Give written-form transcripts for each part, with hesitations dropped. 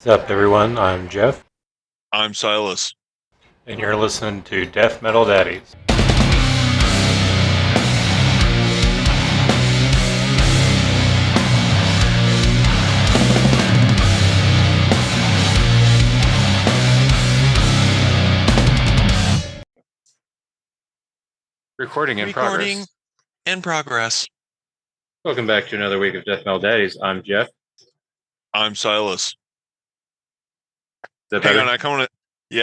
What's up, everyone? I'm Jeff, I'm Silas. and you're listening to Death Metal Daddies. Recording in Recording progress. in progress. Welcome back to another week of Death Metal Daddies. I'm Jeff. Is I'm Silas. that Hang on, better?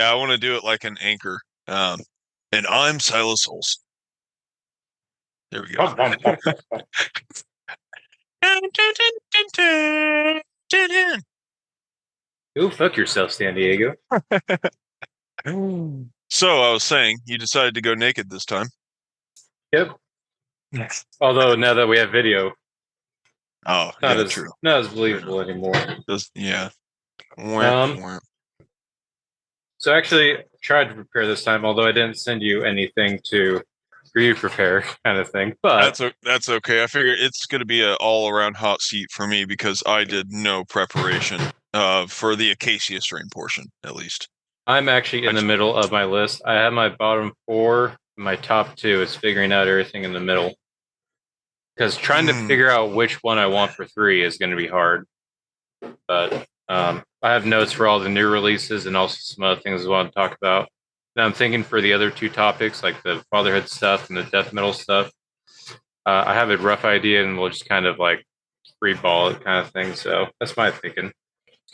I want to do it like an anchor. Um, and I'm Silas Olson. There we go. Go fuck yourself, San Diego. So I was saying, you decided to go naked this time. Yep. Yes. Although now that we have video, Oh, not yeah, as true. not as believable anymore. Yeah. Wah, Um. wah. So actually, I tried to prepare this time, although I didn't send you anything to pre-prepare, kind of thing. But That's okay. I figure it's going to be an all-around hot seat for me because I did no preparation for the Acacia Strain portion, at least. I'm actually I in the middle of my list. I have my bottom four. My top two is figuring out everything in the middle. Because trying to Mm, figure out which one I want for three is going to be hard. But I have notes for all the new releases and also some other things I want to talk about. And I'm thinking for the other two topics, like the fatherhood stuff and the death metal stuff, I have a rough idea and we'll just kind of like free ball it kind of thing. So that's my thinking.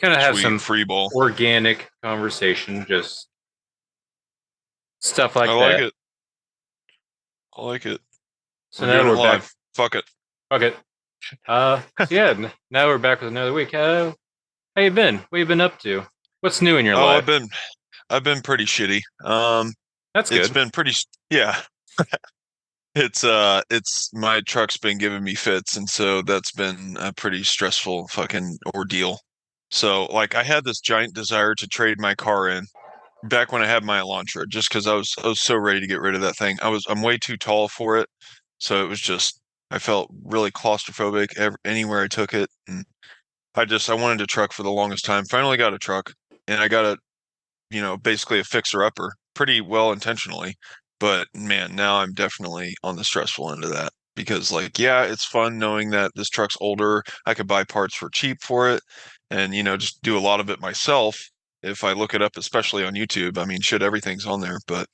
Kind of have sweet some free ball. organic conversation, just stuff I like like that. it. I like it. So We're now doing it we're back. live. Fuck it. Okay. So yeah, now we're back with another week. How you been? What you been up to? What's new in your Oh, life? I've been pretty shitty. That's It's good. been pretty, yeah. It's my truck's been giving me fits, and so that's been a pretty stressful fucking ordeal. So, like, I had this giant desire to trade my car in back when I had my Elantra, just because I was so ready to get rid of that thing. I'm way too tall for it, so it was just I felt really claustrophobic anywhere I took it, and I wanted a truck for the longest time. Finally got a truck, and I got basically a fixer upper, pretty well intentionally. But man, now I'm definitely on the stressful end of that because, like, yeah, it's fun knowing that this truck's older. I could buy parts for cheap for it, and just do a lot of it myself if I look it up, especially on YouTube. I mean, shit, everything's on there, but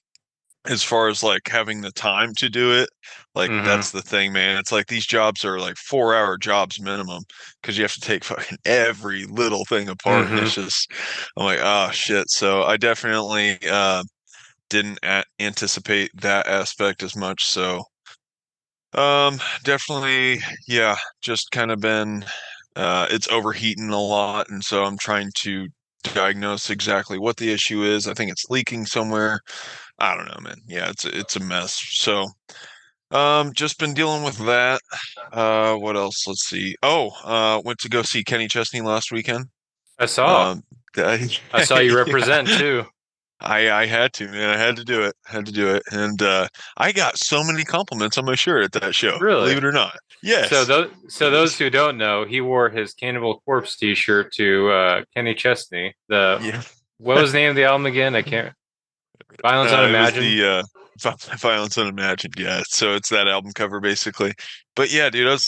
as far as like having the time to do it, like Mm-hmm. that's the thing, man. It's like these jobs are like 4 hour jobs minimum because you have to take fucking every little thing apart, and Mm-hmm. it's just I'm like, oh shit. So I definitely didn't anticipate that aspect as much. So definitely, yeah, just kind of been it's overheating a lot, and so I'm trying to diagnose exactly what the issue is. I think it's leaking somewhere. I don't know, man. Yeah, it's a mess. So, just been dealing with that. What else? Let's see. Oh, went to go see Kenny Chesney last weekend. I saw. Um, I, I saw you represent yeah, too. I had to, man. I had to do it. Had to do it, and I got so many compliments on my shirt at that show. Believe Really? it or not. So Yes, those yes, who don't know, he wore his Cannibal Corpse T-shirt to Kenny Chesney. The yeah. what was the name of the album again? I can't. Violence It was Unimagined. the Violence Unimagined. Yeah, so it's that album cover basically. But yeah, dude,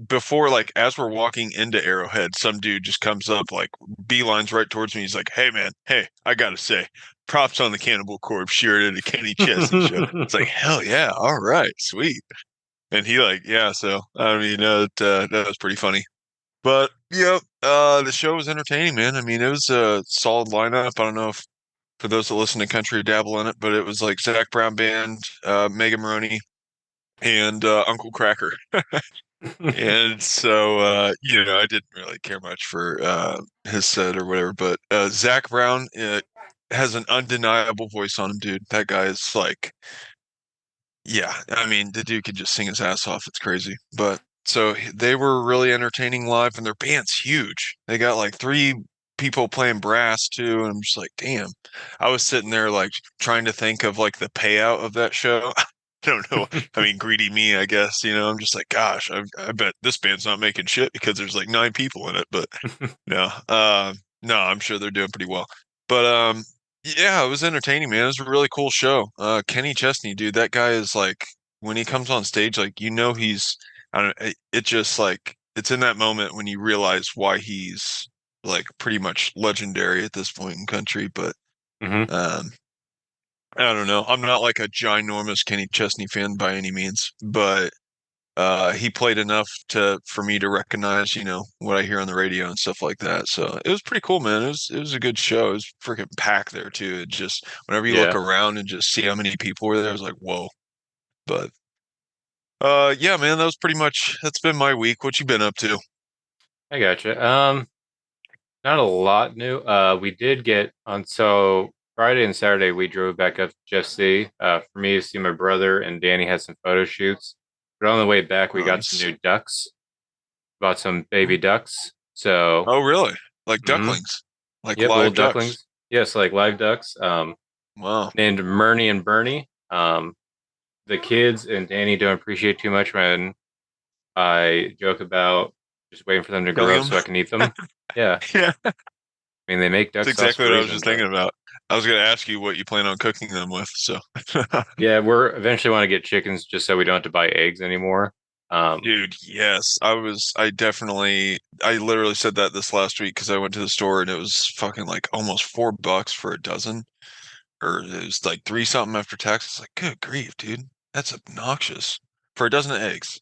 before like as we're walking into Arrowhead, some dude just comes up like beelines right towards me. He's like, "Hey, man, hey, I gotta say, props on the Cannibal Corpse shirt at a Kenny Chesney show." It's like, hell yeah, all right, sweet. And he like, yeah. So I mean, that was pretty funny. But yeah, the show was entertaining, man. I mean, it was a solid lineup. I don't know if for those that listen to country or dabble in it, but it was like Zach Brown Band, Mega Maroney, and Uncle Cracker. And so, I didn't really care much for his set or whatever, but Zach Brown has an undeniable voice on him, dude. That guy is like, yeah, I mean, the dude could just sing his ass off. It's crazy. But so they were really entertaining live, and their band's huge. They got like three people playing brass too, and I'm just like, damn. I was sitting there like trying to think of like the payout of that show. I don't know. I mean, greedy me, I guess. I'm just like, gosh, I bet this band's not making shit because there's like nine people in it. But no. No, I'm sure they're doing pretty well. But yeah, it was entertaining, man. It was a really cool show. Kenny Chesney, dude, that guy is like when he comes on stage, like he's I don't know, it just like it's in that moment when you realize why he's like pretty much legendary at this point in country. But Hmm. um I don't know. I'm not like a ginormous Kenny Chesney fan by any means, but he played enough to for me to recognize, what I hear on the radio and stuff like that. So it was pretty cool, man. It was a good show. It was freaking packed there too. It just whenever you look Yeah, around and just see how many people were there, I was like, whoa. But yeah, man, that's been my week. What you been up to? I gotcha. Not a lot new. We did get on so Friday and Saturday we drove back up to Jeff City for me to see my brother and Danny had some photo shoots. But on the way back we got some Nice. new ducks, bought some baby ducks. So, Oh, really? Like hmm, ducklings, like yep, little live ducks. ducklings. Yes, like live ducks. Wow. Named Murney and Bernie. The kids and Danny don't appreciate too much when I joke about just waiting for them to grow Killing up them? so I can eat them. Yeah, Yeah, I mean they make duck that's sauce exactly for a what I was reason, just but thinking about. I was gonna ask you what you plan on cooking them with, so yeah, we're eventually want to get chickens just so we don't have to buy eggs anymore. Um, Dude, yes. I literally said that this last week because I went to the store and it was fucking like almost $4 for a dozen, or it was like three something after tax. It's like, good grief, dude. That's obnoxious for a dozen of eggs.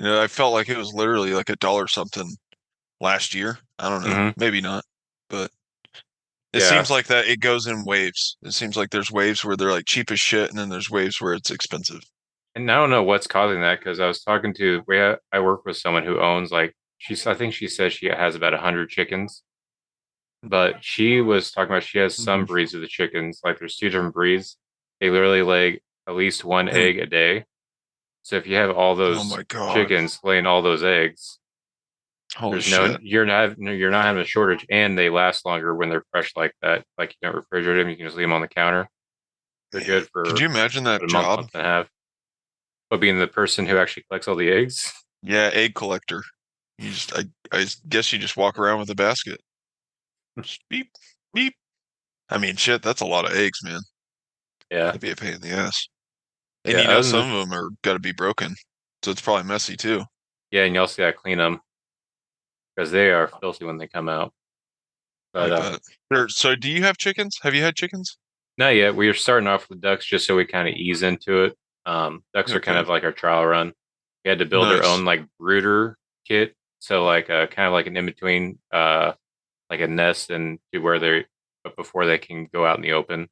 I felt like it was literally like a dollar something last year. I don't know, mhm, maybe not, but it yeah, seems like that it goes in waves. It seems like there's waves where they're like cheap as shit, and then there's waves where it's expensive. and I don't know what's causing that because I was talking to I work with someone who owns like I think she says she has about 100 chickens, but she was talking about she has some Mhm. breeds of the chickens. Like there's two different breeds. They literally lay at least one egg a day. So if you have all Oh those my God. chickens laying all those eggs, Holy there's no shit. you're not having a shortage, and they last longer when they're fresh like that. Like you don't refrigerate them, you can just leave them on the counter. They're Man, good could for you imagine that about a month, job? month and a half. But being the person who actually collects all the eggs, Yeah, egg collector. I guess you just walk around with a basket. Just beep, beep. I mean, shit, that's a lot of eggs, man. yeah, That'd be a pain in the ass. And yeah. some of them are got to be broken, so it's probably messy too. Yeah, and you also gotta clean them because they are filthy when they come out. I But bet. So, do you have chickens? Have you had chickens? not yet. We are starting off with ducks just so we kind of ease into it. Ducks are kind Okay, of like our trial run. We had to build our nice. own like brooder kit, so like kind of like an in between, like a nest and to where they, but before they can go out in the open.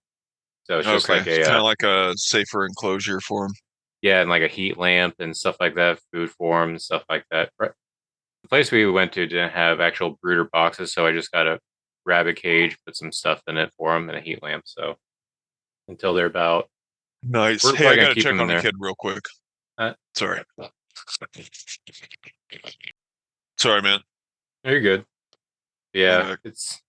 So it's just Okay, like it's kind of like a safer enclosure for them. yeah, and like a heat lamp and stuff like that, food for 'em and stuff like that. The place we went to didn't have actual brooder boxes, so I just got a rabbit cage, put some stuff in it for them, and a heat lamp. So until they're about, Nice. we're Hey, probably I gonna gotta keep check them in on the there. kid real quick. Uh, Sorry. Sorry, man. you're good. My Yeah, bad. it's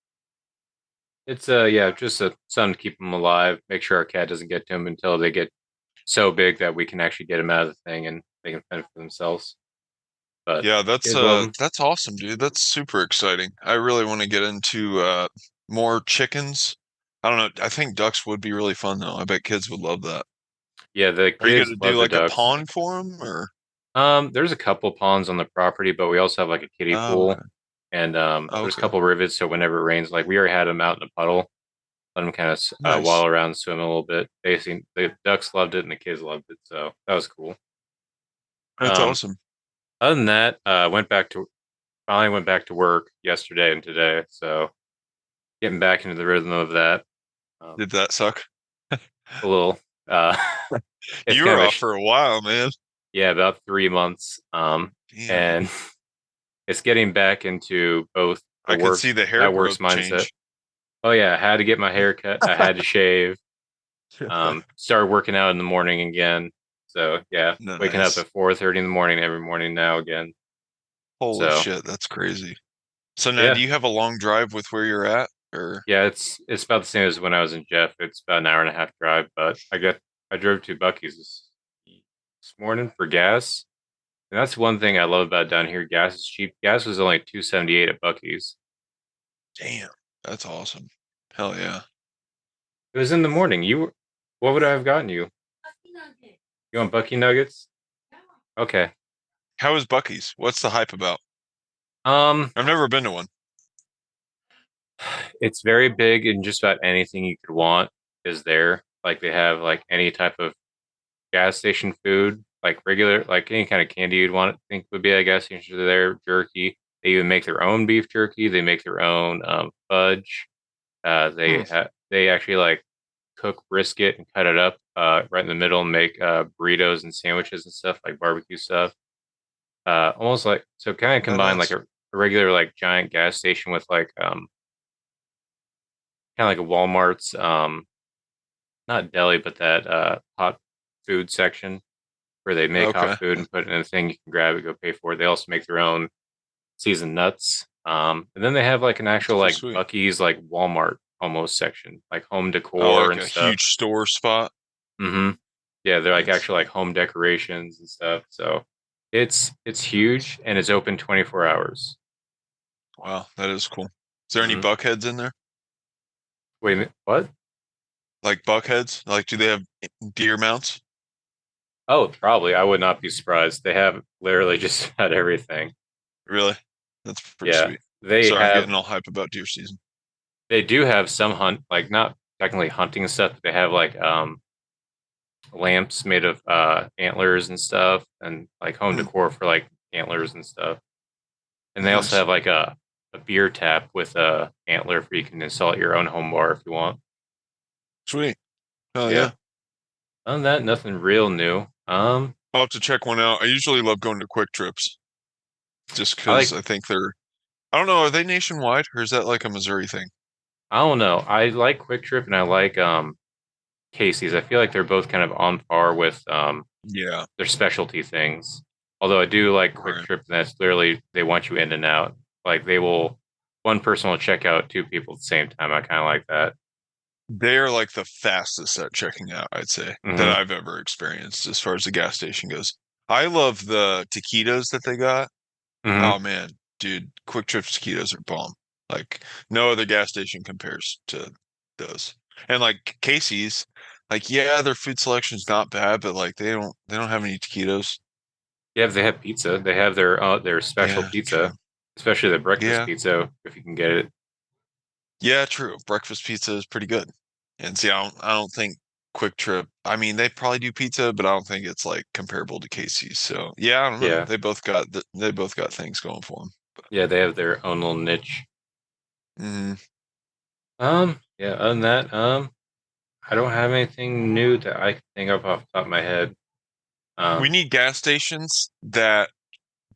yeah, just a something to keep them alive. Make sure our cat doesn't get to them until they get so big that we can actually get them out of the thing and they can fend for themselves. But Yeah, kids love them. that's awesome, dude. That's super exciting. I really want to get into more chickens. I don't know. I think ducks would be really fun though. I bet kids would love that. Yeah, the Are you kids gonna do love the like a ducks. pond for them or? There's a couple ponds on the property, but we also have like a kiddie Oh, pool, okay. and there's a Okay. couple rivets. So whenever it rains, like we already had them out in a puddle, let them kind of Nice. waddle around, swim a little bit. They seem the ducks loved it and the kids loved it, so that was cool. That's Um, awesome. other than that, went back to finally went back to work yesterday and today, so getting back into the rhythm of that. Um, Did that suck? a little, uh, it's You kind were of off for a while, man. yeah, about 3 months. Damn. And it's getting back into both the I could see works the hair that works growth mindset. change. Oh yeah, I had to get my hair cut. I had to shave. Started working out in the morning again. So yeah, waking up Nice. at 4:30 in the morning every morning now again. Holy So shit, that's crazy. So now, do yeah, you have a long drive with where you're at, or? yeah, it's about the same as when I was in Jeff. It's about an hour and a half drive, but I drove to Bucky's this morning for gas. And that's one thing I love about down here. Gas is cheap. Gas was only 2.78 at Bucky's. Damn. That's awesome. Hell yeah. It was in the morning. What would I have gotten you? You want Bucky Nuggets? Okay. How is Bucky's? What's the hype about? Um, I've never been to one. it's very big and just about anything you could want is there. Like they have like any type of gas station food, like regular, like any kind of candy you'd want to think would be at a gas station there, jerky. They even make their own beef jerky. They make their own fudge. Hmm. They actually like cook brisket and cut it up right in the middle and make burritos and sandwiches and stuff like barbecue stuff. Almost like so kind of combine like Badass. a regular like giant gas station with like kind of like a Walmart's not deli but that hot food section where they make hot Okay. food and put it in a thing you can grab it, go pay for it. They also make their own seasoned nuts. And then they have like an That's actual pretty like sweet. Bucky's like Walmart almost section, like home Oh, decor like and a stuff. huge store spot. hmm Yeah, they're like Nice. actual like home decorations and stuff. So it's huge and it's open 24 hours. Wow, that is cool. Is there any hmm buckheads in there? Wait a minute, what? Like buckheads? Like, do they have deer mounts? Oh, probably. I would not be surprised. They have literally just about everything. Really? That's pretty Yeah, sweet. they Sorry, I'm have getting all hype about deer season. they do have some hunt like not technically hunting stuff. But they have like lamps made of antlers and stuff, and like home Hmm, decor for like antlers and stuff. And they also nice. have like a beer tap with a antler where you can install at your own home bar if you want. Sweet. Oh Yeah. yeah. Other than that, nothing real new. I'll have to check one out. I usually love going to Quick Trips just I because like I think they're, I don't know, are they nationwide or is that like a Missouri thing? I don't know. I like Quick Trip and I like Casey's. I feel like they're both kind of on par with Yeah, their specialty things. Although I do like Quick right. Trip, and that's literally they want you in and out. Like they will, one person will check out two people at the same time. I kind of like that. They are like the fastest at checking out, I'd say, that hmm I've ever experienced as far as the gas station goes. I love the taquitos that they got. hmm Oh man, dude, Quick Trip taquitos are bomb. Like no other gas station compares to those. And like Casey's, like yeah, their food selection's not bad, but like they don't have any taquitos. Yeah, they have pizza. They have their special Yeah, true. pizza, especially the breakfast Yeah. pizza if you can get it. Yeah, true. Breakfast pizza is pretty good. And see, I don't think Quick Trip, I mean, they probably do pizza, but I don't think it's like comparable to Casey's. So, yeah, I don't know. Yeah, They both got things going for them. yeah, they have their own little niche. Hmm. Yeah. Other than that, I don't have anything new that I can think of off the top of my head. We Um, need gas stations that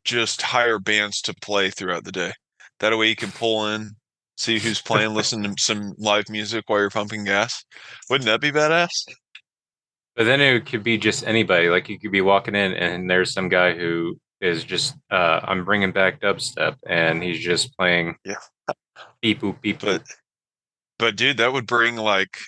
just hire bands to play throughout the day. That way you can pull in, see who's playing, listen to some live music while you're pumping gas. Wouldn't that be badass? But then it could be just anybody. Like you could be walking in and there's some guy who is just, I'm bringing back dubstep and he's just playing Yeah. beep boop, beep boop. But But dude, that would bring like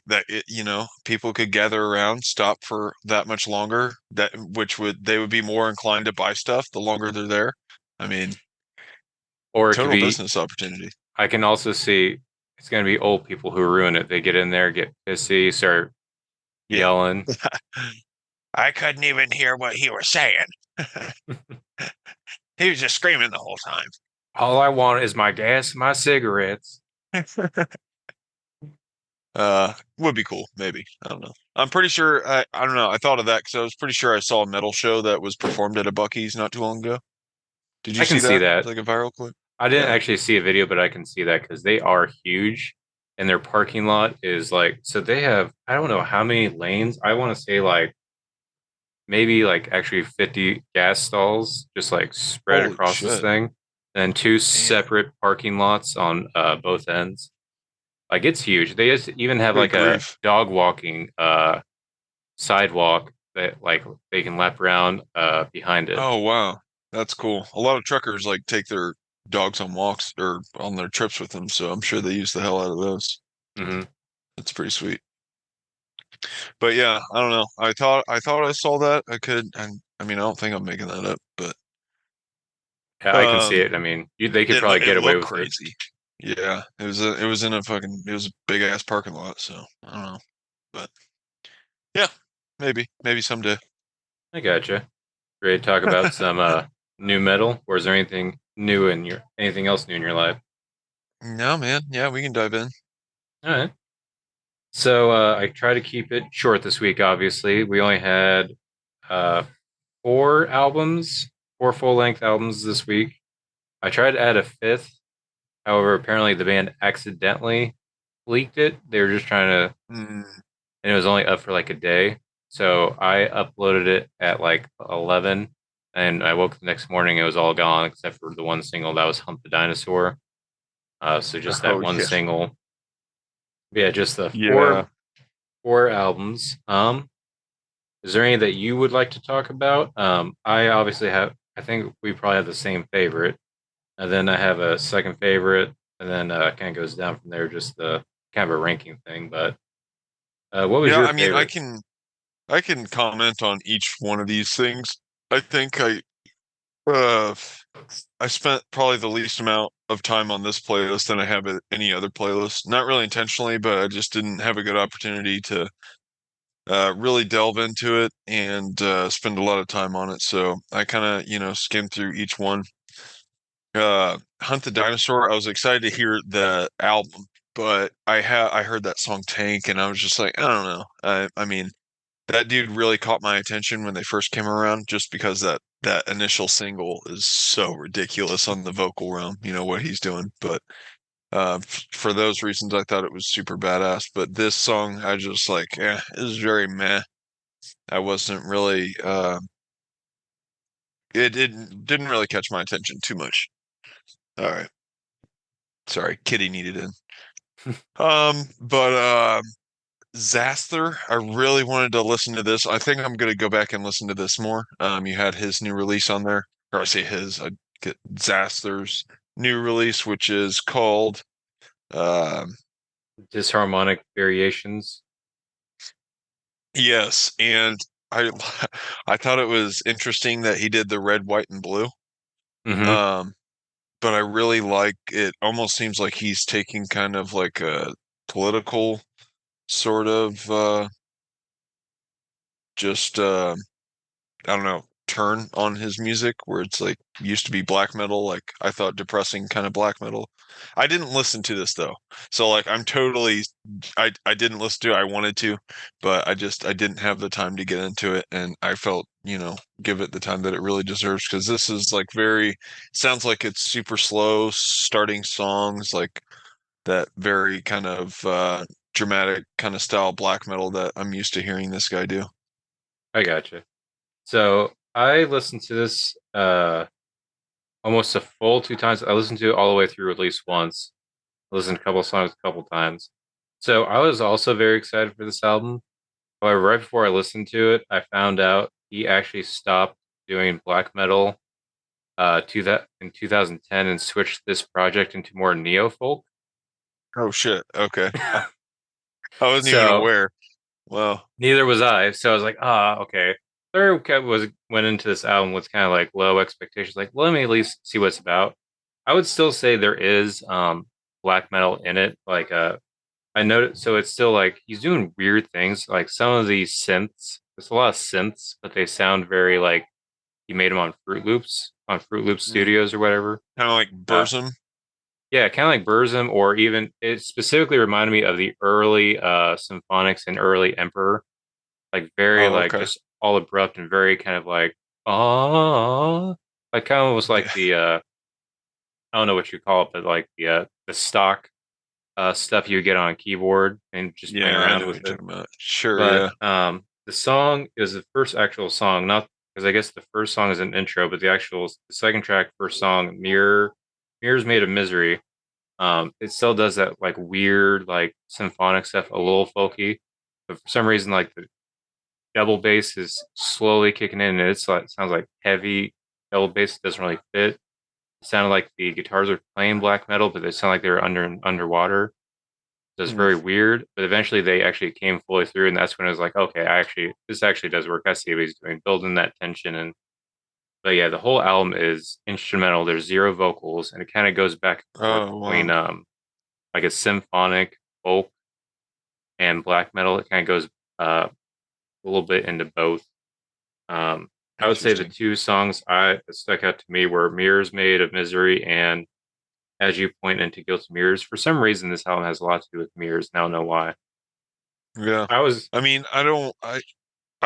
people could gather around, stop for that much longer, that which would they would be more inclined to buy stuff the longer they're there. I mean, Or it could total be, business opportunity. I can also see it's going to be old people who ruin it. They get in there, get pissy, start Yeah. yelling. I couldn't even hear what he was saying. He was just screaming the whole All I want is my gas and my cigarettes. time. Would be cool, maybe. I don't know. I'm pretty sure I don't know. I thought of that because I was pretty sure I saw a metal show that was performed at a Bucky's not too long ago. Did you I can see see that? It's that. like a viral clip. I didn't Yeah. actually see a video, but I can see that because they are huge and their parking lot is like, so they have, I don't know how many lanes. I want to say like maybe like actually 50 gas stalls just like spread Holy across this shit. thing. And then two Damn. separate parking lots on both ends. Like it's huge. They even have Good like a grief. dog walking sidewalk that like they can lap around behind it. Oh wow, that's cool. A lot of truckers like take their dogs on walks or on their trips with them, so I'm sure they use the hell out of those. hmm That's pretty sweet. But yeah, I don't know. I thought I saw that. I mean, I don't think I'm making that up, but Yeah, I can see um, it. I mean, they could it probably it get away looked with it. crazy. Yeah, it was in a fucking it was a big ass parking lot, so I don't know. But yeah, maybe someday. I gotcha. Ready to talk about some new metal, or is there anything else new in your life? No, man. Yeah, we can dive in. All right. So I try to keep it short this week. Obviously, we only had uh, four albums, four full length albums this week. I tried to add a fifth. However, apparently the band accidentally leaked it. They were just trying to, Mm. and it was only up for like a day. So I uploaded it at like 11, and I woke the next morning. It was all gone except for the one single that was "Hunt the Dinosaur." So just that Oh one yeah. single. Yeah, just the Yeah. four albums. Is there any that you would like to talk about? I obviously have. I think we probably have the same favorite, and then I have a second favorite, and then kind of goes down from there. Just the kind of a ranking thing. But what was Yeah, your I mean, I favorite? can I can comment on each one of these things. I think uh I spent probably the least amount of time on this playlist than I have at any other playlist. Not really intentionally, but I just didn't have a good opportunity to really delve into it and spend a lot of time on it. So I kind of, skimmed through each one. Hunt the Dinosaur, I was excited to hear the album, but I heard that song Tank and I was just like, I don't know. I mean, that dude really caught my attention when they first came around just because that initial single is so ridiculous on the vocal realm, what he's doing. But for those reasons I thought it was super badass. But this song I just like, it was very meh. I wasn't really it didn't really catch my attention too much. All right. Sorry, kitty needed in. But Xasther, I really wanted to listen to this. I think I'm gonna go back and listen to this more. You had his new release on there, or I say his, I get Xasther's new release, which is called um Disharmonic variations. yes, and I I thought it was interesting that he did the red, white, and blue. Hmm. Um, but I really like it. Almost seems like he's taking kind of like a political sort of just I don't know, turn on his music where it's like used to be black metal, like I thought depressing kind of black metal. I didn't listen to this though. So like I'm totally I didn't listen to it. I wanted to, but I didn't have the time to get into it and I felt, give it the time that it really deserves because this is like very sounds like it's super slow starting songs like that very kind of dramatic kind of style black metal that I'm used to hearing this guy do. I gotcha. So I listened to this almost a full two times. I listened to it all the way through at least once. I listened to a couple songs a couple times. So I was also very excited for this album. However, right before I listened to it, I found out he actually stopped doing black metal to that in 2010 and switched this project into more neo folk. Oh shit. Okay. I wasn't even So aware. Well, neither was I. So I was like, okay. Third went into this album with kind of like low expectations. Like, let me at least see what it's about. I would still say there is black metal in it. Like I noticed, so it's still like he's doing weird things. Like some of these synths, there's a lot of synths, but they sound very like he made them on Fruit Loops Studios or whatever. kind of like Uh, Burzum. yeah, kind of like Burzum, or even it specifically reminded me of the early symphonics and early Emperor, like very Oh, like okay. just all abrupt and very kind of like like kind of was like Yeah. the I don't know what you call it, but like the stock stuff you would get on a keyboard and just playing Yeah, I around know what with you're it. talking about. Sure, But yeah. the song is the first actual song, not because I guess the first song is an intro, but the second track, first song, Mirrors Made of Misery. It still does that like weird, like symphonic stuff, a little folky, but for some reason, like the double bass is slowly kicking in, and it's like sounds like heavy double bass. Doesn't really fit. It sounded like the guitars are playing black metal, but they sound like they were underwater. So it's Hmm. very weird, but eventually they actually came fully through, and that's when it was like, okay, this actually does work. I see what he's doing, building that tension, and but yeah, the whole album is instrumental. There's zero vocals, and it kind of goes back and forth Oh, between wow. like a symphonic folk and black metal. It kind of goes a little bit into both. I would say the Interesting. two songs that stuck out to me were "Mirrors Made of Misery" and "As You Point into Guilty Mirrors." For some reason, this album has a lot to do with mirrors. Now I don't know why. Yeah. I was I mean, I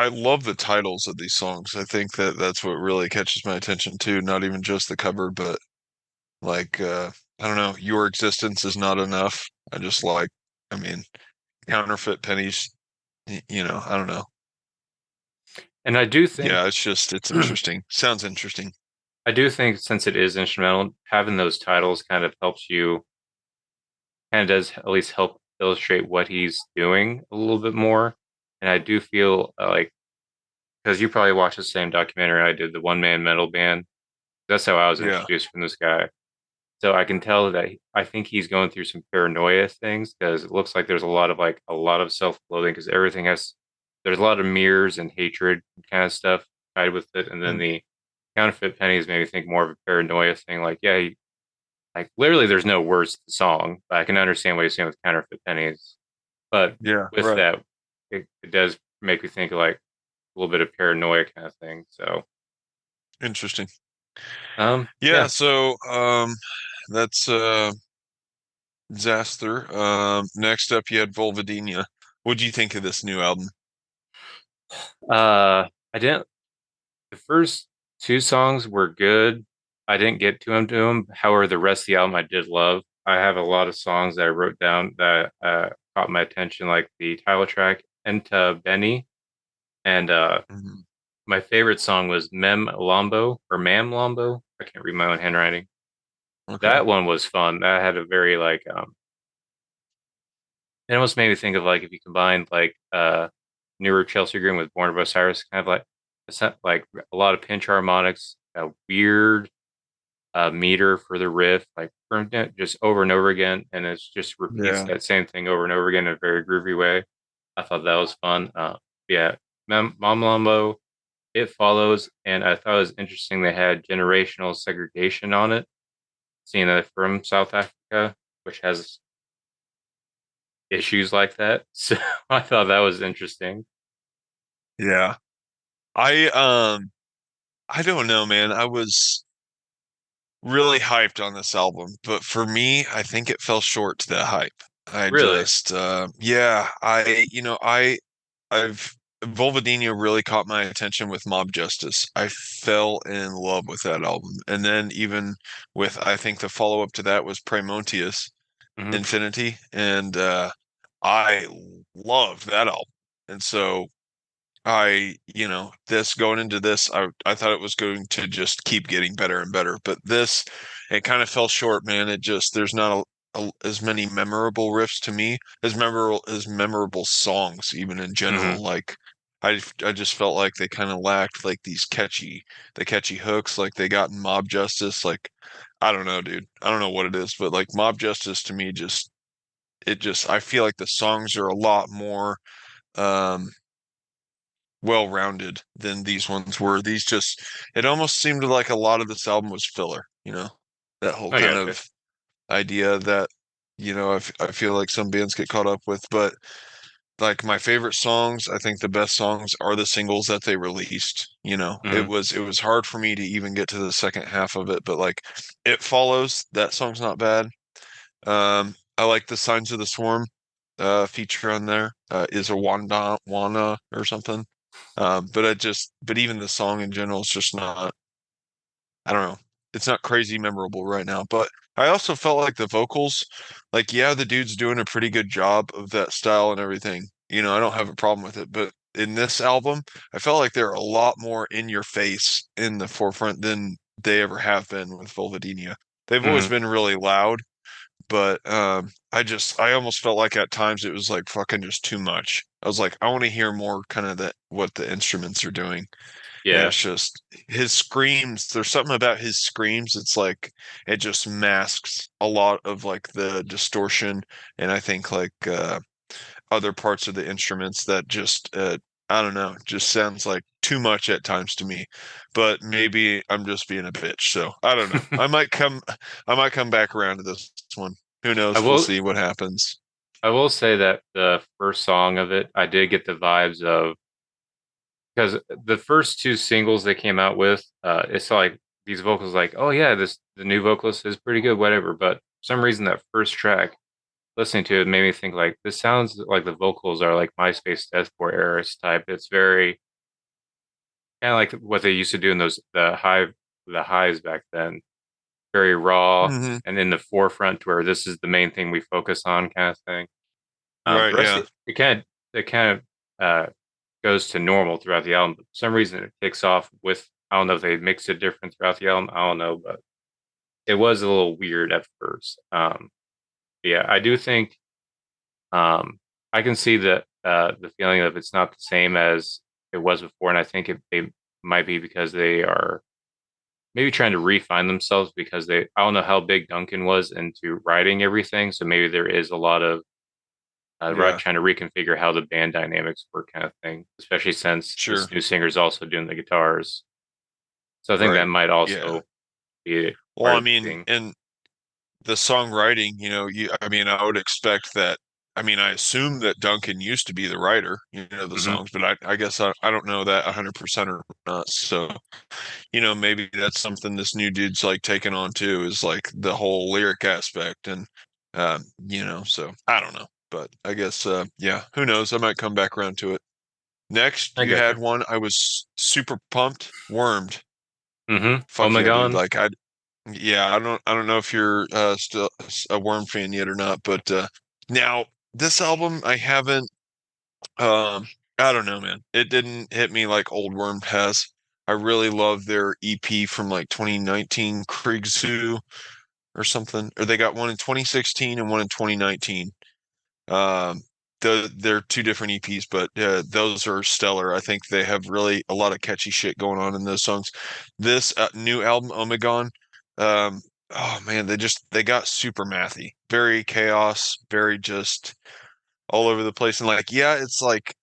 love the titles of these songs. I think that that's what really catches my attention too. Not even just the cover, but like I don't know, Your Existence Is Not Enough. I just like, I mean, Counterfeit Pennies, I don't know. and I do think Yeah, it's interesting. Sounds interesting. I do think since it is instrumental, having those titles kind of helps you kind of does at least help illustrate what he's doing a little bit more. And I do feel like because you probably watched the same documentary I did, the One Man Metal Band. That's how I was Yeah. introduced from this guy. So I can tell that I think he's going through some paranoia things because it looks like there's a lot of self-loathing because everything has there's a lot of mirrors and hatred kind of stuff tied with it. And then Mm. the counterfeit pennies made me think more of a paranoia thing. Like, yeah, like literally there's no words to the song, but I can understand what you're saying with counterfeit pennies. But Yeah, with right. that, it does make me think of like a little bit of paranoia kind of thing. So, Interesting. Yeah, yeah. so that's Disaster. Next up you had Vulvodynia. What do you think of this new album? I didn't. The first two songs were good. I didn't get to them. However, the rest of the album I did love. I have a lot of songs that I wrote down that caught my attention, like the title track "Enta Benny," and Mhm. my favorite song was "Mem Lombo" or "Mam Lombo." I can't read my own handwriting. Okay. That one was fun. That had a very like it almost made me think of like if you combined like newer Chelsea Green with Born of Osiris, kind of like it's not like a lot of pinch harmonics, a weird meter for the riff, like just over and over again, and it just repeats Yeah. that same thing over and over again in a very groovy way. I thought that was fun. Yeah, Mom Lambo, It Follows, and I thought it was interesting they had generational segregation on it, seeing that from South Africa, which has issues like that. So I thought that was interesting. Yeah. I don't know, man. I was really hyped on this album, but for me, I think it fell short to that hype. I Really. just yeah, I've Vulvodynia really caught my attention with Mob Justice. I fell in love with that album. And then even with I think the follow-up to that was Praemontius Hmm. Infinity and I loved that album. And so this going into this, I thought it was going to just keep getting better and better, but this, it kind of fell short, man. It just there's not as many memorable riffs to me as memorable songs, even in Hmm. general. Like I just felt like they kind of lacked like the catchy hooks like they got in Mob Justice. Like I don't know, dude. I don't know what it is, but like Mob Justice to me just I feel like the songs are a lot more. Um, well-rounded than these ones were. These just it almost seemed like a lot of this album was filler, that whole I kind gotcha. of idea that I feel like some bands get caught up with, but like my favorite songs, I think the best songs are the singles that they released. Hmm. It was hard for me to even get to the second half of it, but like It Follows, that song's not bad. I like the Signs of the Swarm feature on there. Is a Wana or something. But even the song in general is just not, I don't know. It's not crazy memorable right now. But I also felt like the vocals, like, yeah, the dude's doing a pretty good job of that style and everything. I don't have a problem with it. But in this album, I felt like they're a lot more in your face in the forefront than they ever have been with Vulvodynia. They've always Hmm. been really loud, but I almost felt like at times it was like fucking just too much. I was like, I want to hear more kind of that what the instruments are doing. And Yeah. it's just his screams, there's something about his screams, it's like it just masks a lot of like the distortion and I think like other parts of the instruments that just I don't know, just sounds like too much at times to me. But maybe I'm just being a bitch. So I don't know. I might come back around to this one. Who I knows? We'll will see what happens. I will say that the first song of it, I did get the vibes of because the first two singles they came out with, it's like these vocals like, oh yeah, this the new vocalist is pretty good, whatever. But for some reason that first track, listening to it made me think like this sounds like the vocals are like MySpace deathcore era type. It's very kind of like what they used to do in those the highs back then. Very raw Hmm. and in the forefront to where this is the main thing we focus on kind of thing. The Right, rest yeah. of it kind of goes to normal throughout the album. But for some reason, it takes off with I don't know if they mixed it different throughout the album. I don't know, but it was a little weird at first. Yeah, I do think I can see the feeling of it's not the same as it was before, and I think they might be because they are maybe trying to refine themselves because they I don't know how big Duncan was into writing everything, so maybe there is a lot of Yeah, trying to reconfigure how the band dynamics work kind of thing, especially since sure. this new singer is also doing the guitars. So I think that Right. might Yeah. also be Well, part I of the mean, thing. and the songwriting, I mean, I would expect that. I mean, I assume that Duncan used to be the writer, the Hmm. songs, but I guess I don't know that 100% or not. So, maybe that's something this new dude's like taking on too, is like the whole lyric aspect. And, so I don't know. But I guess, yeah, who knows? I might come back around to it. Next, I you got you. had one I was super pumped, Wormed. Fuck yeah, dude. Omegon. Like yeah, I don't know if you're still a Worm fan yet or not, but now this album I haven't I don't know, man. It didn't hit me like Old Worm has. I really love their EP from like 2019 Krieg Zoo or something. Or they got one in 2016 and one in 2019. Um, they're two different EPs, but those are stellar. I think they have really a lot of catchy shit going on in those songs. This new album, Omegon, um, oh man, they got super mathy, very chaos, very just all over the place. And like, yeah, it's like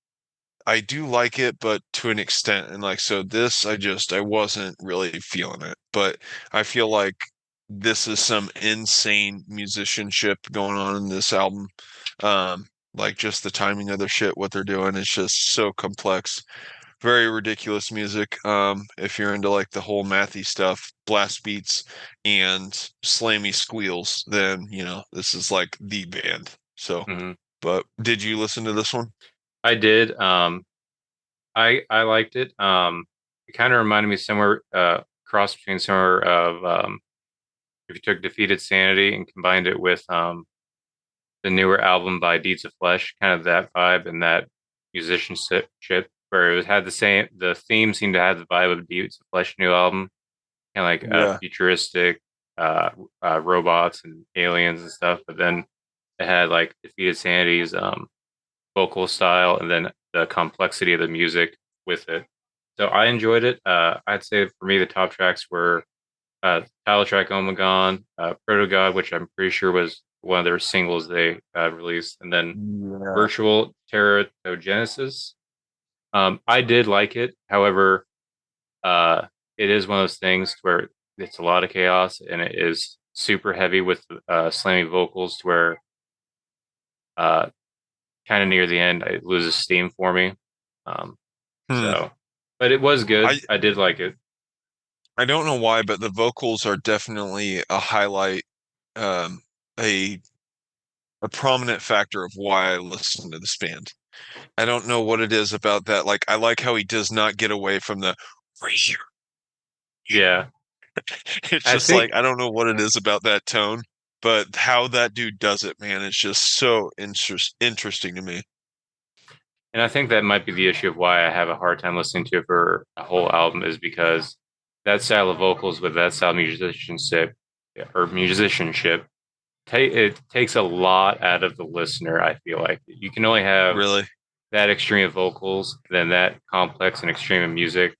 I do like it, but to an extent. And like, so this, I wasn't really feeling it, but I feel like this is some insane musicianship going on in this album. Like just the timing of their shit, what they're doing is just so complex. Very ridiculous music. If you're into like the whole mathy stuff, blast beats and slammy squeals, then, this is like the band. So, Hmm. but did you listen to this one? I did. I liked it. It kind of reminded me somewhere cross between somewhere of if you took Defeated Sanity and combined it with the newer album by Deeds of Flesh, kind of that vibe and that musicianship where it had the theme seemed to have the vibe of Deeds of Flesh new album, kind of like Yeah. futuristic uh, robots and aliens and stuff. But then it had like Defeated Sanity's vocal style and then the complexity of the music with it. So I enjoyed it. I'd say for me the top tracks were title track Omegon, Proto God, which I'm pretty sure was one of their singles they released, and then Yeah. Virtual Teratogenesis. I did like it. However, uh, it is one of those things where it's a lot of chaos and it is super heavy with slammy vocals to where uh, kind of near the end it loses steam for me. Um, Hmm. so, but it was good. I I did like it. I don't know why, but the vocals are definitely a highlight, um, a a prominent factor of why I listen to this band. I don't know what it is about that. Like, I like how he does not get away from the. Yeah, It's I just think like I don't know what it is about that tone, but how that dude does it, man, it's just so interesting to me. And I think that might be the issue of why I have a hard time listening to it for a whole album is because that style of vocals with that style of musicianship, it takes a lot out of the listener. I feel like you can only have Really. that extreme of vocals, then that complex and extreme of music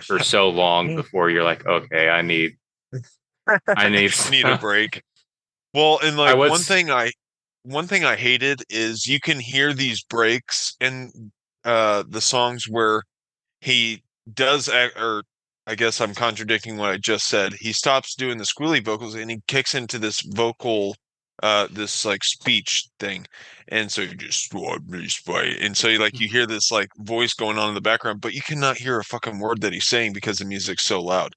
for so long Yeah. before you're like, okay, I need, Need a break. Well, and I like would, one thing I hated is you can hear these breaks in the songs where he does or I guess I'm contradicting what I just said. He stops doing the squealy vocals and he kicks into this vocal, this like speech thing. And so you just, and so you hear this like voice going on in the background, but you cannot hear a fucking word that he's saying because the music's so loud.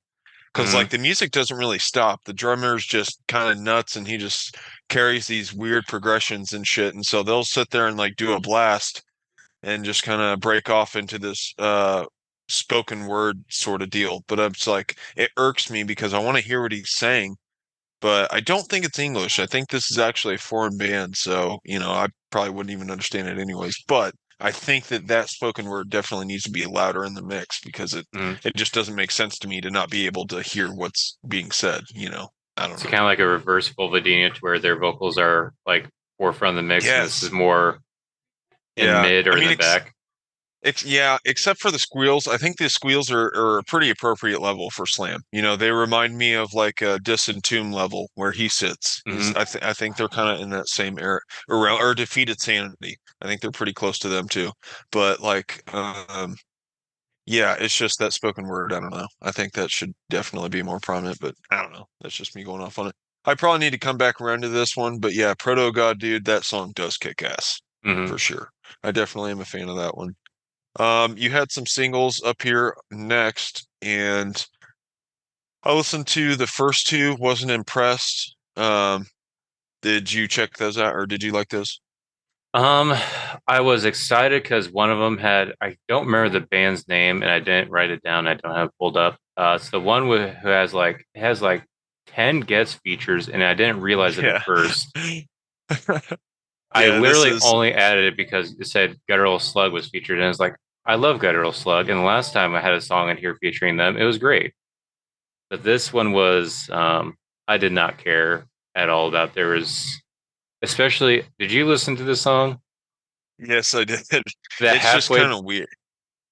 Because Hmm. like the music doesn't really stop. The drummer's just kind of nuts and he just carries these weird progressions and shit. And so they'll sit there and like do a blast and just kind of break off into this spoken word sort of deal. But it's like it irks me because I want to hear what he's saying, but I don't think it's English. I think this is actually a foreign band, so I probably wouldn't even understand it anyways. But I think that spoken word definitely needs to be louder in the mix because it Hmm. it just doesn't make sense to me to not be able to hear what's being said. I don't It's know. kind of like a reverse Vulvodynia to where their vocals are like forefront of the mix, and this is Yes. more in Yeah. mid I or in mean, the back. yeah, except for the squeals. I think the squeals are a pretty appropriate level for Slam. They remind me of like a Dis and Tomb level where he sits. He's Hmm. I think they're kind of in that same era around or Defeated Sanity. I think they're pretty close to them too. But like yeah, it's just that spoken word. I don't know. I think that should definitely be more prominent, but I don't know. That's just me going off on it. I probably need to come back around to this one, but yeah, Proto God Dude, that song does kick ass Hmm. for sure. I definitely am a fan of that one. You had some singles up here next, and I listened to the first two, wasn't impressed. Did you check those out, or did you like those? Um, I was excited because one of them had, I don't remember the band's name and I didn't write it down. I don't have it pulled up. It's the one who has like, it has like 10 guest features and I didn't realize it at Yeah. first. I Yeah, this literally is only added it because it said Guttural Slug was featured, and it's like, I love Guttural Slug. And the last time I had a song in here featuring them, it was great. But this one was, I did not care at all about. There was, especially, did you listen to the song? yes, I did. The It's just halfway, kind of weird.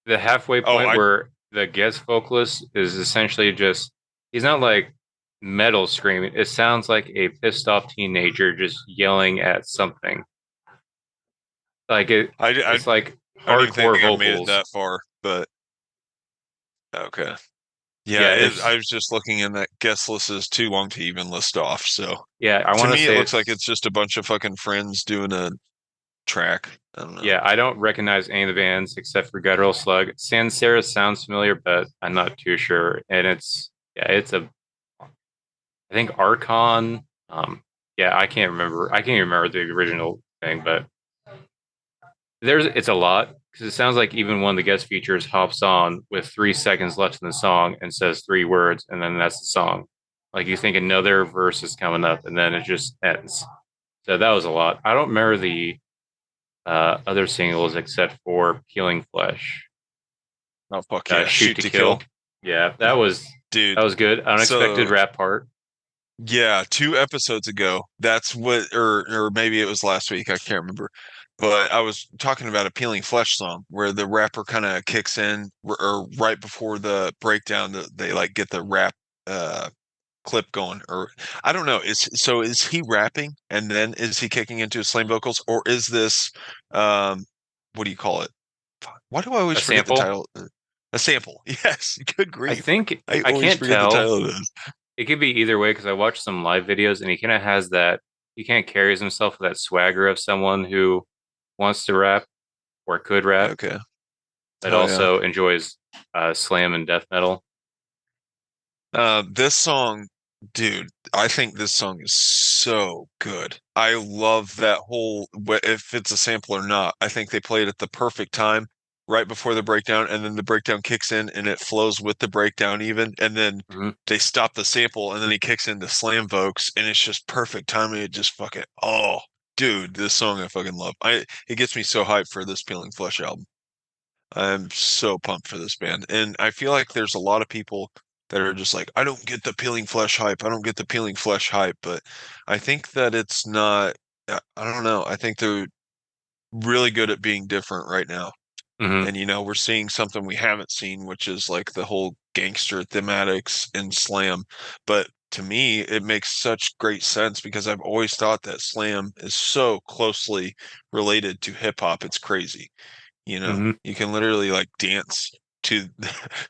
the halfway Oh, point where the guest vocalist is essentially just, he's not like metal screaming. It sounds like a pissed off teenager just yelling at something. Like I it's like don't even think hardcore I made it vocals. that far, but okay. Yeah, Yeah, I it's was just looking and that guest list is too long to even list off. So yeah, I to want to me, it say looks like it's it's just a bunch of fucking friends doing a track. I don't know. yeah, I don't recognize any of the bands except for Guttural Slug. Sansera sounds familiar, but I'm not too sure. And it's yeah, it's a I think Archon. Yeah, I can't remember. I can't even remember the original thing, but there's it's a lot because it sounds like even one of the guest features hops on with 3 seconds left in the song and says three words, and then that's the song. Like you think another verse is coming up, and then it just ends. So that was a lot. I don't remember the other singles except for Peeling Flesh, Oh fuck yeah, Shoot shoot to to kill, Kill. Yeah, that dude. was good. Unexpected So rap part. yeah, 2 episodes ago, that's what, or maybe it was last week. I can't remember. But I was talking about a Peeling Flesh song where the rapper kind of kicks in, or right before the breakdown, they like get the rap uh clip going, or I don't know. Is he rapping and then is he kicking into his slam vocals, or is this um what do you call it? Why do I always A forget the sample. title? A sample. Yes, good I grief. think I I always can't forget the tell. title of this. It could be either way because I watched some live videos and he kind of has that. He kind of carries himself with that swagger of someone who wants to rap or could rap, Okay. but Oh yeah. also enjoys slam and death metal. This song, dude, I think this song is so good. I love that whole, if it's a sample or not, I think they played at the perfect time, right before the breakdown, and then the breakdown kicks in and it flows with the breakdown even, and then Hmm. they stop the sample and then he kicks into slam vokes and it's just perfect timing. It just fucking, oh, dude, this song I fucking love. It gets me so hyped for this Peeling Flesh album. I'm so pumped for this band. And I feel like there's a lot of people that are just like, I don't get the Peeling Flesh hype. I don't get the Peeling Flesh hype. But I think that it's not, I don't know. I think they're really good at being different right now. Hmm. And, we're seeing something we haven't seen, which is like the whole gangster thematics in Slam. But to me, it makes such great sense because I've always thought that Slam is so closely related to hip hop. It's crazy. Hmm. You can literally like dance to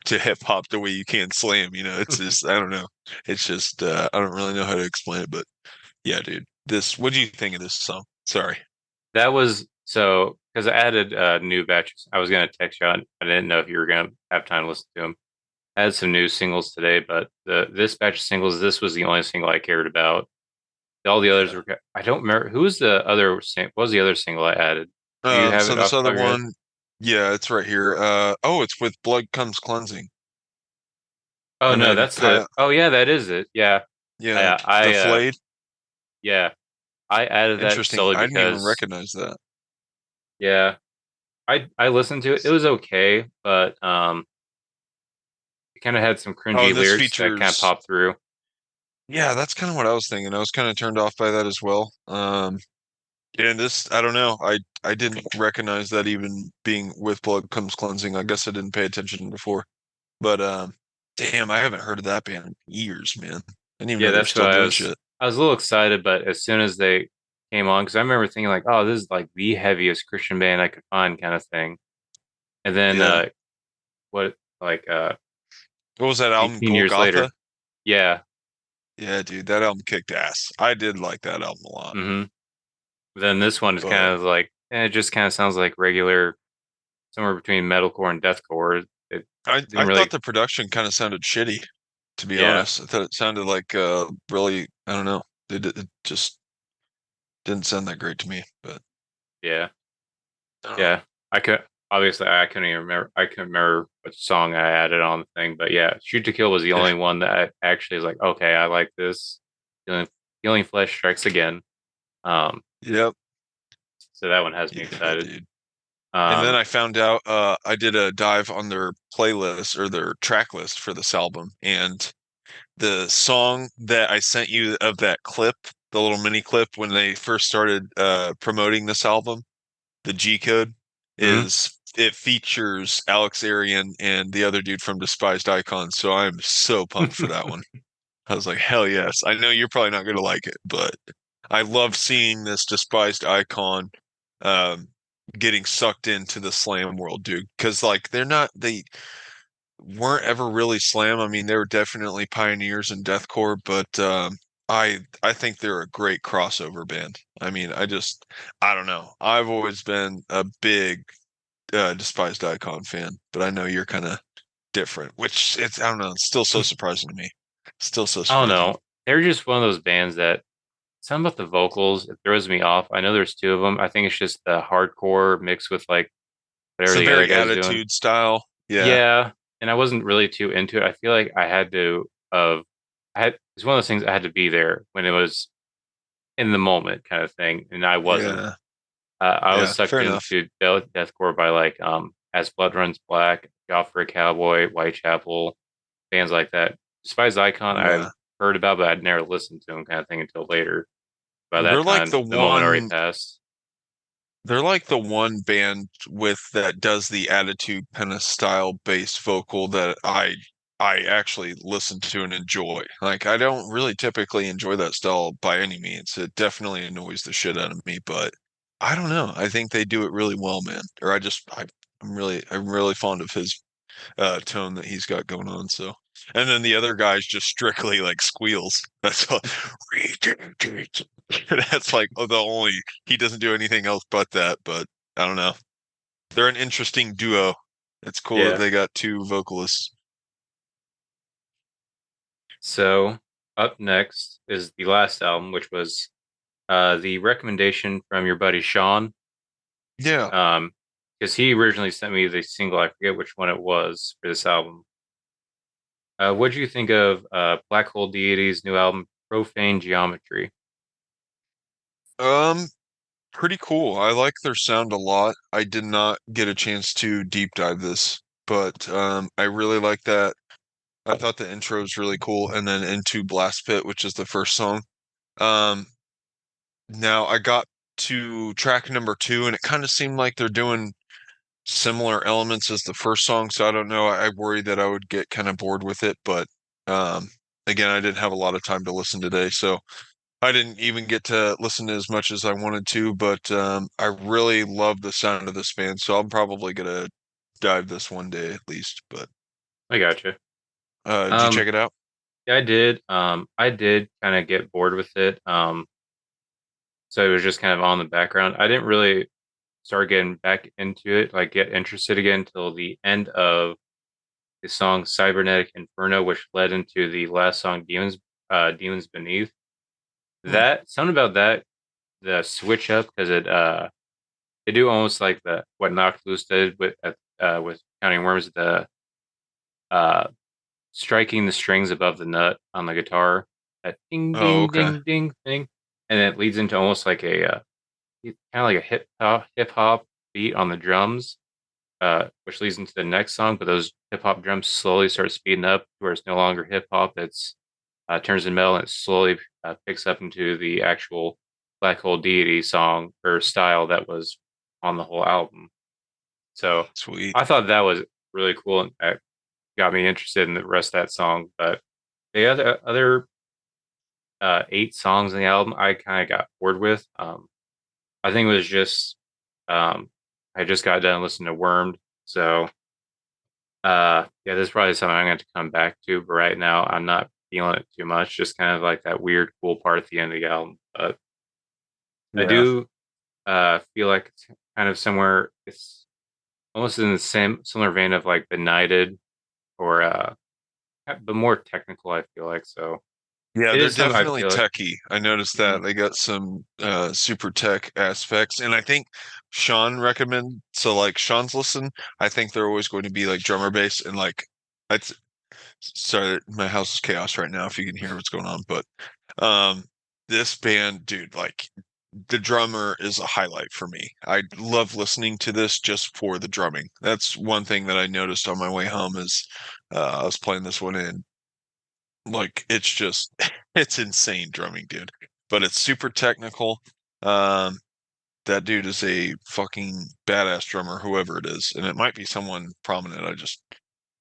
to hip hop the way you can slam. It's just I don't know. It's just I don't really know how to explain it, but yeah, dude. What do you think of this song? Sorry. That was so because I added new batches. I was gonna text you. I didn't know if you were gonna have time to listen to them. I had some new singles today, but this batch of singles, this was the only single I cared about. All the others Yeah. were. I don't remember who was the other. What was the other single I added? Do you have So it this off the top other of your head? one, yeah, it's right here. Oh, it's with Blood Comes Cleansing. Oh And no, then that's the. Oh yeah, that is it. Yeah, yeah, yeah. the Flayed. Yeah, I added that Interesting. solely I didn't even because recognize that. yeah, I listened to it. It was okay, but it kind of had some Oh, cringy and this lyrics that kind of features, popped through. yeah, that's kind of what I was thinking. I was kind of turned off by that as well. And this, I don't know. I didn't recognize that even being with Blood Comes Cleansing. I guess I didn't pay attention before. But damn, I haven't heard of that band in years, man. I didn't even Yeah, know they were that's what still I doing was. shit. I was a little excited, but as soon as they came on, because I remember thinking like, "Oh, this is like the heaviest Christian band I could find," kind of thing. And then Yeah. what like What was that album, 18 years later, Golgotha? yeah. Yeah, dude, that album kicked ass. I did like that album a lot. hmm Then this one is But kind of like it just kind of sounds like regular, somewhere between metalcore and deathcore. It I didn't thought really, the production kind of sounded shitty, to be yeah, honest. I thought it sounded like really, I don't know. It just didn't sound that great to me, but yeah, I don't know. yeah. I could obviously I couldn't even remember. I couldn't remember what song I added on the thing, but yeah, Shoot to Kill was the only one that I actually was like, okay, I like this. Healing Flesh Strikes Again. Um, Yep. so that one has me Yeah, excited. dude. And then Um, I found out I did a dive on their playlist or their track list for this album, and the song that I sent you of that clip, the little mini clip when they first started promoting this album, the G Code, mhm. is it features Alex Arian and the other dude from Despised Icons. So I'm so pumped for that one. I was like, hell yes. I know you're probably not going to like it, but I love seeing this Despised Icon um, getting sucked into the slam world, dude. Because like they weren't ever really slam. I mean, they were definitely pioneers in deathcore, but I think they're a great crossover band. I mean, I don't know. I've always been a big Despised Icon fan, but I know you're kind of different, which it's I don't know. It's still so surprising to me. Still so I don't surprising. know. They're just one of those bands that something about the vocals, it throws me off. I know there's two of them. I think it's just the hardcore mixed with like It's whatever a the other very guy's doing. attitude style. Yeah, Yeah, and I wasn't really too into it. I feel like I had to it's one of those things I had to be there when it was in the moment kind of thing, and I wasn't. yeah, I was yeah. Fair sucked enough. into deathcore by like As Blood Runs Black, Job for a Cowboy, Whitechapel, bands like that. Despised Icon I've Yeah. heard about, but I'd never listened to them kind of thing until later. By that They're like time, the the moment already one passed. they're like the one band with that does the attitude kind of style based vocal that I actually listen to and enjoy. Like I don't really typically enjoy that style by any means. It definitely annoys the shit out of me, but I don't know. I think they do it really well, man. Or I'm really fond of his tone that he's got going on. So, and then the other guy's just strictly like squeals. That's all. That's like the only he doesn't do anything else but that. But I don't know. They're an interesting duo. It's cool that Yeah. they got two vocalists. So up next is the last album, which was the recommendation from your buddy Sean. Yeah. Because he originally sent me the single. I forget which one it was for this album. What do you think of Black Hole Deity's new album, Profane Geometry? Um, Pretty cool. I like their sound a lot. I did not get a chance to deep dive this, but I really like that. I thought the intro was really cool, and then into Blast Pit, which is the first song. Um, Now I got to track number two, and it kind of seemed like they're doing similar elements as the first song. So I don't know. I worried that I would get kind of bored with it, but um, again, I didn't have a lot of time to listen today, so I didn't even get to listen to as much as I wanted to. But I really love the sound of this band, so I'm probably gonna dive this one day at least. But I gotcha. did you check Um, it out? yeah, I did. I did kind of get bored with it. So it was just kind of on the background. I didn't really start getting back into it, like get interested again until the end of the song Cybernetic Inferno, which led into the last song Demons Beneath. Hmm. That something about that, the switch up because they do almost like the what Knocked Loose did with Counting Worms, the uh striking the strings above the nut on the guitar, that ding Oh, ding okay. ding ding thing, and it leads into almost like a kind of like a hip hop beat on the drums, which leads into the next song. But those hip hop drums slowly start speeding up where it's no longer hip hop. It's turns to metal and it slowly picks up into the actual Black Hole Deity song or style that was on the whole album. So Sweet. I thought that was really cool and that got me interested in the rest of that song. But the other 8 songs in the album, I kind of got bored with. I think it was just um, I just got done listening to Wormed, so yeah, this is probably something I'm going to come back to. But right now, I'm not feeling it too much. Just kind of like that weird, cool part at the end of the album. But I Yeah. do feel like it's kind of somewhere. It's almost in the same similar vein of like Benighted or but more technical. I feel like so. Yeah, It they're is something I definitely feel like. techy. I noticed Mhm. that they got some super tech aspects, and I think Sean recommend so like Sean's listen. I think they're always going to be like drummer bass and like it's sorry, my house is chaos right now if you can hear what's going on, but um this band, dude, like the drummer is a highlight for me. I love listening to this just for the drumming. That's one thing that I noticed on my way home is I was playing this one in like it's just it's insane drumming, dude. But it's super technical. Um, that dude is a fucking badass drummer, whoever it is, and it might be someone prominent.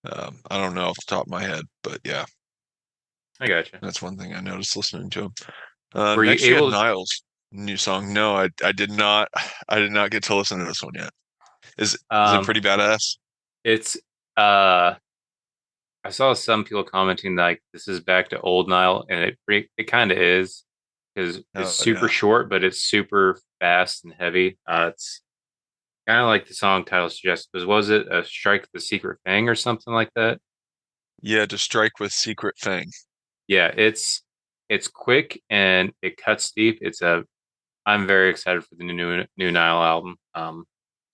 I don't know off the top of my head, but yeah, I gotcha. that's one thing I noticed listening to him. Were you Next you had able? Niles' new song. No, I did not. I did not get to listen to this one yet. Is it Um, pretty badass? it's uh I saw some people commenting like this is back to old Nile, and it kind of is because it's Oh super yeah. short, but it's super fast and heavy. It's kind of like the song title suggests. Was it a strike the secret fang or something like that? Yeah, to strike with Secret Fang. Yeah, it's quick and it cuts deep. I'm very excited for the new Nile album.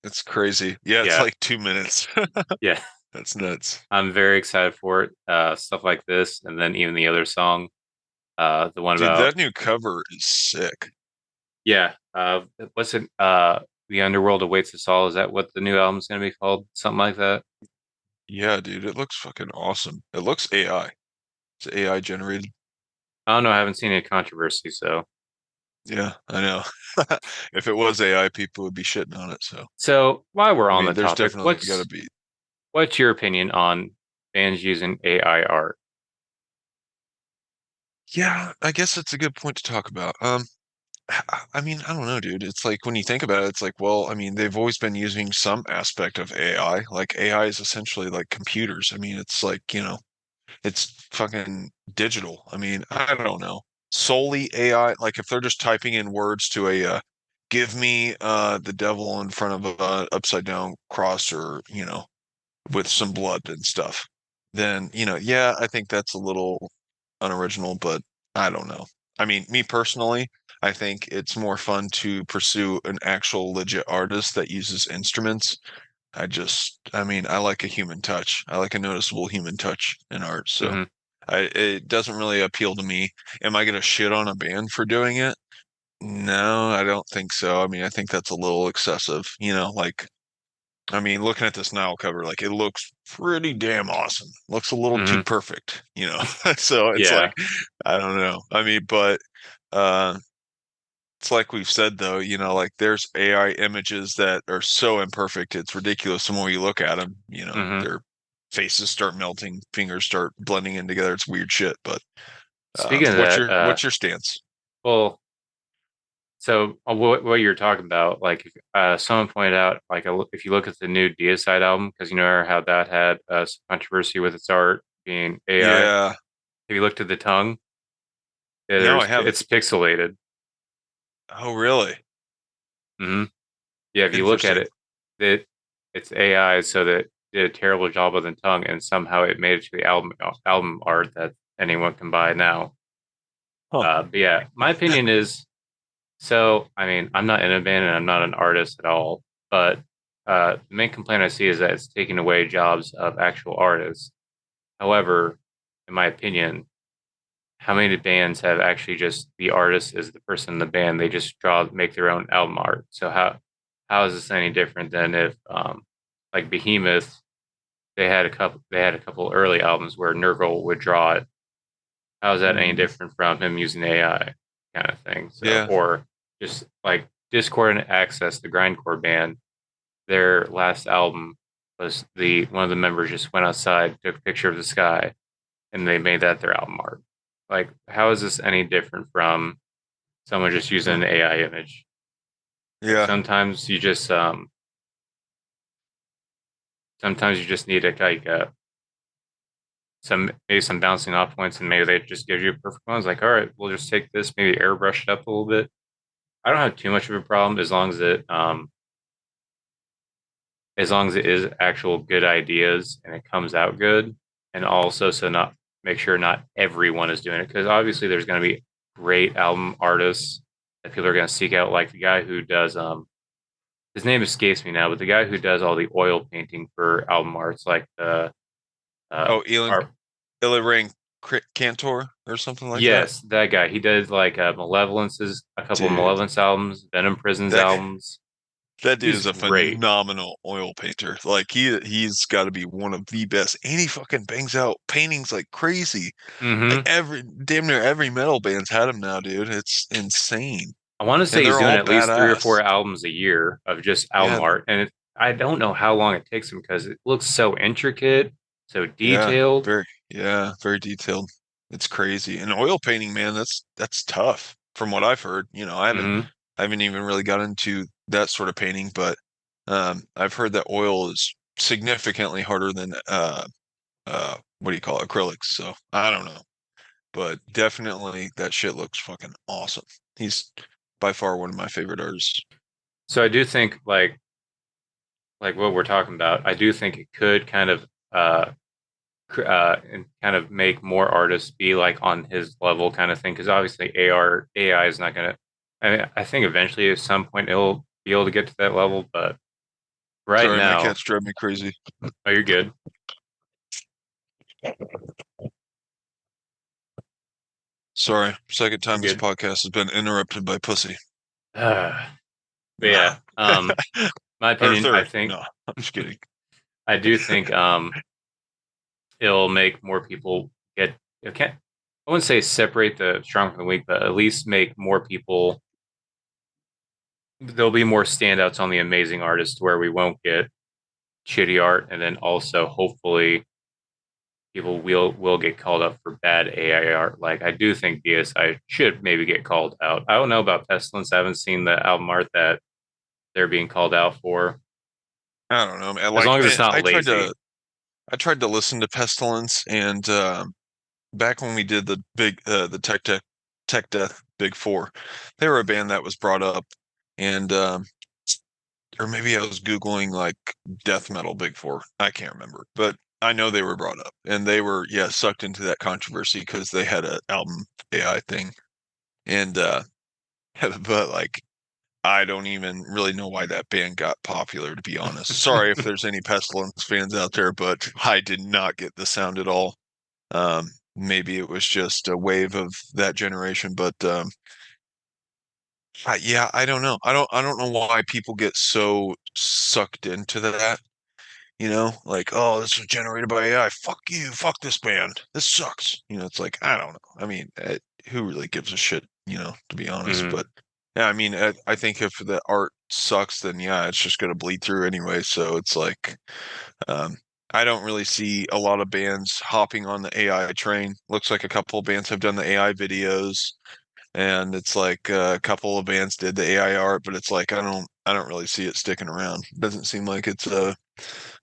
It's crazy. Yeah, it's Yeah, like 2 minutes. yeah, That's nuts. I'm very excited for it. Stuff like this, and then even the other song, the one Dude, about that new cover is sick. yeah. What's it? The Underworld Awaits Us All. Is that what the new album's gonna be called? Something like that. Yeah, dude, it looks fucking awesome. It looks AI. It's AI generated. I don't know. I haven't seen any controversy. So, Yeah, I know. If it was AI, people would be shitting on it. So, so while we're I on the mean, there's topic, definitely got to be. what's your opinion on bands using AI art? Yeah, I guess it's a good point to talk about. I mean, I don't know, dude. It's like when you think about it, it's like, well, I mean, they've always been using some aspect of AI. Like AI is essentially like computers. I mean, it's like, it's fucking digital. I mean, I don't know. Solely AI, like if they're just typing in words to a give me the devil in front of a upside down cross or, with some blood and stuff, then, yeah, I think that's a little unoriginal, but I don't know. I mean, me personally, I think it's more fun to pursue an actual legit artist that uses instruments. I mean, I like a human touch. I like a noticeable human touch in art. So Hmm. it doesn't really appeal to me. Am I going to shit on a band for doing it? No, I don't think so. I mean, I think that's a little excessive. Like, I mean, looking at this Nile cover, like it looks pretty damn awesome. Looks a little too Hmm. perfect. So it's like, Yeah. I don't know. I mean, but uh it's like we've said though, like there's AI images that are so imperfect, it's ridiculous. The more you look at them, Hmm. their faces start melting, fingers start blending in together. It's weird shit. But Speaking of what's that, your stance? well, So what you're talking about, like someone pointed out, like if you look at the new Deicide album, because you know how that had some controversy with its art being AI. If Yeah. you looked at the tongue, No, I haven't. it's pixelated. Oh, really? Hmm. Yeah, if you look at Interesting. it, it it's AI, so that it did a terrible job with the tongue, and somehow it made it to the album art that anyone can buy now. Huh. But yeah, my opinion is so. I mean, I'm not in a band and I'm not an artist at all, but the main complaint I see is that it's taking away jobs of actual artists. However, in my opinion, how many bands have actually just the artist is the person in the band? They just make their own album art. So how is this any different than if like Behemoth, they had a couple early albums where Nergal would draw it. How is that any Mm, different from him using AI kind of thing? So yeah. or just like Discord and Access, the grindcore band, their last album was the one of the members just went outside, took a picture of the sky, and they made that their album art. Like, how is this any different from someone just using Huh. an AI image? Like Yeah. sometimes you just need some maybe some bouncing off points, and maybe they just give you a perfect one. It's like, all right, we'll just take this, maybe airbrush it up a little bit. I don't have too much of a problem as long as it is actual good ideas and it comes out good, and also so not make sure not everyone is doing it, because obviously there's going to be great album artists that people are going to seek out, like the guy who does his name escapes me now, but the guy who does all the oil painting for album arts, like the Oh, Elon art. Illyring Cantor or something like that. Yes, that guy. He did like Malevolence's, a couple of Dude, Malevolence albums, Venom Prisons that albums. that dude He's is a great. phenomenal oil painter. Like he's got to be one of the best. And he fucking bangs out paintings like crazy. Like Hmm. every damn near every metal band's had him now, dude. It's insane. I want to say And he's they're doing all at least three or four badass. albums a year of just album Yeah, art, and I don't know how long it takes him because it looks so intricate, so yeah, detailed. very detailed. It's crazy. And oil painting, man, that's tough from what I've heard. You know, Hmm. I haven't even really got into that sort of painting, but I've heard that oil is significantly harder than what do you call it, acrylics. So I don't know, but definitely that shit looks fucking awesome. He's by far one of my favorite artists. So I do think like what we're talking about, I do think it could kind of and kind of make more artists be like on his level kind of thing, because obviously AI is not gonna. I mean, I think eventually at some point it'll be able to get to that level, but right Sorry, my now, cats drive me crazy. oh, you're good. Sorry, second You're time this good. podcast has been interrupted by pussy. But Nah. yeah, my Or opinion, I third. think No, I'm just kidding. I do think it'll make more people get. It can't. I wouldn't say separate the strong from the weak, but at least make more people. There'll be more standouts on the amazing artists where we won't get shitty art, and then also hopefully people will get called up for bad AI art. Like I do think DSI should maybe get called out. I don't know about Pestilence. I haven't seen the album art that they're being called out for. I don't know, man. As Like long as it's not lazy. I tried to listen to Pestilence and back when we did the Tech Death Big Four, they were a band that was brought up and or maybe I was Googling like death metal Big Four. I can't remember, but I know they were brought up and they were, yeah, sucked into that controversy because they had an album AI thing. And but like I don't even really know why that band got popular, to be honest. Sorry if there's any Pestilence fans out there, but I did not get the sound at all. Maybe it was just a wave of that generation, but yeah, I don't know. I don't know why people get so sucked into that. You know, like, oh, this was generated by AI. Fuck you. Fuck this band. This sucks. You know, it's like, I don't know. I mean, who really gives a shit, you know, to be honest. Mhm. But yeah, I mean, I think if the art sucks, then yeah, it's just going to bleed through anyway. So it's like, um, I don't really see a lot of bands hopping on the AI train. Looks like a couple of bands have done the AI videos. and it's like a couple of bands did the AI art, but it's like I don't really see it sticking around. It doesn't seem like it's a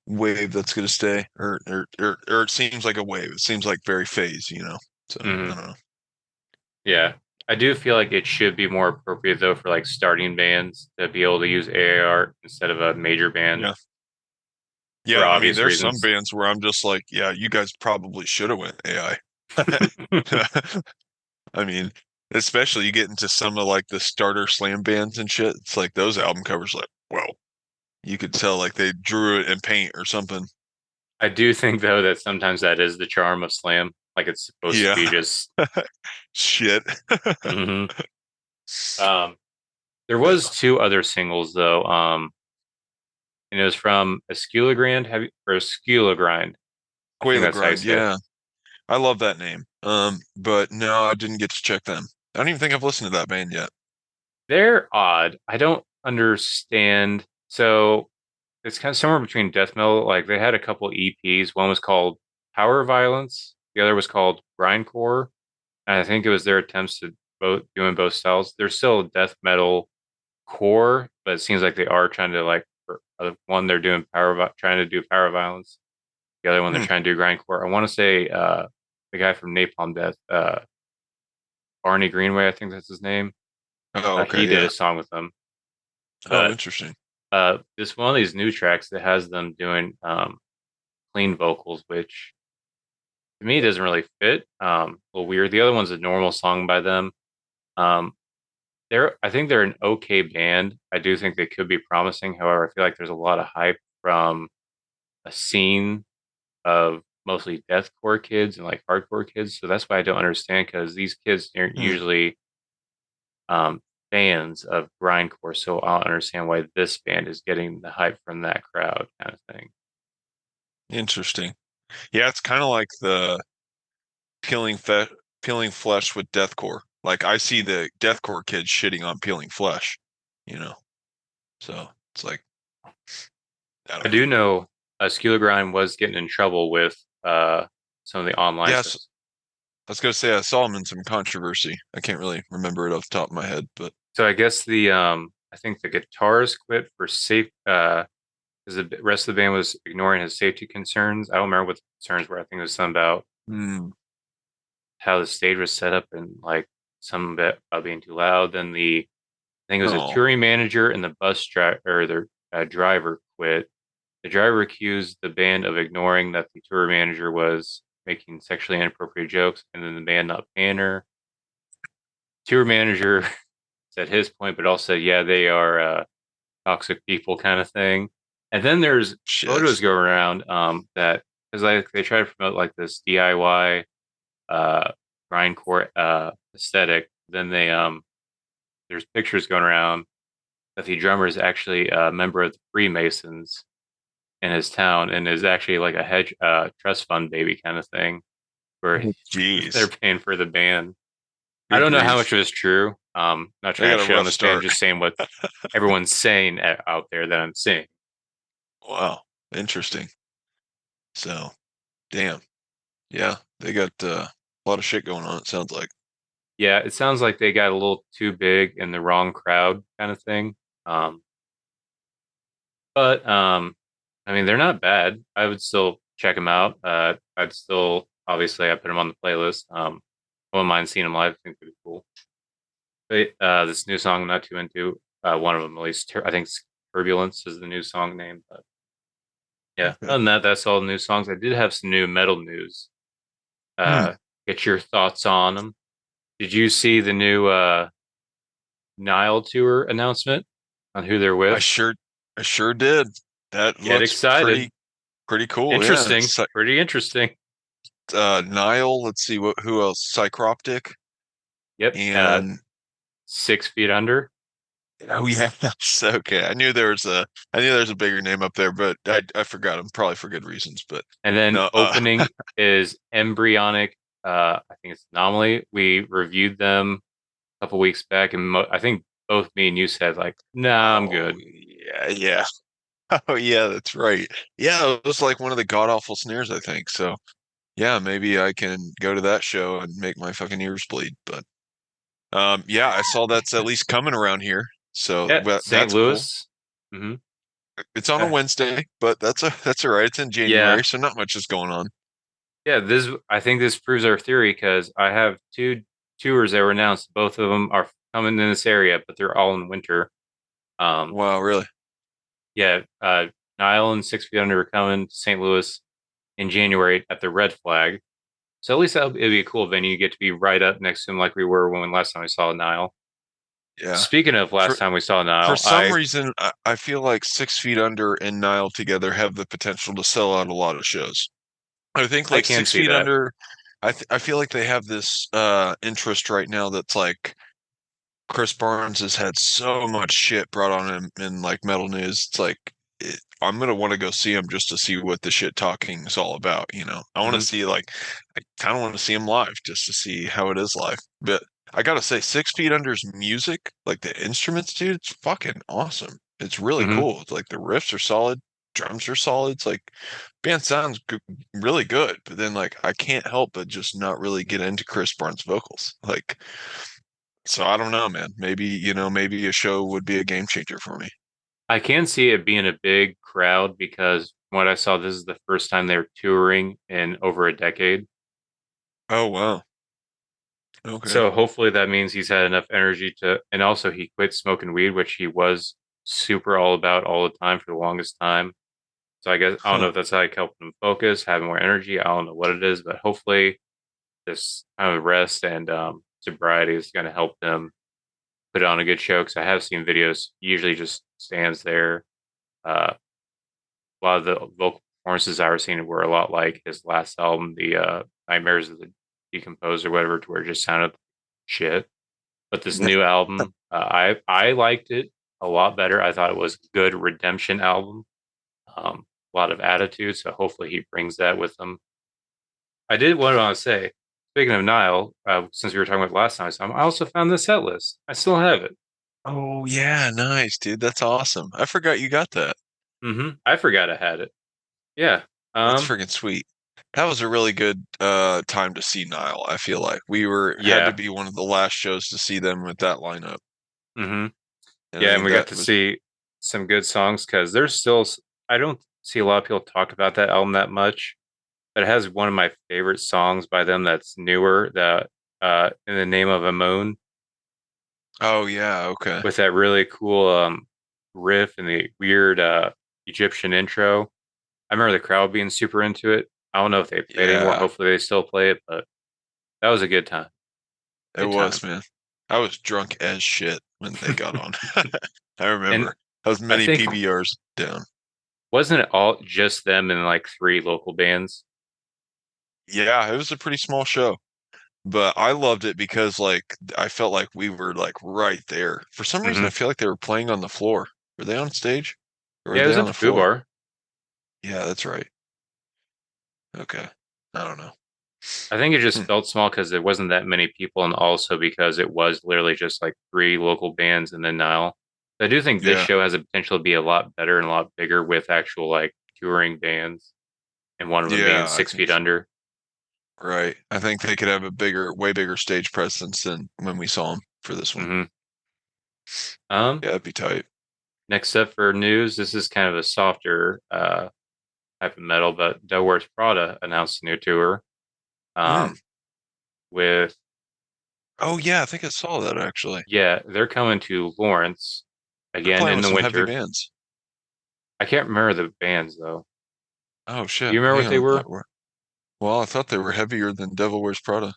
wave that's going to stay, or it seems like a wave. It seems like very phase, you know. So I Hmm. don't know. Yeah. I do feel like it should be more appropriate though for like starting bands to be able to use AI art instead of a major band Yeah, for yeah. I mean, obvious there's some reasons. bands where I'm just like, yeah, you guys probably should have went AI. I mean, especially you get into some of like the starter slam bands and shit. It's like those album covers, like, well, you could tell like they drew it in paint or something. I do think though that sometimes that is the charm of slam. Like it's supposed to Yeah, be just. shit. Mhm. Um, there Yeah, was two other singles though. And it was from Escula Grand. Have you or Escula Grind? I think Quaila that's how you Grind. say it. Yeah, I love that name. But no, I didn't get to check them. I don't even think I've listened to that band yet. They're odd. I don't understand. So it's kind of somewhere between death metal. Like they had a couple EPs. One was called Power Violence. The other was called Grindcore. And I think it was their attempts to both doing both styles. They're still death metal core, but it seems like they are trying to like for one they're doing trying to do power violence. The other one they're Hmm. trying to do grindcore. I want to say the guy from Napalm Death, Barney Greenway, I think that's his name. Oh, He okay, did yeah. a song with them. Oh, But interesting. this one of these new tracks that has them doing clean vocals, which to me doesn't really fit. A little weird. The other one's a normal song by them. Um, I think they're an okay band. I do think they could be promising. However, I feel like there's a lot of hype from a scene of mostly deathcore kids and like hardcore kids. So that's why I don't understand because these kids aren't Hmm. usually um, fans of grindcore. So I don't understand why this band is getting the hype from that crowd kind of thing. Interesting. Yeah, it's kind of like the peeling fe peeling flesh with deathcore. Like I see the deathcore kids shitting on peeling flesh, you know. So it's like I I don't know. do know Skiller Grind was getting in trouble with some of the online Yes, stuff. I was gonna say I saw him in some controversy. I can't really remember it off the top of my head, but So I guess I think the guitarist quit for safe because the rest of the band was ignoring his safety concerns. I don't remember what the concerns were. I think it was something about hmm. how the stage was set up and like some bit about being too loud. Then I think it was a Oh touring manager and the bus driver or their driver quit. The driver accused the band of ignoring that the tour manager was making sexually inappropriate jokes, and then the band not paying her. Tour manager said his point, but also yeah, they are toxic people kind of thing. And then there's photos shit. go around that because like they try to promote like this DIY uh, grindcore aesthetic. Then there's pictures going around that the drummer is actually a member of the Freemasons in his town and is actually like a hedge trust fund baby kind of thing where they're Jeez. paying for the band. I Good don't know how much grief. of it's true. Not They trying to got a shit on rough this band, start. just saying what everyone's saying out there that I'm seeing. Wow. Interesting. So, damn. Yeah, they got a lot of shit going on, it sounds like. Yeah, it sounds like they got a little too big in the wrong crowd kind of thing. Um, but I mean, they're not bad. I would still check them out. I'd still obviously I put them on the playlist. I wouldn't mind seeing them live. I think they'd be cool. But this new song I'm not too into. One of them at least. I think Turbulence is the new song name. But yeah, Okay. other than that, that's all the new songs. I did have some new metal news. Hmm. Uh, get your thoughts on them. Did you see the new Nile tour announcement on who they're I with? sure I sure did. That Get looks excited. pretty cool. Yeah. Interesting. Pretty interesting. Nile, let's see who else? Cycroptic Yep. and 6 feet under. oh yeah, that's okay. I knew there's a bigger name up there, but I forgot him probably for good reasons. But And then no, opening is embryonic. I think it's anomaly. We reviewed them a couple weeks back, and I think both me and you said like, "Nah, I'm oh good." yeah, yeah. Oh yeah, that's right. Yeah, it was like one of the god awful snares, I think. So yeah, maybe I can go to that show and make my fucking ears bleed. But Yeah, I saw that's at least coming around here. So, Yeah, but St. that's cool. Louis. Hmm. It's on a Wednesday, but that's all right. It's in Yeah, January, so not much is going on. yeah. I think this proves our theory because I have two tours that were announced. Both of them are coming in this area, but they're all in winter. Um, Wow, really? yeah, Nile and 6 Feet Under are coming to St. Louis in January at the Red Flag. So at least it'd be a cool venue. You get to be right up next to him like we were when last time we saw Nile. Yeah. Speaking of For last time we saw for Nile, some reason, I feel like 6 Feet Under and Nile together have the potential to sell out a lot of shows. I think I like can Six see Feet that. Under, I feel like they have this interest right now that's like Chris Barnes has had so much shit brought on him in like metal news. It's like I'm gonna want to go see him just to see what the shit talking is all about. I want to Hmm. see like I kind of want to see him live just to see how it is live. But I gotta say, 6 Feet Under's music, like the instruments, dude, it's fucking awesome. It's really Hmm. cool. It's like the riffs are solid, drums are solid. It's like band sounds really good, but then like I can't help but just not really get into Chris Barnes' vocals. Like so I don't know, man. Maybe, maybe a show would be a game changer for me. I can see it being a big crowd because from what I saw, this is the first time they're touring in over a decade. Oh, wow. Okay. So hopefully that means he's had enough energy to, and also he quit smoking weed, which he was super all about all the time for the longest time. So I guess I don't know Huh. if that's like helping him focus, have more energy. I don't know what it is, but hopefully this kind of rest and sobriety is going to help him put on a good show. Because I have seen videos, he usually just stands there. A lot of the vocal performances I was seeing were a lot like his last album, the Nightmares of the Decomposed or whatever, to where it just sounded shit. But this new album, I liked it a lot better. I thought it was a good redemption album. A lot of attitude, so hopefully he brings that with him. I did what I want to say. Speaking of Nile, since we were talking about last time, I also found the set list. I still have it. Oh, yeah, nice, dude. That's awesome. I forgot you got that. I forgot I had it. Yeah. That's Um. freaking sweet. That was a really good time to see Nile, I feel like. We were had to Yeah. be one of the last shows to see them with that lineup. hmm And I Yeah, and think we got that to was see some good songs because there's still. I don't see a lot of people talk about that album that much, but it has one of my favorite songs by them that's newer. That In the Name of a Moon, oh yeah, okay. with that really cool riff and the weird Egyptian intro. I remember the crowd being super into it. I don't know if they play it anymore. Yeah, Hopefully they still play it, but that was a good time. it Good was, time. man. I was drunk as shit when they got on. I And remember. I was I many think PBRs down. wasn't it all just them and like three local bands? Yeah, it was a pretty small show. But I loved it because like I felt like we were like right there. For some reason, I Hmm. feel like they were playing on the floor. Were they on stage? Or were Yeah, it they was on at the the Foo floor? Bar. Yeah, that's right. Okay. I don't know. I think it just Hmm. felt small because there wasn't that many people, and also because it was literally just like three local bands and then Nile. I do think this Yeah. show has a potential to be a lot better and a lot bigger with actual like touring bands, and one of them being Yeah, I Six think Feet so. Under. Right. I think they could have a bigger, way bigger stage presence than when we saw them for this one. Hmm. Um, Yeah, it'd be tight. Next up for news, this is kind of a softer type of metal, but Del Wears Prada announced a new tour Hmm. um, with, Oh yeah, I think I saw that actually. yeah, they're coming to Lawrence They're again playing in with the some heavy winter. bands. I can't remember the bands though. Oh Do shit. you remember Hang what they on. were? Well, I thought they were heavier than Devil Wears Prada.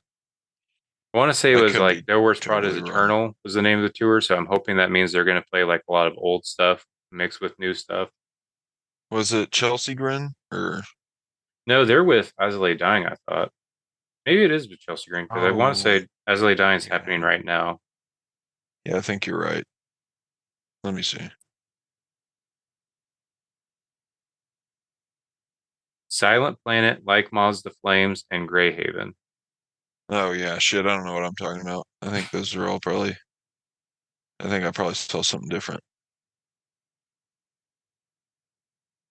I want to say it I was could like be Del Wears Prada is totally wrong. Eternal was the name of the tour, so I'm hoping that means they're going to play like a lot of old stuff mixed with new stuff. Was it Chelsea Grin or? No, they're with As I Lay Dying, I thought. Maybe it is with Chelsea Green because I want to Oh, say As I Lay Dying is happening yeah. right now. Yeah, I think you're right. Let me see. Silent Planet, Like Moths to Flames, and Greyhaven. Oh yeah, shit. I don't know what I'm talking about. I think those are all probably. I think I probably saw something different.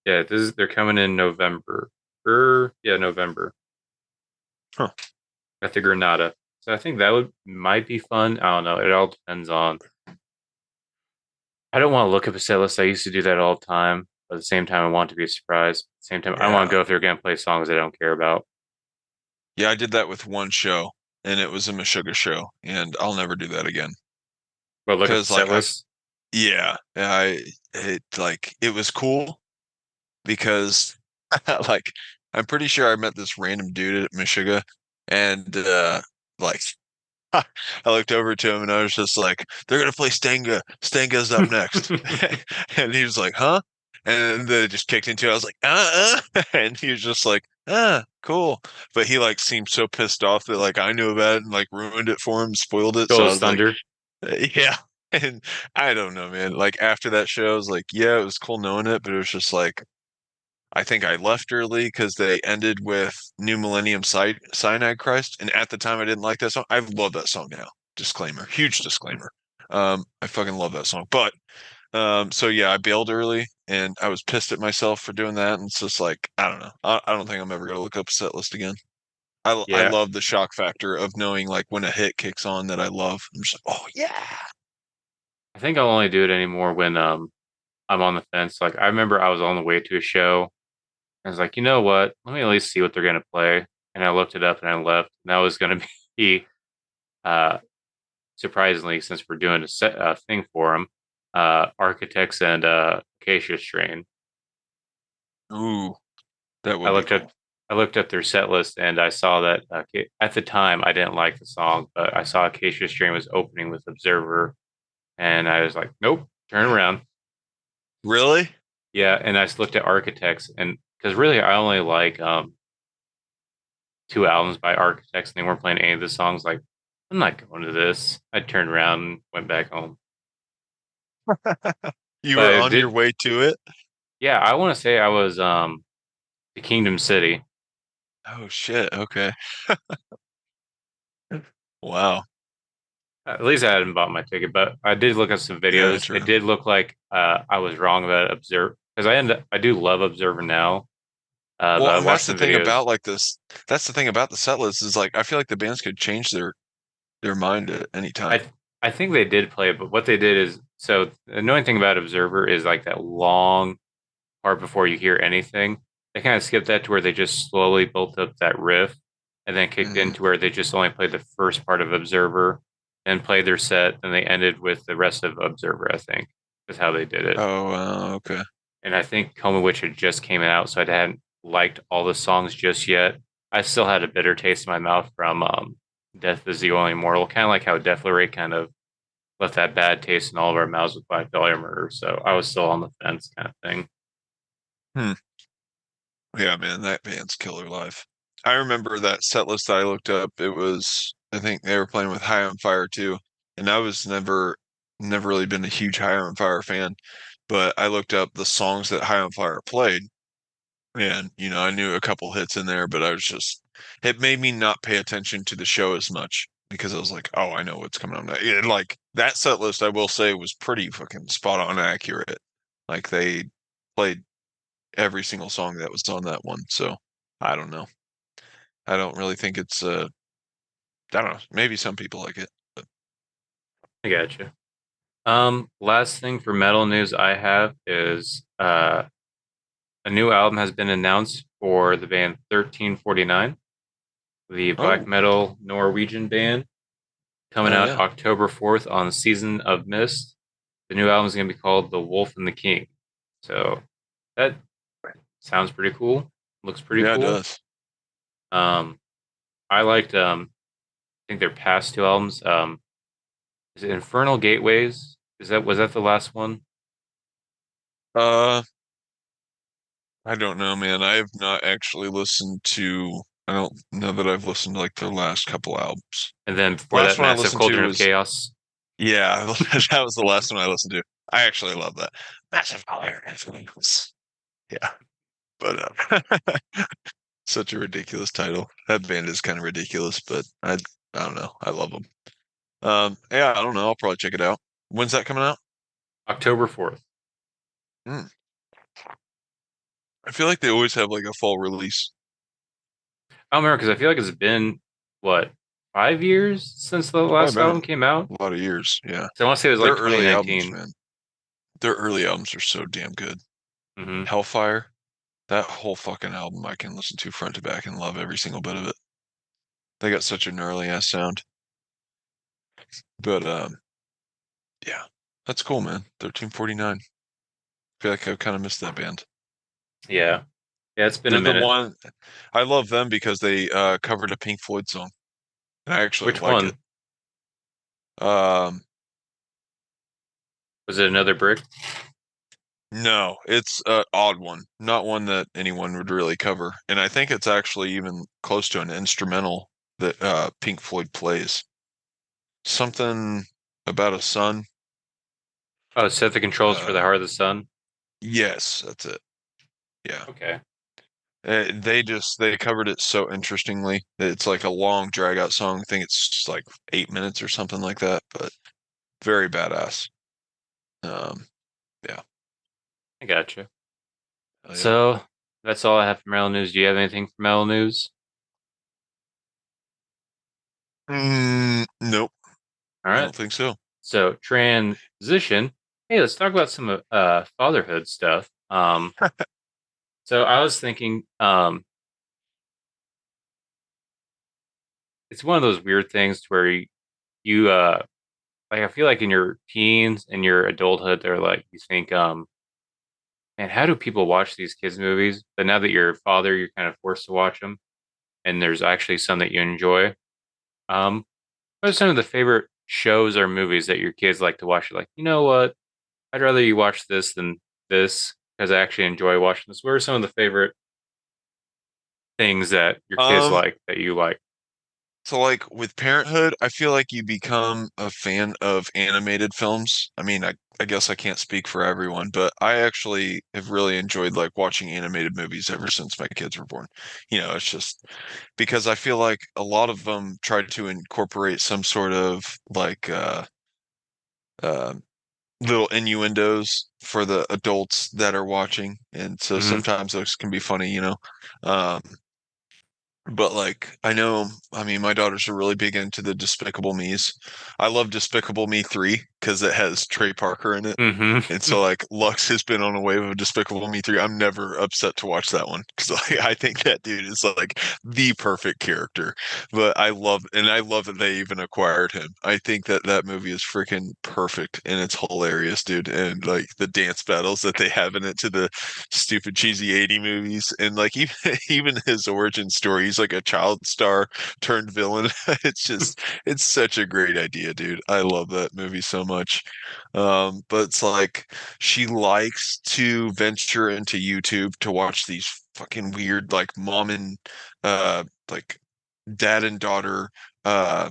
Yeah, they're coming in November. Yeah, November Huh. at the Granada. So I think that would might be fun. I don't know. It all depends on. I don't want to look up a set list. I used to do that all the time. But at the same time, I want to be a surprise. At the same time, I want to Yeah. go if they're going to play songs I don't care about. Yeah, I did that with one show and it was a Meshuggah show and I'll never do that again. But look up the Cause set like list. yeah, it like it was cool because like I'm pretty sure I met this random dude at Meshuggah and like I looked over to him and I was just like, they're gonna play Stanga. Stanga's up next. And he was like, huh? And then they just kicked into it. I was like, and he was just like, cool. But he like seemed so pissed off that like I knew about it and like ruined it for him, spoiled it. Stole So I his was like, thunder. yeah. And I don't know, man. Like after that show, I was like, yeah, it was cool knowing it, but it was just like I think I left early because they ended with New Millennium Cyanide Christ. And at the time, I didn't like that song. I love that song now. Disclaimer, huge disclaimer. I fucking love that song. But so yeah, I bailed early and I was pissed at myself for doing that. And it's just like, I don't know. I don't think I'm ever going to look up a set list again. I Yeah, love the shock factor of knowing like when a hit kicks on that I love. I'm just like, oh yeah. I think I'll only do it anymore when I'm on the fence. Like I remember I was on the way to a show. I was like, you know what? Let me at least see what they're gonna play. And I looked it up and I left. And that was gonna be uh surprisingly, since we're doing a set thing for them, Architects and Acacia Strain. Ooh, that I would be looked at cool. I looked at their set list and I saw that at the time I didn't like the song, but I saw Acacia Strain was opening with Observer, and I was like, nope, turn around. Really? Yeah, and I just looked at Architects, and because really I only like two albums by Architects, and they weren't playing any of the songs. Like, I'm not going to this. I turned around and went back home. You But were it on your did, way to it? yeah. I want to say I was the Kingdom City. Oh shit. Okay. Wow. At least I hadn't bought my ticket, but I did look at some Yeah, videos. It true. did look like I was wrong about Observe because I do love Observer now, but Well, I and that's watched the some thing videos. about like this. That's the thing about the set list is like I feel like the bands could change their mind at any time. I I think they did play it, but what they did is so the annoying thing about Observer is like that long part before you hear anything. They kind of skipped that to where they just slowly built up that riff and then kicked Mm. into where they just only played the first part of Observer and played their set. And they ended with the rest of Observer, I think, is how they did it. Oh, okay. And I think Coma Witch had just came out, so I hadn't liked all the songs just yet. I still had a bitter taste in my mouth from Death is the Only Immortal, kind of like how Death Lorate kind of left that bad taste in all of our mouths with $5 Murder. So I was still on the fence kind of thing. Hmm. Yeah, man, that band's killer live. I remember that set list that I looked up. It was I think they were playing with High on Fire too, and I was never really been a huge High on Fire fan, but I looked up the songs that High on Fire played. And, I knew a couple hits in there, but it made me not pay attention to the show as much because I was like, oh, I know what's coming on. Like that set list, I will say, was pretty fucking spot on accurate. Like they played every single song that was on that one. So I don't know. I don't really think I don't know. Maybe some people like it. But I gotcha. Last thing for metal news I have is a new album has been announced for the band 1349, the black oh, metal Norwegian band, coming oh out yeah. October 4th on Season of Mist. The new album is going to be called The Wolf and the King. So that sounds pretty cool. Looks pretty Yeah, it cool. does. Um, I liked I think their past two albums. Is it Infernal Gateways? Was that the last one? Uh I don't know, man. I have not actually listened to I don't know that I've listened to like their last couple albums. And then The before last that, one I Massive listened to Cauldron of was Chaos. yeah, that was the last one I listened to. I actually love that. Massive Color. Yeah, but such a ridiculous title. That band is kind of ridiculous, but I don't know. I love them. Yeah, I don't know. I'll probably check it out. When's that coming out? October 4th. Hmm. I feel like they always have like a fall release. I don't remember because I feel like it's been what 5 years since the It's last probably album been came out. a lot of years. Yeah. So I want to say it was Their like early albums, 2019. man. Their early albums are so damn good. Hmm. Hellfire, that whole fucking album I can listen to front to back and love every single bit of it. They got such a gnarly ass sound. But yeah. That's cool, man. 1349. I feel like I've kind of missed that band. Yeah, yeah, it's been a They're the minute. one I love them because they covered a Pink Floyd song. And I actually Which like it. one Um was it? Another brick? no, it's an odd one, not one that anyone would really cover. And I think it's actually even close to an instrumental that Pink Floyd plays. Something about a sun. Oh, set the controls for the Uh, heart of the sun. yes, that's it. Yeah. Okay, They covered it so interestingly. It's like a long drag out song. I think it's like 8 minutes or something like that, but very badass. Um, yeah. I got you. Oh, yeah. So that's all I have for Maryland news. Do you have anything for Maryland news? Nope, All I right. don't think so. So transition. Hey, let's talk about some fatherhood stuff. So I was thinking, it's one of those weird things where you like I feel like in your teens and your adulthood, they're like you think, man, how do people watch these kids movies? But now that you're a father, you're kind of forced to watch them, and there's actually some that you enjoy. What are some of the favorite shows or movies that your kids like to watch? You're like, you know what? I'd rather you watch this than this because I actually enjoy watching this. What are some of the favorite things that your kids Um, like that you like? So like with Parenthood, I feel like you become a fan of animated films. I mean, I guess I can't speak for everyone, but I actually have really enjoyed like watching animated movies ever since my kids were born. It's just because I feel like a lot of them try to incorporate some sort of like uh little innuendos for the adults that are watching. And so Hmm. sometimes those can be funny. Um but like I mean my daughters are really big into the Despicable Me's. I love Despicable Me 3 because it has Trey Parker in it. Hmm. And so like Lux has been on a wave of Despicable Me 3. I'm never upset to watch that one because like, I think that dude is like the perfect character. But I love that they even acquired him. I think that that movie is freaking perfect and it's hilarious, dude. And like the dance battles that they have in it to the stupid cheesy 80 movies and like even even his origin story, he's like a child star turned villain. It's such a great idea, dude. I love that movie so much. But it's like she likes to venture into YouTube to watch these fucking weird like mom and like dad and daughter uh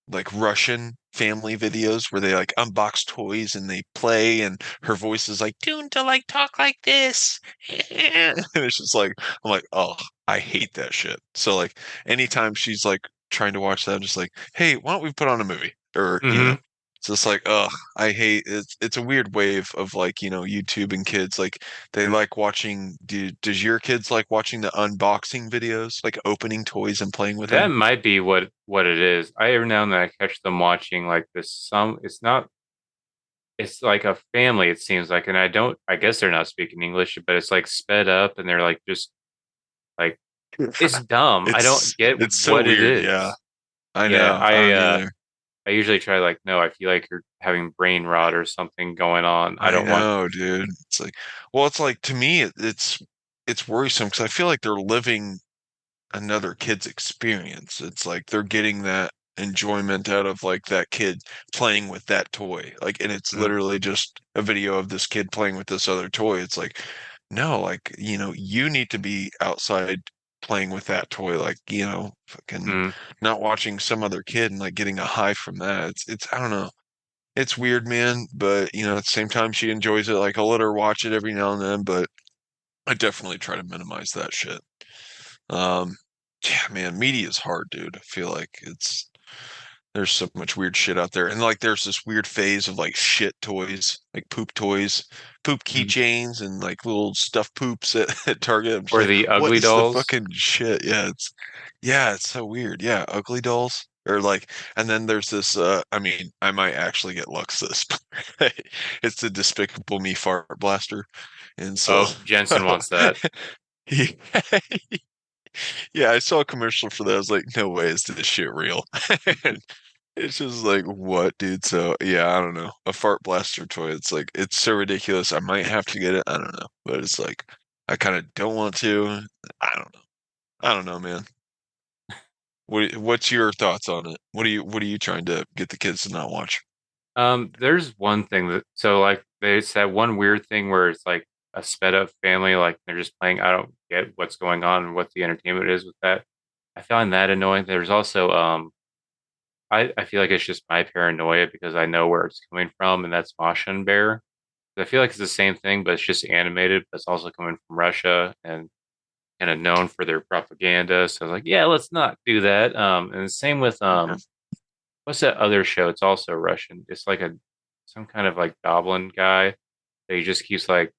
like Russian family videos where they like unbox toys and they play and her voice is like tuned to like talk like this. And it's just like I'm like, oh, I hate that shit. So like anytime she's like trying to watch that, I'm just like, hey, why don't we put on a movie? Or. Hmm. It's just like, oh, I hate it's a weird wave of like, YouTube and kids like they like watching does your kids like watching the unboxing videos, like opening toys and playing with That them? might be what it is. I every now and then I catch them watching like this. Some it's not. It's like a family. It seems like, and I don't. I guess they're not speaking English, but it's like sped up, and they're like just like it's dumb. I don't get It's so what it weird. Yeah, is. I Yeah, know. I don't either. I usually try like, no, I feel like you're having brain rot or something going on. I I don't want. know, dude. It's like, well, it's like to me, it's worrisome because I feel like they're living another kid's experience. It's like they're getting that enjoyment out of like that kid playing with that toy. Like, and it's Mm, literally just a video of this kid playing with this other toy. It's like, no, like, you need to be outside playing with that toy, like, fucking mm. not watching some other kid and like getting a high from that. I don't know. It's weird, man, but at the same time she enjoys it. Like I'll let her watch it every now and then, but I definitely try to minimize that shit. Um, yeah, man, media is hard, dude. I feel like there's so much weird shit out there. And like there's this weird phase of like shit toys, like poop toys, poop Mm. keychains and like little stuffed poops at Target. I'm just Or like, the what ugly is the dolls. fucking shit? Yeah, it's so weird. Yeah, ugly dolls. Or like, and then there's this I mean, I might actually get Lux this. It's the Despicable Me fart blaster. And so Oh, Jensen wants that. he, yeah, I saw a commercial for that. I was like, no way is this shit real. And it's just like, what, dude? So yeah, I don't know. A fart blaster toy. It's like it's so ridiculous. I might have to get it. I don't know. But it's like I kind of don't want to. I don't know. I don't know, man. What's your thoughts on it? What are you trying to get the kids to not watch? There's one thing that so like there's that one weird thing where it's like a sped up family, like they're just playing. I don't get what's going on and what the entertainment is with that. I find that annoying. There's also I feel like it's just my paranoia because I know where it's coming from, and that's Moshin Bear. I feel like it's the same thing, but it's just animated, but it's also coming from Russia and kind of known for their propaganda. So I was like, yeah, let's not do that. And the same with Yeah. what's that other show? It's also Russian. It's like a some kind of like goblin guy that he just keeps like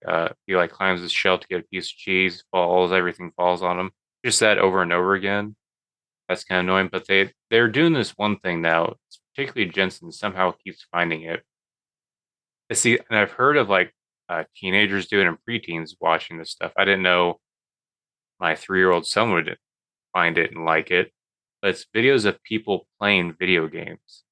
he like climbs his shelf to get a piece of cheese, falls, everything falls on him. Just that over and over again. That's kind of annoying. But they're doing this one thing now. Particularly Jensen somehow keeps finding it. I see, and I've heard of like teenagers doing and preteens watching this stuff. I didn't know my 3-year-old son would find it and like it. But it's videos of people playing video games.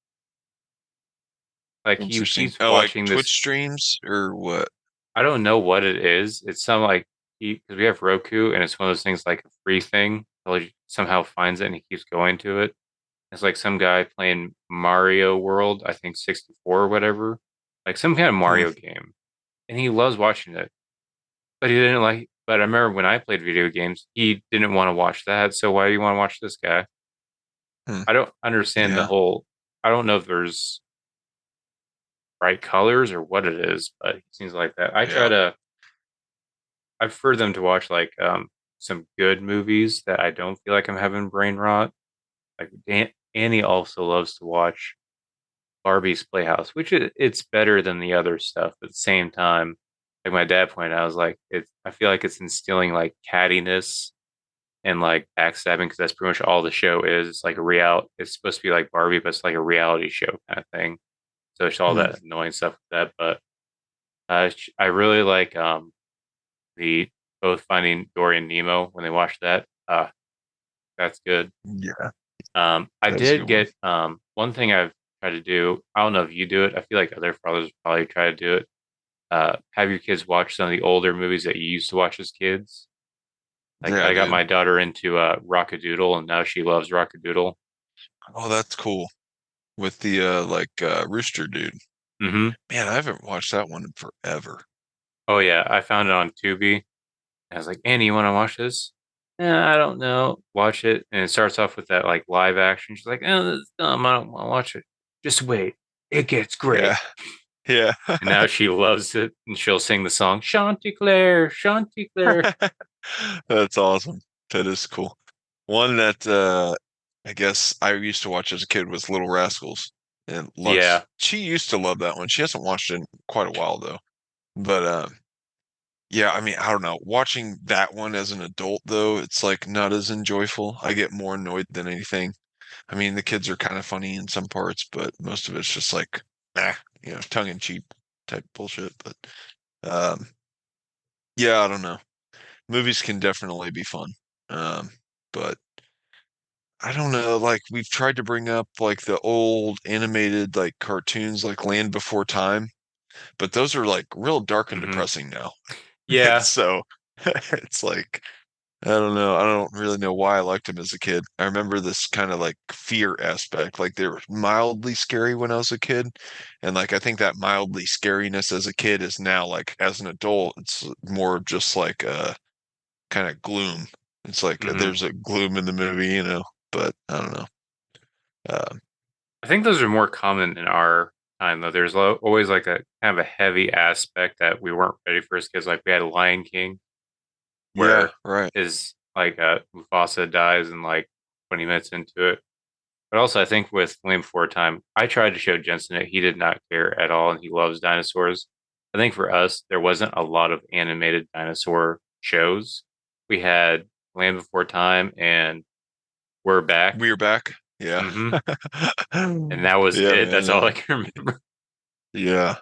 Like he Interesting. keeps Oh, like watching Twitch this. streams or what? I don't know what it is. It's some like he because we have Roku and it's one of those things like a free thing. So he somehow finds it and he keeps going to it. It's like some guy playing Mario World, I think 64 or whatever, like some kind of Hmm. Mario game, and he loves watching it. But he didn't like. But I remember when I played video games, he didn't want to watch that. So why do you want to watch this guy? Hmm. I don't understand the Yeah. whole. I don't know if there's bright colors or what it is, but it seems like that. I try Yeah. to. I prefer them to watch like some good movies that I don't feel like I'm having brain rot. Like Annie also loves to watch Barbie's Playhouse, which it's better than the other stuff. But at the same time, like my dad pointed out, I was like, it's I feel like it's instilling like cattiness and like backstabbing because that's pretty much all the show is. It's like a real. It's supposed to be like Barbie, but it's like a reality show kind of thing. So it's all Hmm. that annoying stuff with that. But I really like the both Finding Dory and Nemo when they watch that. That's good. Yeah. I That is a did good one. get one thing I've tried to do. I don't know if you do it. I feel like other fathers probably try to do it. Have your kids watch some of the older movies that you used to watch as kids. Like Yeah, I got dude. my daughter into Rockadoodle, and now she loves Rockadoodle. Oh, that's cool. With the Rooster dude. Hmm. Man, I haven't watched that one in forever. Oh yeah, I found it on Tubi. I was like, Annie, you want to watch this? I don't know. Watch it, and it starts off with that like live action. She's like, "Oh, this is dumb. I don't want to watch it." Just wait, it gets great. Yeah. Yeah. And now she loves it, and she'll sing the song Chanticleer, Chanticleer. That's awesome. That is cool. One that I guess I used to watch as a kid was Little Rascals. And Lux, Yeah. she used to love that one. She hasn't watched it in quite a while though. But yeah, I mean, I don't know. Watching that one as an adult though, it's like not as enjoyable. I get more annoyed than anything. I mean, the kids are kind of funny in some parts, but most of it's just like, tongue in cheek type bullshit. But um, yeah, I don't know. Movies can definitely be fun. Um, but I don't know, like we've tried to bring up like the old animated like cartoons like Land Before Time, but those are like real dark and Hmm. depressing now. And Yeah. so it's like I don't know. I don't really know why I liked them as a kid. I remember this kind of like fear aspect. Like they were mildly scary when I was a kid. And like I think that mildly scariness as a kid is now like as an adult, it's more just like kind of gloom. It's like Hmm. there's a gloom in the movie, but I don't know. Um, I think those are more common in our time, though. There's always like a kind of a heavy aspect that we weren't ready for as kids. Like we had Lion King, yeah, where right. his like Mufasa dies in like 20 minutes into it. But also, I think with Land Before Time, I tried to show Jensen it. He did not care at all, and he loves dinosaurs. I think for us, there wasn't a lot of animated dinosaur shows. We had Land Before Time and We're Back. We're back. Yeah. Hmm. And that was Yeah, it. That's man. all I can remember. Yeah.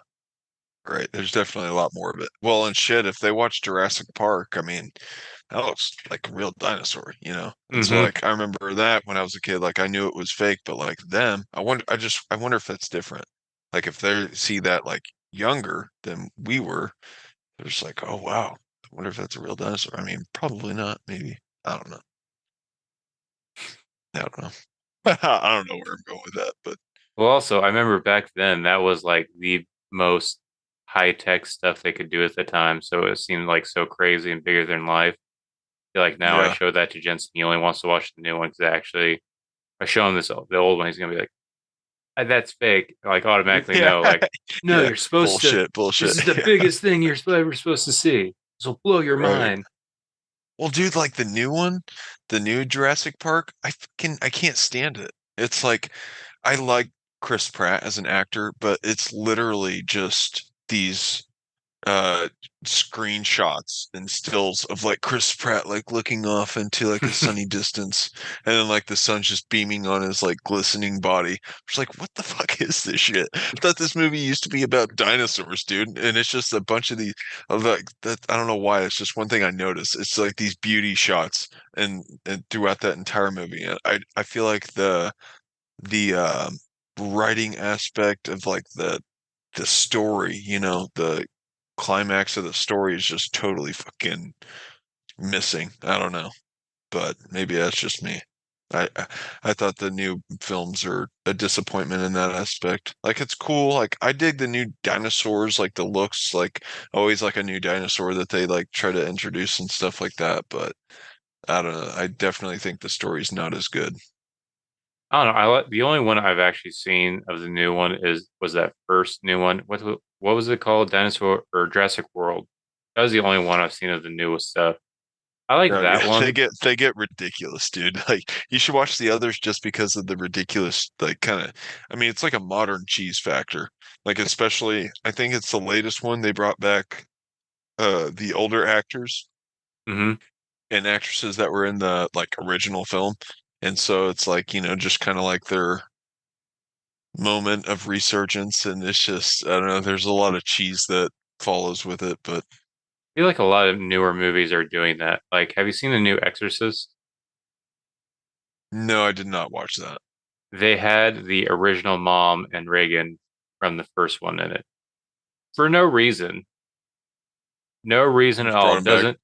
Right. There's definitely a lot more of it. Well, and shit, if they watch Jurassic Park, I mean, that looks like a real dinosaur, you know? And so Hmm. like I remember that when I was a kid, like I knew it was fake, but like them, I wonder if that's different. Like if they see that like younger than we were, they're just like, oh wow. I wonder if that's a real dinosaur. I mean, probably not, maybe. I don't know. I don't know. I don't know where I'm going with that, but Well, also, I remember back then that was like the most high tech stuff they could do at the time. So it seemed like so crazy and bigger than life. I feel like now I yeah. show that to Jensen. He only wants to watch the new one because actually, I show him the old one. He's gonna be like, That's fake." Like automatically, Yeah. no. Like, no, Yeah. you're supposed to. Bullshit, This bullshit. is the Yeah. biggest thing you're ever supposed to see. This will blow your Right. mind. Well, dude, like the new one, the new Jurassic Park, I can't stand it. It's like I like Chris Pratt as an actor, but it's literally just these uh screenshots and stills of like Chris Pratt like looking off into like a sunny distance and then like the sun's just beaming on his like glistening body. It's like what the fuck is this shit? I thought this movie used to be about dinosaurs, dude, and it's just a bunch of these of like that. I don't know why. It's just one thing I noticed. It's like these beauty shots and throughout that entire movie. And I feel like the writing aspect of like the story, you know, the climax of the story is just totally fucking missing. I don't know, but maybe that's just me. I thought the new films are a disappointment in that aspect. Like it's cool. Like I dig the new dinosaurs, like the looks, like always like a new dinosaur that they like try to introduce and stuff like that. But I don't know. I definitely think the story's not as good. I don't know. The only one I've actually seen of the new one was that first new one. What was it called? Dinosaur or Jurassic World? That was the only one I've seen of the newest stuff. I like Oh that yeah, one. they get ridiculous, dude. Like you should watch the others just because of the ridiculous, like kind of. I mean, it's like a modern cheese factor. Like especially, I think it's the latest one they brought back the older actors Hmm. and actresses that were in the like original film, and so it's like you know just kind of like their moment of resurgence, and it's just I don't know. There's a lot of cheese that follows with it, but I feel like a lot of newer movies are doing that. Like, have you seen the new Exorcist? no, I did not watch that. They had the original mom and Reagan from the first one in it for no reason. No reason at Just all. brought him back. Doesn't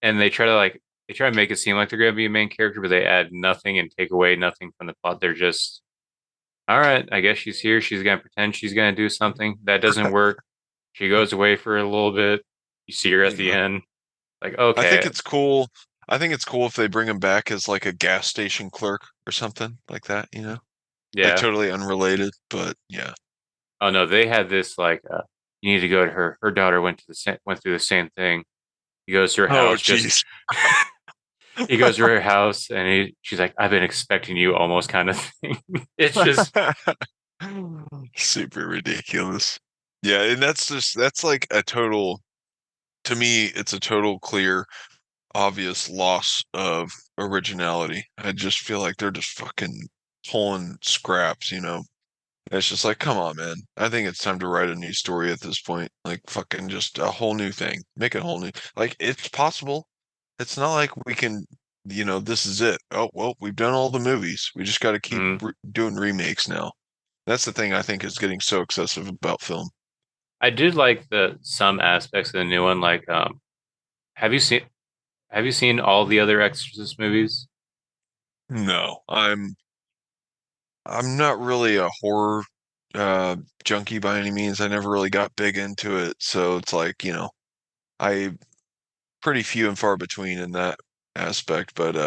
and they try to make it seem like they're gonna be a main character, but they add nothing and take away nothing from the plot. They're just all right, I guess she's here. She's gonna pretend she's gonna do something. That doesn't work. She goes away for a little bit. You see her at the Yeah. end. Like, I think okay, it's cool. I think it's cool if they bring him back as like a gas station clerk or something like that, you know? Like yeah. totally unrelated, but yeah. Oh no, they had this like you need to go to her. Her daughter went through the same thing. He goes to her Oh, house, just geez. he goes to her house and she's like, I've been expecting you almost kind of thing. It's just Super ridiculous. Yeah, and that's like a total to me, it's a total clear, obvious loss of originality. I just feel like they're just fucking pulling scraps, you know? It's just like, come on, man. I think it's time to write a new story at this point. Like, fucking just a whole new thing. Make it a whole new. Like, it's possible. It's not like we can, you know, this is it. Oh, well, we've done all the movies. We just got to keep mm. doing remakes now. That's the thing I think is getting so excessive about film. I did like the some aspects of the new one. Like, have you seen have you seen all the other Exorcist movies? No, I'm not really a horror junkie by any means. I never really got big into it, so it's like, you know, I pretty few and far between in that aspect. But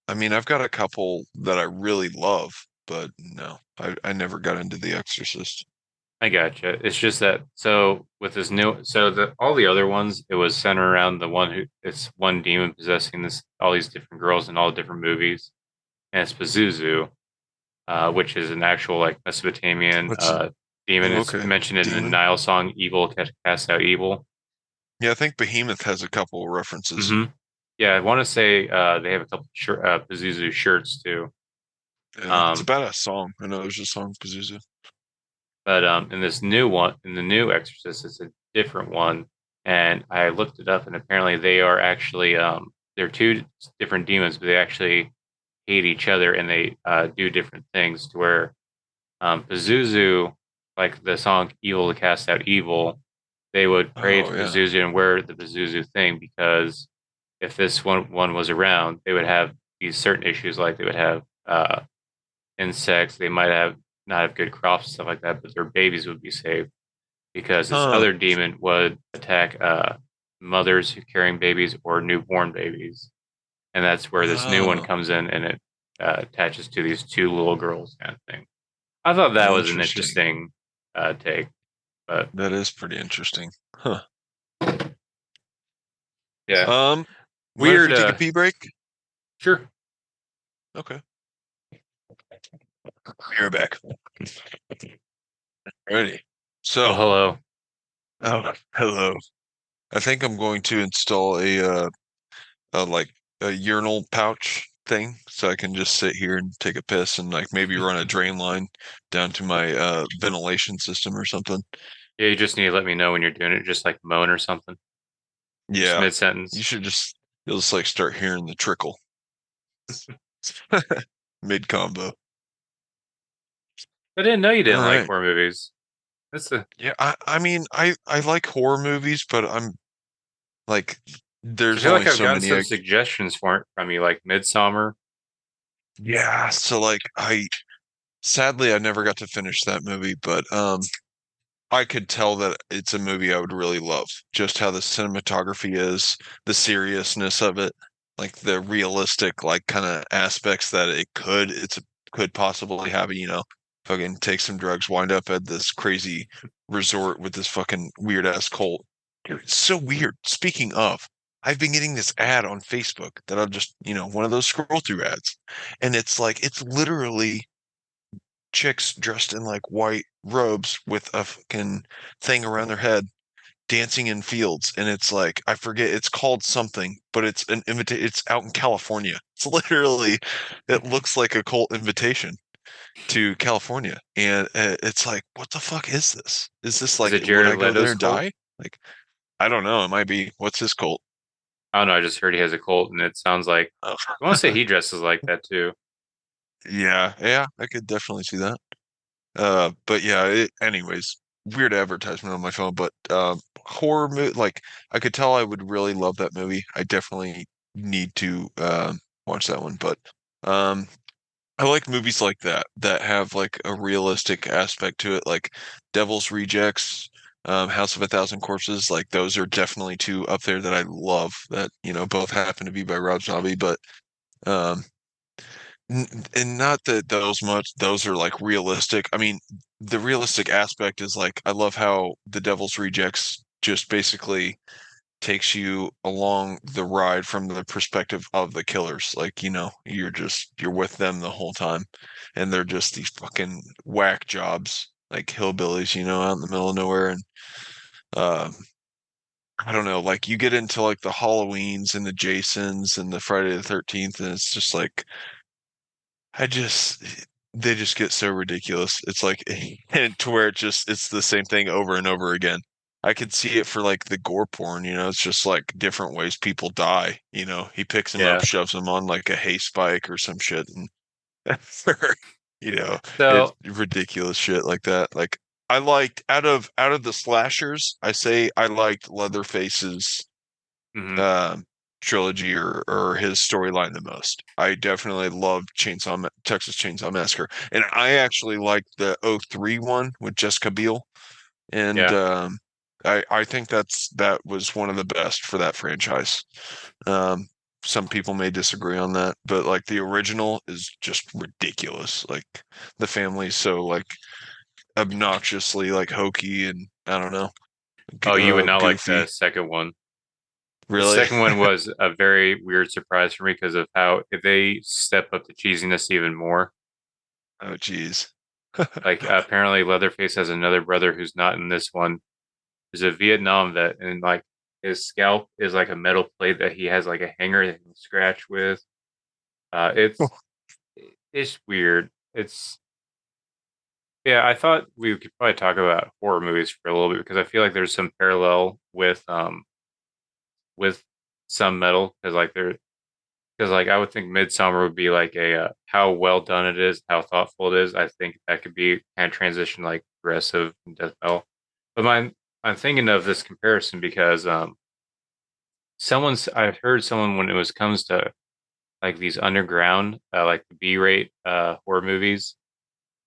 I mean, I've got a couple that I really love, but no, I never got into The Exorcist. I gotcha. It's just that so with this new so the all the other ones, it was centered around the one who it's one demon possessing this all these different girls in all different movies, and it's Pazuzu, which is an actual like Mesopotamian What's demon. oh, It's okay, mentioned in the Demon? Nile song "Evil Cast Out Evil." Yeah, I think Behemoth has a couple of references. Hmm. Yeah, I want to say they have a couple Pazuzu shirts too. Yeah, it's a Um, badass song. I know there's a song Pazuzu. but in this new one, in the new Exorcist, it's a different one, and I looked it up, and apparently they are actually they're two different demons, but they actually hate each other, and they do different things. To where Pazuzu, like the song "Evil to Cast Out Evil," they would pray Oh to yeah. Pazuzu and wear the Pazuzu thing because if this one was around, they would have these certain issues, like they would have insects, they might have not have good crops and stuff like that, but their babies would be saved because this Huh. other demon would attack mothers who carrying babies or newborn babies, and that's where this new one Oh, comes in and it attaches to these two little girls kind of thing. I thought that was an interesting. interesting take, but That is pretty interesting. Huh. yeah, Mind if weird. we take a pee break? Sure. Okay. You're back. Ready. Oh, So, hello. oh, hello. I think I'm going to install a like a urinal pouch thing so I can just sit here and take a piss and like maybe run a drain line down to my ventilation system or something. Yeah, you just need to let me know when you're doing it, just like moan or something, just Yeah. mid You sentence. should just you'll just like start hearing the trickle mid combo. I didn't know you All didn't like right. horror movies. That's the Yeah, I mean I like horror movies, but I'm like I there's feel like only I've so gotten many some suggestions for it from you, like Midsummer. yeah, so like I sadly I never got to finish that movie, but I could tell that it's a movie I would really love. Just how the cinematography is, the seriousness of it, like the realistic like kind of aspects that could possibly have, fucking take some drugs, wind up at this crazy resort with this fucking weird ass cult. Dude, it's so weird. Speaking of, I've been getting this ad on Facebook that I'll just, one of those scroll through ads. And it's like it's literally chicks dressed in like white robes with a fucking thing around their head dancing in fields, and it's like I forget it's called something, but it's out in California. It's literally it looks like a cult invitation to California, and it's like what the fuck is this? Is this Is like it would Jared I go there Leto's and cult? die? Like I don't know, it might be what's his cult. I don't know. I just heard he has a cult, and it sounds like Oh. I want to say he dresses like that too. Yeah, I could definitely see that. But yeah, anyways, weird advertisement on my phone, but horror movie, like I could tell I would really love that movie. I definitely need to watch that one, but um I like movies like that have like a realistic aspect to it, like Devil's Rejects, House of a Thousand Corpses, like those are definitely two up there that I love that, both happen to be by Rob Zombie, but um and not that those are like realistic. I mean, the realistic aspect is like I love how the Devil's Rejects just basically takes you along the ride from the perspective of the killers. Like, you're with them the whole time and they're just these fucking whack jobs, like hillbillies, out in the middle of nowhere. And um I don't know, like you get into like the Halloweens and the Jasons and the Friday the 13th, and it's just like I just they just get so ridiculous. It's like and to where it's the same thing over and over again. I could see it for like the gore porn, it's just like different ways people die, He picks him up, Yeah. shoves him on like a hay spike or some shit and you know, it's So, ridiculous shit like that. Like I liked out of the slashers, I say I liked Leatherface's mhm, um, trilogy or his storyline the most. I definitely loved Texas Chainsaw Massacre, and I actually liked the '03 one with Jessica Biel, and yeah. I think that was one of the best for that franchise. Um, some people may disagree on that, but like the original is just ridiculous. Like the family's so like obnoxiously like hokey and I don't know, Oh, you would not like the goofy. second one. The Really? second one was a very weird surprise for me because of how if they step up the cheesiness even more. Oh, geez. Like apparently Leatherface has another brother who's not in this one. He's a Vietnam vet, and like his scalp is like a metal plate that he has like a hanger that he can scratch with. It's it's weird. It's yeah. I thought we could probably talk about horror movies for a little bit because I feel like there's some parallel with some metal because like there because like I would think Midsummer would be like a how well done it is, how thoughtful it is. I think that could be kind of transition like progressive and death metal. But I'm thinking of this comparison because I've heard someone when it was comes to like these underground like the B-rate horror movies,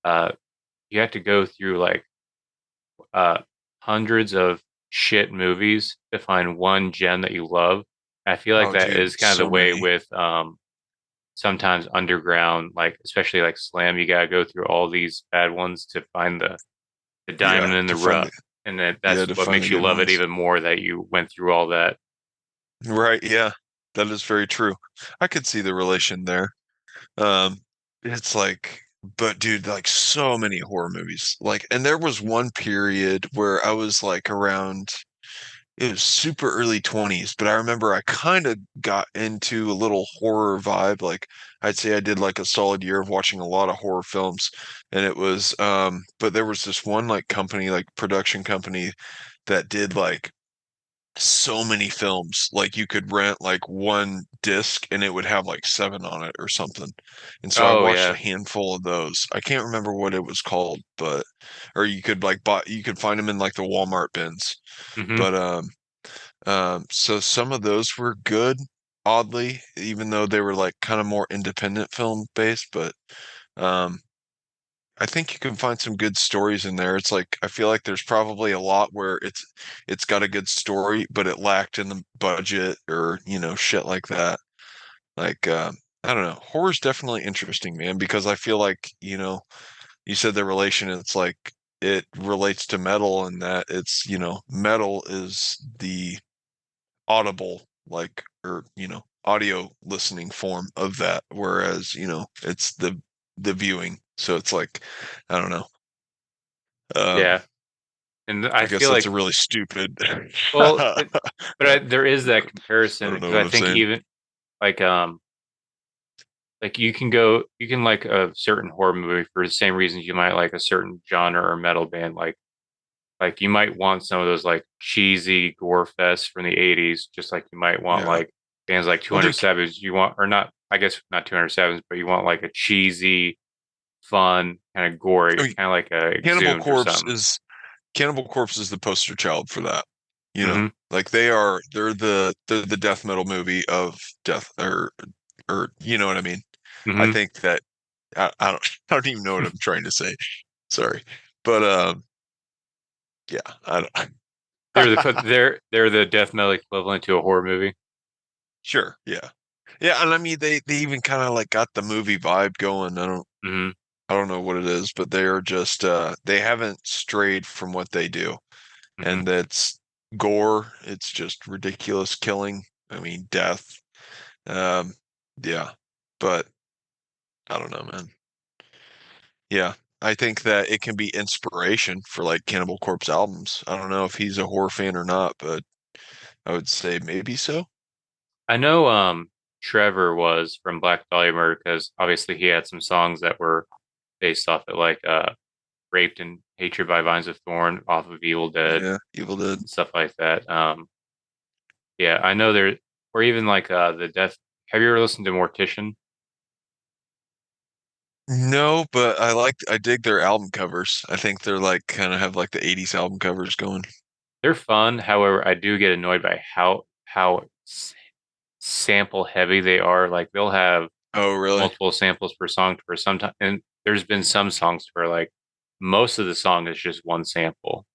uh you have to go through like uh hundreds of shit movies to find one gem that you love. I feel like Oh, that dude, is kind of the so way many. with sometimes underground, like especially like slam, you gotta go through all these bad ones to find the diamond Yeah, in the to find rough. the And then yeah, that's to what find the makes you good love it ones. even more that you went through all that. Right, yeah. That is very true. I could see the relation there. Um, it's like, but dude, like so many horror movies. Like, and there was one period where I was like around, it was super early 20s, but I remember I kind of got into a little horror vibe. Like, I'd say I did like a solid year of watching a lot of horror films. And it was, but there was this one like company, like production company that did like so many films. Like you could rent like one disc and it would have like seven on it or something. And so I Oh watched a yeah. handful of those. I can't remember what it was called, but or you could like buy you could find them in like the Walmart bins. Hmm. But so some of those were good, oddly, even though they were like kind of more independent film based, but um I think you can find some good stories in there. It's like I feel like there's probably a lot where it's got a good story, but it lacked in the budget or, shit like that. Like I don't know. Horror's definitely interesting, man, because I feel like, you said the relation, it's like it relates to metal and that it's, metal is the audible like or, audio listening form of that, whereas, it's the viewing. So it's like I don't know. Um, Yeah. And I I guess feel that's a like, really stupid. well, but there is that I comparison don't know because what I I'm think saying. even like like you can like a certain horror movie for the same reasons you might like a certain genre or metal band. Like you might want some of those like cheesy gore fests from the 80s, just like you might want Yeah. like bands like Well, 200 Savage. You want, or not, I guess not 200 Savage, but you want like a cheesy, fun, kind of I gory, mean, kind of like a Cannibal Exhumed or Corpse something. is Cannibal Corpse is the poster child for that. Hmm. Like they're the death metal movie of death or you know what I mean. I Hmm. think that I don't I don't even know what I'm trying to say. Sorry, but yeah, I don't. They're the death metal equivalent to a horror movie. Sure, yeah, yeah, and I mean they even kind of like got the movie vibe going. Hmm. I don't know what it is, but they are just they haven't strayed from what they do. Hmm. And that's gore. It's just ridiculous killing. I mean, death. Um, yeah. But I don't know, man. Yeah. I think that it can be inspiration for like Cannibal Corpse albums. I don't know if he's a horror fan or not, but I would say maybe so. I know Trevor was from Black Dahlia Murder because obviously he had some songs that were based off it, like Raped and Hatred by Vines of Thorn off of Evil Dead Yeah, Evil Dead. and stuff like that. Yeah, I know there, or even like the Death. Have you ever listened to Mortician? No, but I dig their album covers. I think they're like kind of have like the 80s album covers going. They're fun. However, I do get annoyed by how sample heavy they are. Like they'll have Oh, really? multiple samples per song for some time, and there's been some songs where like most of the song is just one sample,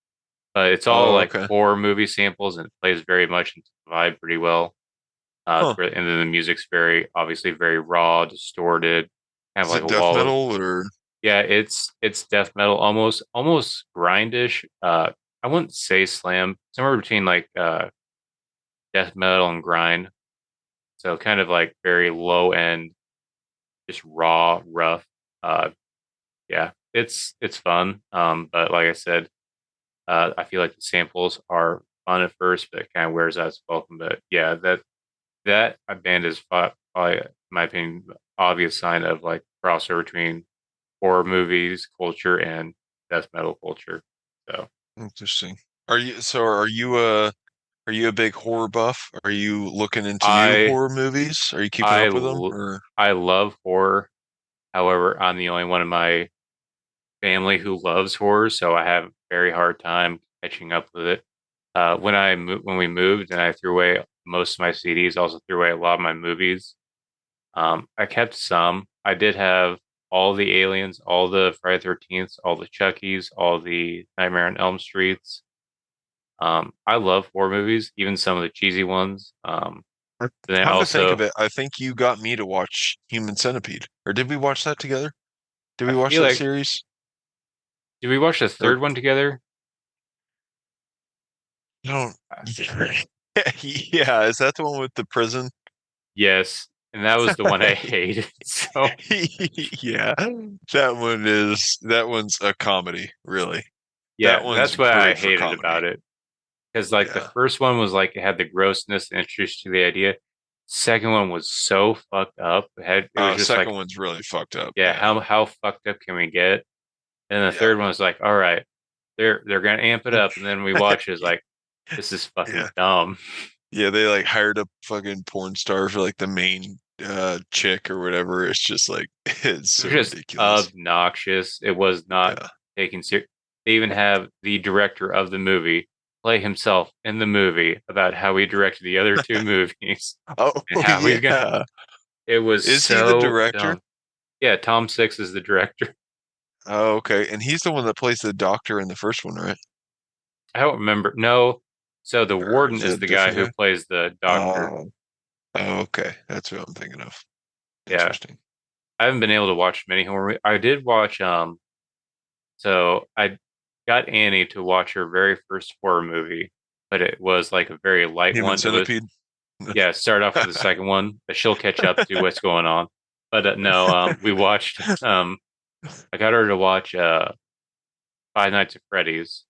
but it's all Oh, like okay. horror movie samples and it plays very much into the vibe pretty well. Huh. And then the music's very obviously very raw, distorted, kind of Is like it a death wall of. metal or Yeah, it's death metal, almost grindish. I wouldn't say slam, somewhere between like death metal and grind. So kind of like very low end, just raw, rough. Uh, yeah, it's fun. But like I said, I feel like the samples are fun at first, but it kind of wears out its welcome. But yeah, that band is probably, in my opinion, obvious sign of like crossover between horror movies culture and death metal culture. So Interesting. Are you a big horror buff? Are you looking into new I horror movies? Are you keeping I up with them l- or I love horror. However, I'm the only one in my family who loves horror, so I have a very hard time catching up with it. When we moved and I threw away most of my CDs, also threw away a lot of my movies. I kept some. I did have all the Aliens, all the Friday 13th, all the Chuckies, all the Nightmare on Elm Streets. I love horror movies, even some of the cheesy ones. Then come to think also, of it, I think you got me to watch Human Centipede. Or did we watch that together? Did I we watch feel that like, series? did we watch the Or third one together? I don't Yeah, is that the one with the prison? Yes, and that was the one I hated. So Yeah. That one's a comedy, really. That yeah, one's that's what I great for hated comedy. about it. Because like the Yeah. first one was like it had the grossness and interest to the idea. Second one was so fucked up. It was just Second like, one's really fucked up. yeah, Yeah. how fucked up can we get? And the Yeah. third one was like, all right, they're gonna amp it up, and then we watch it, it's like, this is fucking Yeah. dumb. Yeah, they like hired a fucking porn star for like the main chick or whatever. It's just like it's It so was just ridiculous. obnoxious. It was not Yeah. taken serious. They even have the director of the movie play himself in the movie about how he directed the other two movies Oh and how he's gonna. yeah. It was Is he the so director? dumb. Yeah, Tom Six is the director. Oh, okay. And he's the one that plays the doctor in the first one, right? I don't remember. No, so the Or warden is is it a the guy different who guy? plays the doctor. Oh, oh, okay. That's what I'm thinking of. Yeah, Interesting. I haven't been able to watch many horror. I did watch. So I got Annie to watch her very first horror movie, but it was like a very light Human one. It was Centipede. yeah. Start off with the second one, but she'll catch up to what's going on. But no, we watched. I got her to watch Five Nights at Freddy's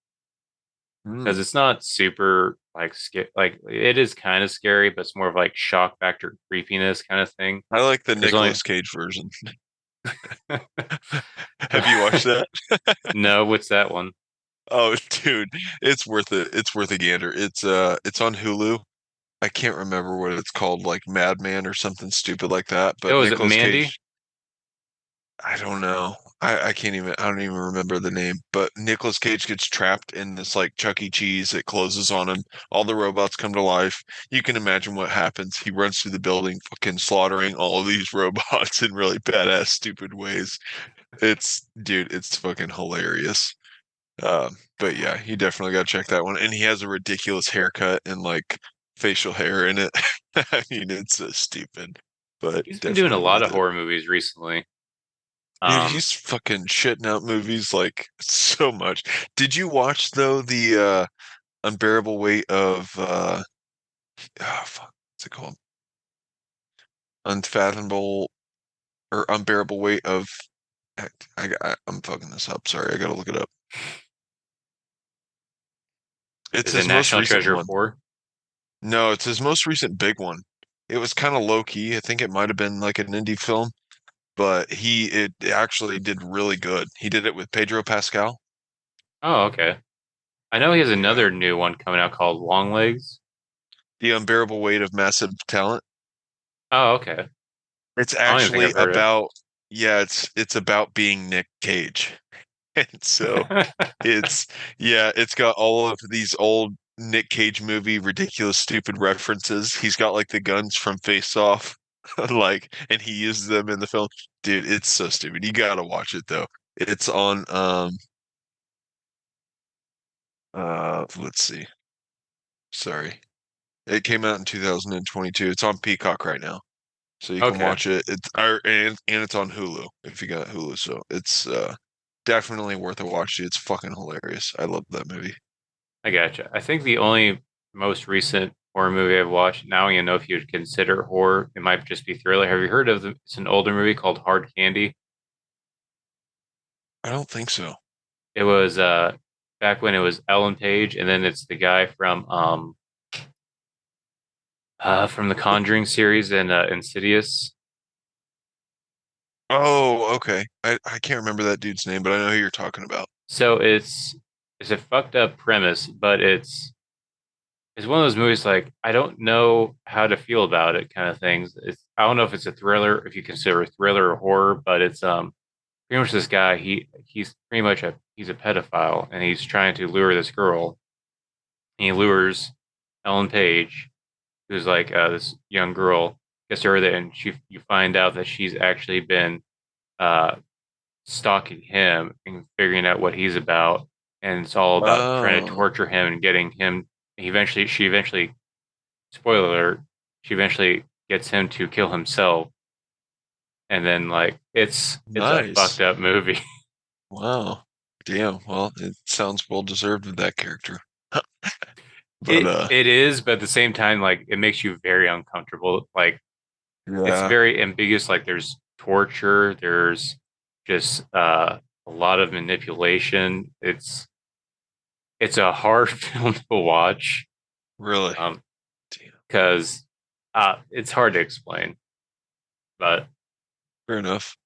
because Hmm. it's not super like like it is kind of scary, but it's more of like shock factor creepiness kind of thing. I like the There's only Nicolas Cage version. Have you watched that? no, what's that one? Oh, dude, it's worth it. It's worth a gander. It's on Hulu. I can't remember what it's called, like Madman or something stupid like that. But Oh, is it Nicolas Mandy? Cage, I don't know. I can't even I don't even remember the name. But Nicolas Cage gets trapped in this like Chuck E. Cheese. It closes on him. All the robots come to life. You can imagine what happens. He runs through the building, fucking slaughtering all of these robots in really badass, stupid ways. It's fucking hilarious. But yeah, you definitely got to check that one. And he has a ridiculous haircut and like facial hair in it. I mean, it's so stupid, but He's been doing a definitely lot worth of it. horror movies recently. Dude, Um, he's fucking shitting out movies like so much. Did you watch though the unbearable weight of what's it called? Unfathomable or unbearable weight of I'm fucking this up. Sorry, I gotta look it up. It's is it his most National recent Treasure one. 4? No, it's his most recent big one. It was kind of low key. I think it might have been like an indie film, but it actually did really good. He did it with Pedro Pascal. Oh, okay. I know he has Yeah. another new one coming out called Long Legs. The unbearable weight of massive talent. Oh, okay. It's I don't even think actually I've heard about yeah, it's about being Nick Cage. And so of it. it's yeah, it's got all of these old Nick Cage movie ridiculous stupid references. He's got like the guns from Face Off like and he uses them in the film. Dude, it's so stupid. You gotta watch it though. It's on let's see. Sorry. It came out in 2022. It's on Peacock right now. So you can Okay, watch it. And it's on Hulu if you got Hulu. So it's definitely worth a watch. It's fucking hilarious. I love that movie. I gotcha. I think the only most recent horror movie I've watched, now you know if you'd consider horror, it might just be thriller. Have you heard of it's an older movie called Hard Candy? I don't think so. It was back when it was Ellen Page, and then it's the guy from the Conjuring series and Insidious. Oh, okay. I can't remember that dude's name, but I know who you're talking about. So it's a fucked up premise, but it's one of those movies like I don't know how to feel about it kind of things. It's I don't know if it's a thriller, if you consider a thriller or horror, but it's pretty much this guy, he's pretty much he's a pedophile and he's trying to lure this girl. And he lures Ellen Page, who's like this young girl, gets her there and you find out that she's actually been uh stalking him and figuring out what he's about. And it's all about trying to Oh, torture him and getting him. She eventually, spoiler alert, she eventually gets him to kill himself. And then like it's a fucked nice. up movie. Wow. Damn. Well, it sounds well deserved with that character. But It is, but at the same time, like it makes you very uncomfortable. Like it's yeah, very ambiguous. Like there's torture, there's just a lot of manipulation. It's a hard film to watch. really. Um, Damn. because it's hard to explain, but Fair enough.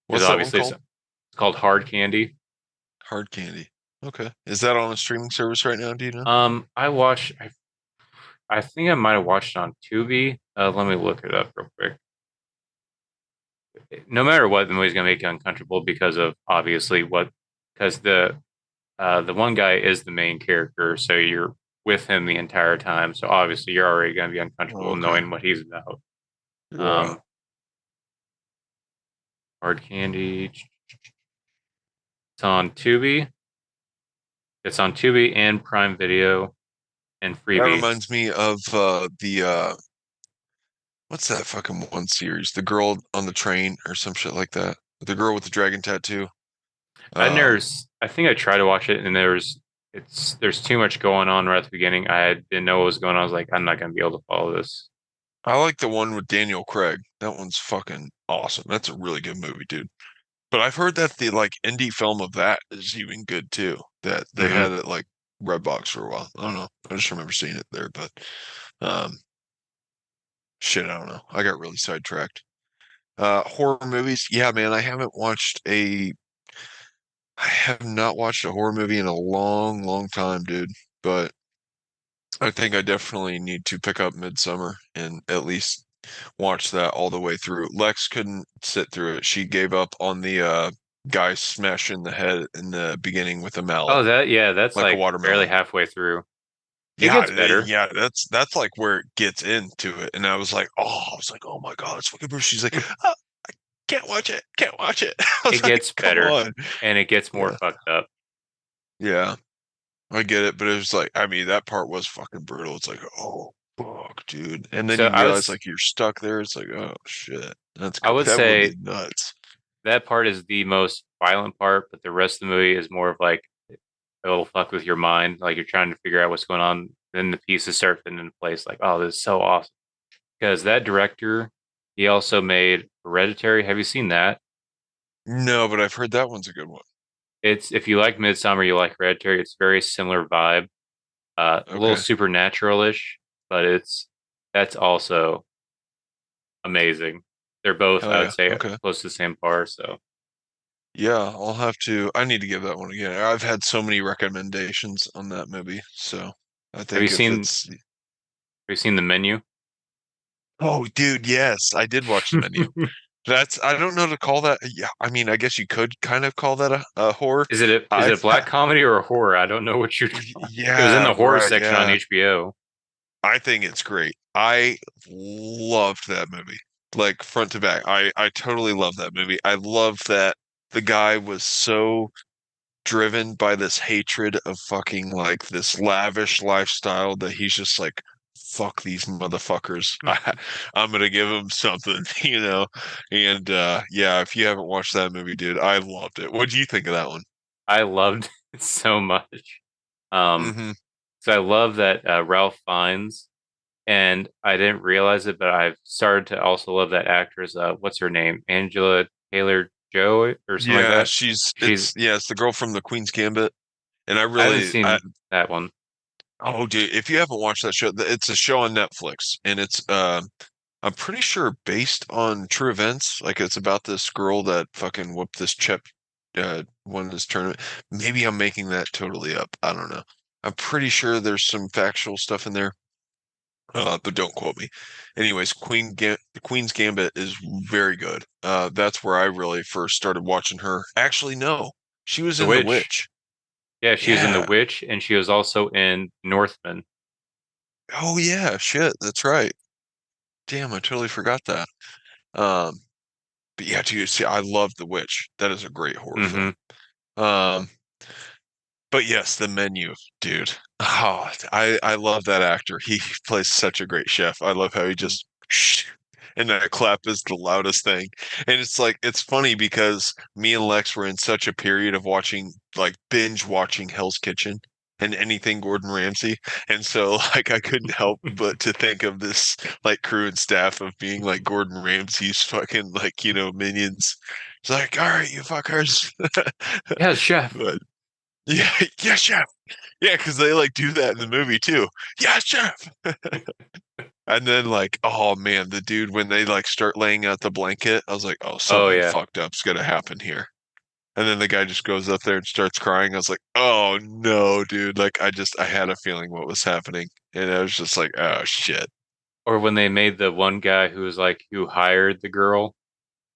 because What's that one obviously called? it's called Hard Candy. Hard Candy. Okay. Is that on a streaming service right now? Do you know? I think I might have watched it on Tubi. Let me look it up real quick. No matter what, the movie's gonna make you uncomfortable because of obviously what because the one guy is the main character, so you're with him the entire time. So obviously you're already gonna be Oh, uncomfortable okay. knowing what he's about. Yeah. Um, Hard Candy. It's on Tubi. It's on Tubi and Prime Video and That Freebie. reminds me of the what's that fucking one series? The girl on the train or some shit like that. The girl with the dragon tattoo. Um, I think I tried to watch it and there's too much going on right at the beginning. Didn't know what was going on. I was like, I'm not gonna be able to follow this. I like the one with Daniel Craig. That one's fucking awesome. That's a really good movie, dude. But I've heard that the like indie film of that is even good too. That they Hmm. had it like Redbox for a while. I don't know. I just remember seeing it there, but um shit, I don't know. I got really sidetracked. Horror movies. Yeah, man, I have not watched a horror movie in a long, long time, dude. But I think I definitely need to pick up Midsummer and at least watch that all the way through. Lex couldn't sit through it. She gave up on the guy smashing the head in the beginning with a mallet, Oh, that yeah, that's like a like barely watermelon. halfway through. It Yeah, gets better. yeah, that's like where it gets into it. And I was like, oh my God, it's fucking Bruce. She's like, oh, can't watch it, can't watch it. I It was like, gets come better on. and it gets more Yeah, fucked up. yeah, I get it, but it was like, I mean, that part was fucking brutal. It's like, oh fuck, dude. And then So you realize like you're stuck there. It's like, oh shit, I would that movie's say nuts. that part is the most violent part, but the rest of the movie is more of like it'll fuck with your mind. Like you're trying to figure out what's going on. Then the pieces start fitting into place. Like, oh, this is so awesome. Because that director, he also made Hereditary. Have you seen that? No, but I've heard that one's a good one. It's if you like Midsummer, you like Hereditary. It's very similar vibe, a little Okay. supernatural-ish, but it's that's also amazing. They're both, Hell I would yeah. say, Okay. close to the same par. So, Yeah, I need to give that one again. I've had so many recommendations on that movie, so I have you think if seen it's have you seen The Menu? Oh, dude, yes, I did watch the menu. I don't know to call that. Yeah, I mean, I guess you could kind of call that a horror. Is it I, a black comedy or a horror? I don't know what you're. It was in yeah, the horror right, section on yeah. HBO. I think it's great. I loved that movie, like front to back. I totally love that movie. I love that the guy was so driven by this hatred of fucking like this lavish lifestyle that he's just like, fuck these motherfuckers. I'm gonna give them something, you know? And yeah, if you haven't watched that movie, dude, I loved it. What do you think of that one? I loved it so much. Um, Hmm. so I love that Ralph Fiennes, and I didn't realize it, but I've started to also love that actress. What's her name? Angela Taylor Joy or something like Yeah, that. She's it's the girl from the Queen's Gambit. And I haven't seen that one. oh dude, if you haven't watched that show, it's a show on Netflix and it's I'm pretty sure based on true events. Like it's about this girl that fucking whooped this chip, won this tournament. Maybe I'm making that totally up. I don't know. I'm pretty sure there's some factual stuff in there, but don't quote me. Anyways, Queen's Gambit is very good. That's where I really first started watching her. Actually, no, she was The in The Witch. Witch. Yeah, she was in The Yeah. Witch, and she was also in Northman. Oh yeah, shit, that's right. Damn, I totally forgot that. Um, but yeah, dude, see, I love The Witch. That is a great horror Mm-hmm. film. Um, but yes, The Menu, dude. Oh, I love that actor. He plays such a great chef. I love how he just and that clap is the loudest thing. And it's like it's funny because me and Lex were in such a period of watching like binge watching Hell's Kitchen and anything Gordon Ramsay. And so like I couldn't help but to think of this like crew and staff of being like Gordon Ramsay's fucking like, minions. It's like, all right, you fuckers. Yes, chef. But yeah, yeah, chef. Yeah, because they like do that in the movie too. Yeah, chef. And then like, oh man, the dude when they like start laying out the blanket, I was like, oh, Oh something yeah. fucked up's gonna happen here. And then the guy just goes up there and starts crying. I was like, oh no, dude. Like I had a feeling what was happening. And I was just like, oh shit. Or when they made the one guy who was like who hired the girl,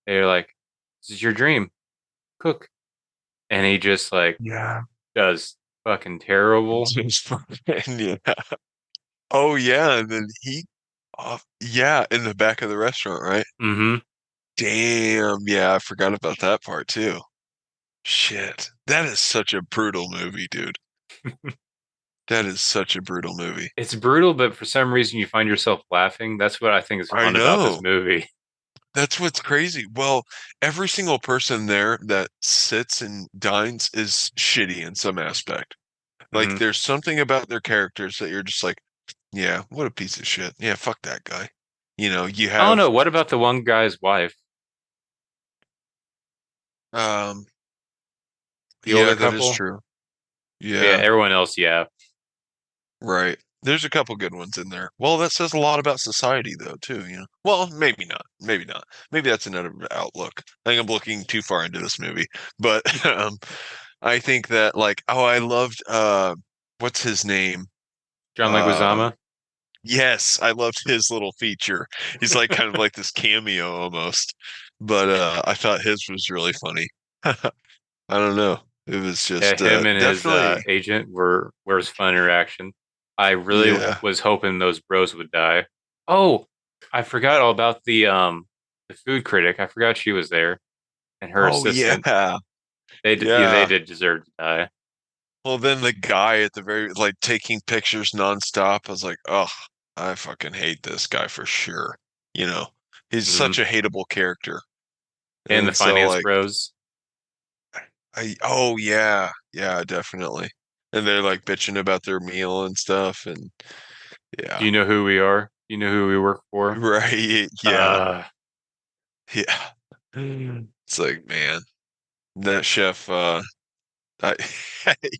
they're like, "This is your dream, cook," and he just like Yeah. does fucking terrible. Just fucking, yeah. Oh yeah, and then yeah, in the back of the restaurant, right? Mm-hmm. Damn, yeah, I forgot about that part too. Shit. That is such a brutal movie, dude. That is such a brutal movie. It's brutal, but for some reason you find yourself laughing. That's what I think is I fun about this know. movie. That's what's crazy. Well, every single person there that sits and dines is shitty in some aspect. Like Mm-hmm. there's something about their characters that you're just like, yeah, what a piece of shit. Yeah, fuck that guy. You I don't have know. What about the one guy's wife, um the older yeah, that is couple? true. But yeah, Yeah, everyone else, yeah. right. There's a couple good ones in there. Well, that says a lot about society though, too. Well, maybe not. Maybe not. Maybe that's another outlook. I think I'm looking too far into this movie. But I think that like, oh, I loved what's his name? John Uh Leguizamo. yes, I loved his little feature. He's like kind of like this cameo almost. But I thought his was really funny. I don't know. It was Yeah, just him and his definitely agent were his fun interaction. I really yeah. was hoping those bros would die. Oh, I forgot all about the food critic. I forgot she was there and her Oh assistant. yeah. Yeah, they Yeah. did deserve to die. Well, then the guy at the very like taking pictures nonstop, I was like, oh, I fucking hate this guy for sure. You know, he's Hmm. such a hateable character. And the And so finance like bros. oh yeah, yeah, definitely. And they're like bitching about their meal and stuff and Do yeah. you know who we are? Do you know who we work for? Right. Yeah. Uh, Yeah. It's like, man, that chef I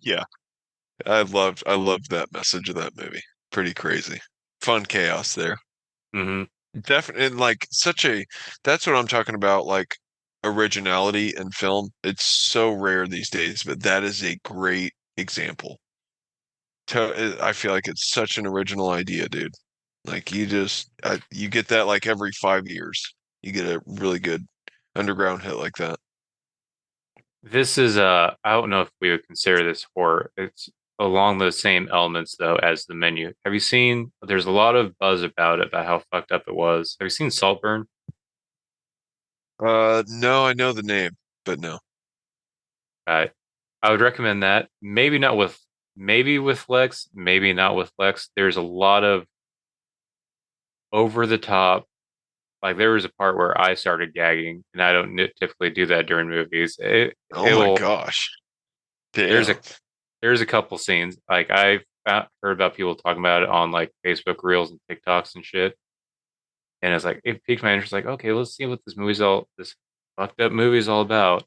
yeah, I loved that message of that movie. Pretty crazy. Fun chaos there. hmm Definitely, and like that's what I'm talking about, like originality in film. It's so rare these days, but that is a great example. I feel like it's such an original idea, dude. Like you get that like every 5 years. You get a really good underground hit like that. This is I don't know if we would consider this horror. It's along those same elements though as the menu. Have you seen? There's a lot of buzz about it, about how fucked up it was. Have you seen Saltburn? No, I know the name, but no. Uh, I would recommend that. Maybe with Lex, maybe not with Lex. There's a lot of over the top. Like there was a part where I started gagging, and I don't typically do that during movies. Oh It my will. gosh. There's a Damn. there's a couple scenes like I've heard about people talking about it on like Facebook Reels and TikToks and shit, and it's like it piqued my interest. Like, okay, let's see what this fucked up movie is all about.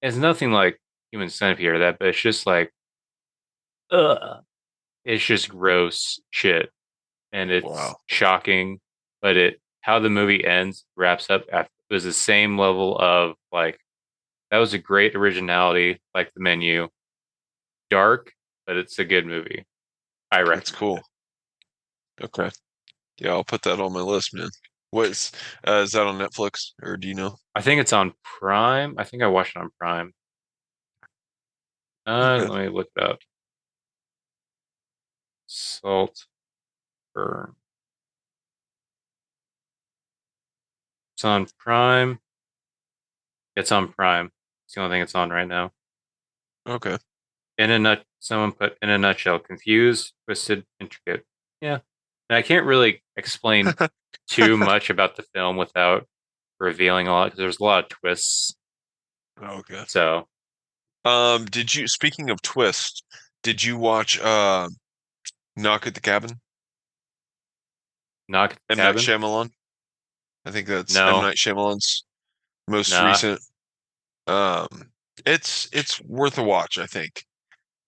It's nothing like Human Centipede or that, but it's just like, ugh, it's just gross shit, and it's Wow. shocking, but it how the movie ends, wraps up, after, it was the same level of like that was a great originality, like the menu. Dark, but it's a good movie. I That's recommend cool. it. Okay. Yeah, I'll put that on my list, man. What's is that on Netflix or do you know? I think it's on Prime. I think I watched it on Prime. Okay. Let me look it up. Salt Burn. It's on Prime. It's on Prime. It's the only thing it's on right now. Okay. Someone put in a nutshell, confused, twisted, intricate. Yeah. And I can't really explain too much about the film without revealing a lot because there's a lot of twists. Okay. So, Did you speaking of twist, did you watch Knock at the Cabin? Knock at the M. Night Cabin? Shyamalan? I think that's M. No, Night Shyamalan's most nah. recent. Um, it's worth a watch, I think.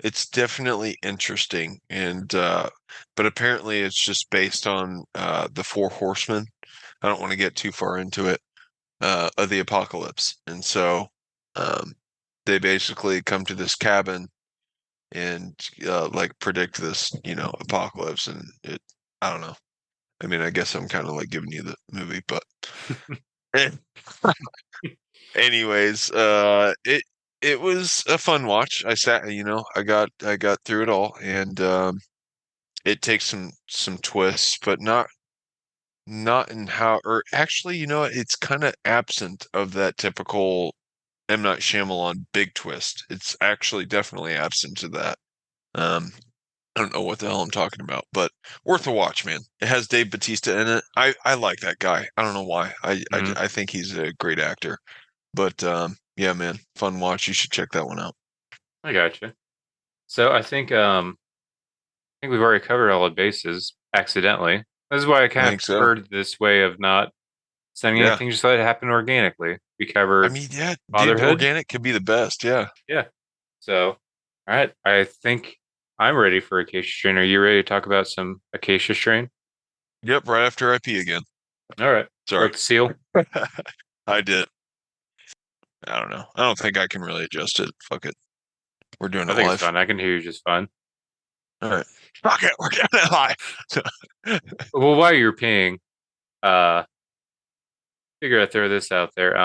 It's definitely interesting and but apparently it's just based on the Four Horsemen. I don't want to get too far into it of the apocalypse. And so um they basically come to this cabin and like predict this, apocalypse and it I don't know. I mean, I guess I'm kind of like giving you the movie, but anyways, it was a fun watch. I sat, I got through it all, and it takes some twists, but not in how, or actually, it's kind of absent of that typical M. Night Shyamalan big twist. It's actually definitely absent of that. Um, I don't know what the hell I'm talking about, but worth a watch, man. It has Dave Bautista in it. I like that guy. I don't know why. Mhm. I think he's a great actor. But yeah, man, fun watch. You should check that one out. I got you. So I think we've already covered all the bases accidentally. This is why I I kind of think so. preferred this way of not sending Yeah. anything, just let it happen organically. We I covered mean, yeah, dude, fatherhood. organic could be the best. Yeah. Yeah. So, all right. I think I'm ready for Acacia Strain. Are you ready to talk about some Acacia Strain? Yep, right after I pee again. All right. Sorry. Broke the seal. I did. I don't know. I don't think I can really adjust it. Fuck it. We're doing I it think it's live. fun. I can hear you just fine. All right. Fuck it. We're doing it live. Well, while you're peeing, uh, figure I'd throw this out there.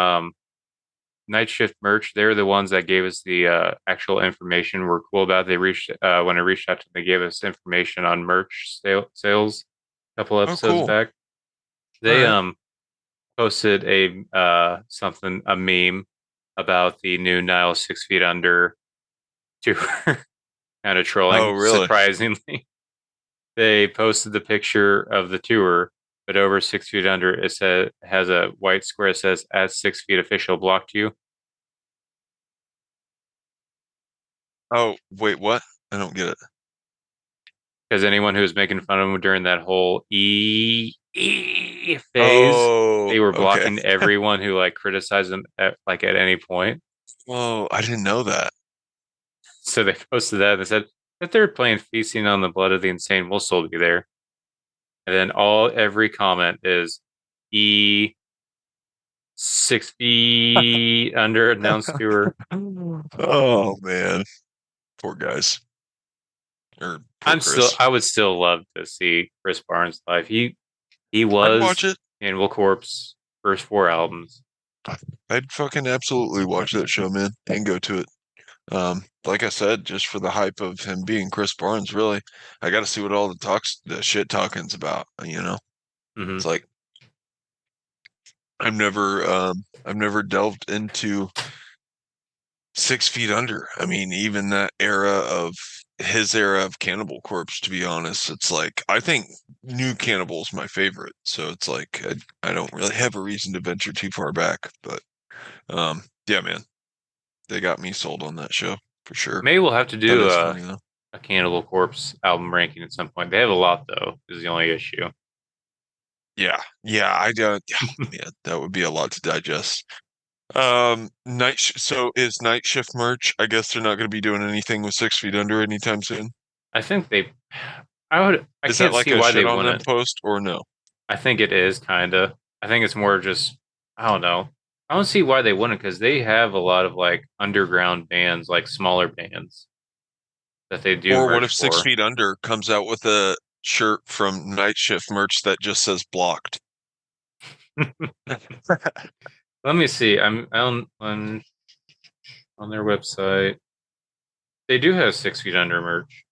Night Shift merch, they're the ones that gave us the actual information we're cool about. They reached when I reached out to them, they gave us information on merch sales a couple Oh, episodes cool. back. All They right. posted a meme about the new Nile 6 Feet Under tour, kind of Oh, trolling, really? surprisingly. They posted the picture of the tour, but over 6 feet under it says has a white square that says at 6 feet official blocked you. Oh, wait, what? I don't get it. Because anyone who was making fun of him during that whole phase, they Oh, were okay. blocking everyone who like criticized him at any point. Oh, I didn't know that. So they posted that and they said if they're playing feasting on the blood of the insane, we'll still be there. And then every comment is E 6 feet under announced tour. Oh, man. Poor guys. Or poor Chris. I would still love to see Chris Barnes live. He I'd watch was it. Cannibal Corpse first four albums. I'd fucking absolutely watch that show, man, and go to it. Like I said, just for the hype of him being Chris Barnes, really, I got to see what all the shit talking's about. Hmm. It's like I've never delved into 6 Feet Under. I mean, even that era of his era of Cannibal Corpse, to be honest, it's like I think New Cannibal's my favorite. So it's like I don't really have a reason to venture too far back, but yeah, man, they got me sold on that show for sure. Maybe we'll have to That do is funny though. a Cannibal Corpse album ranking at some point. They have a lot though, is the only issue. Yeah, yeah, man, that would be a lot to digest. So is Night Shift merch? I guess they're not going to be doing anything with 6 Feet Under anytime soon. I think I Is that can't like see a why shit they on them wouldn't. post or no? I think it is kinda. I think it's more just I don't know. I don't see why they wouldn't because they have a lot of like underground bands, like smaller bands that they do Or what merch if Six for. Feet Under comes out with a shirt from Night Shift merch that just says blocked? Let me see. I'm on their website. They do have 6 Feet Under merch.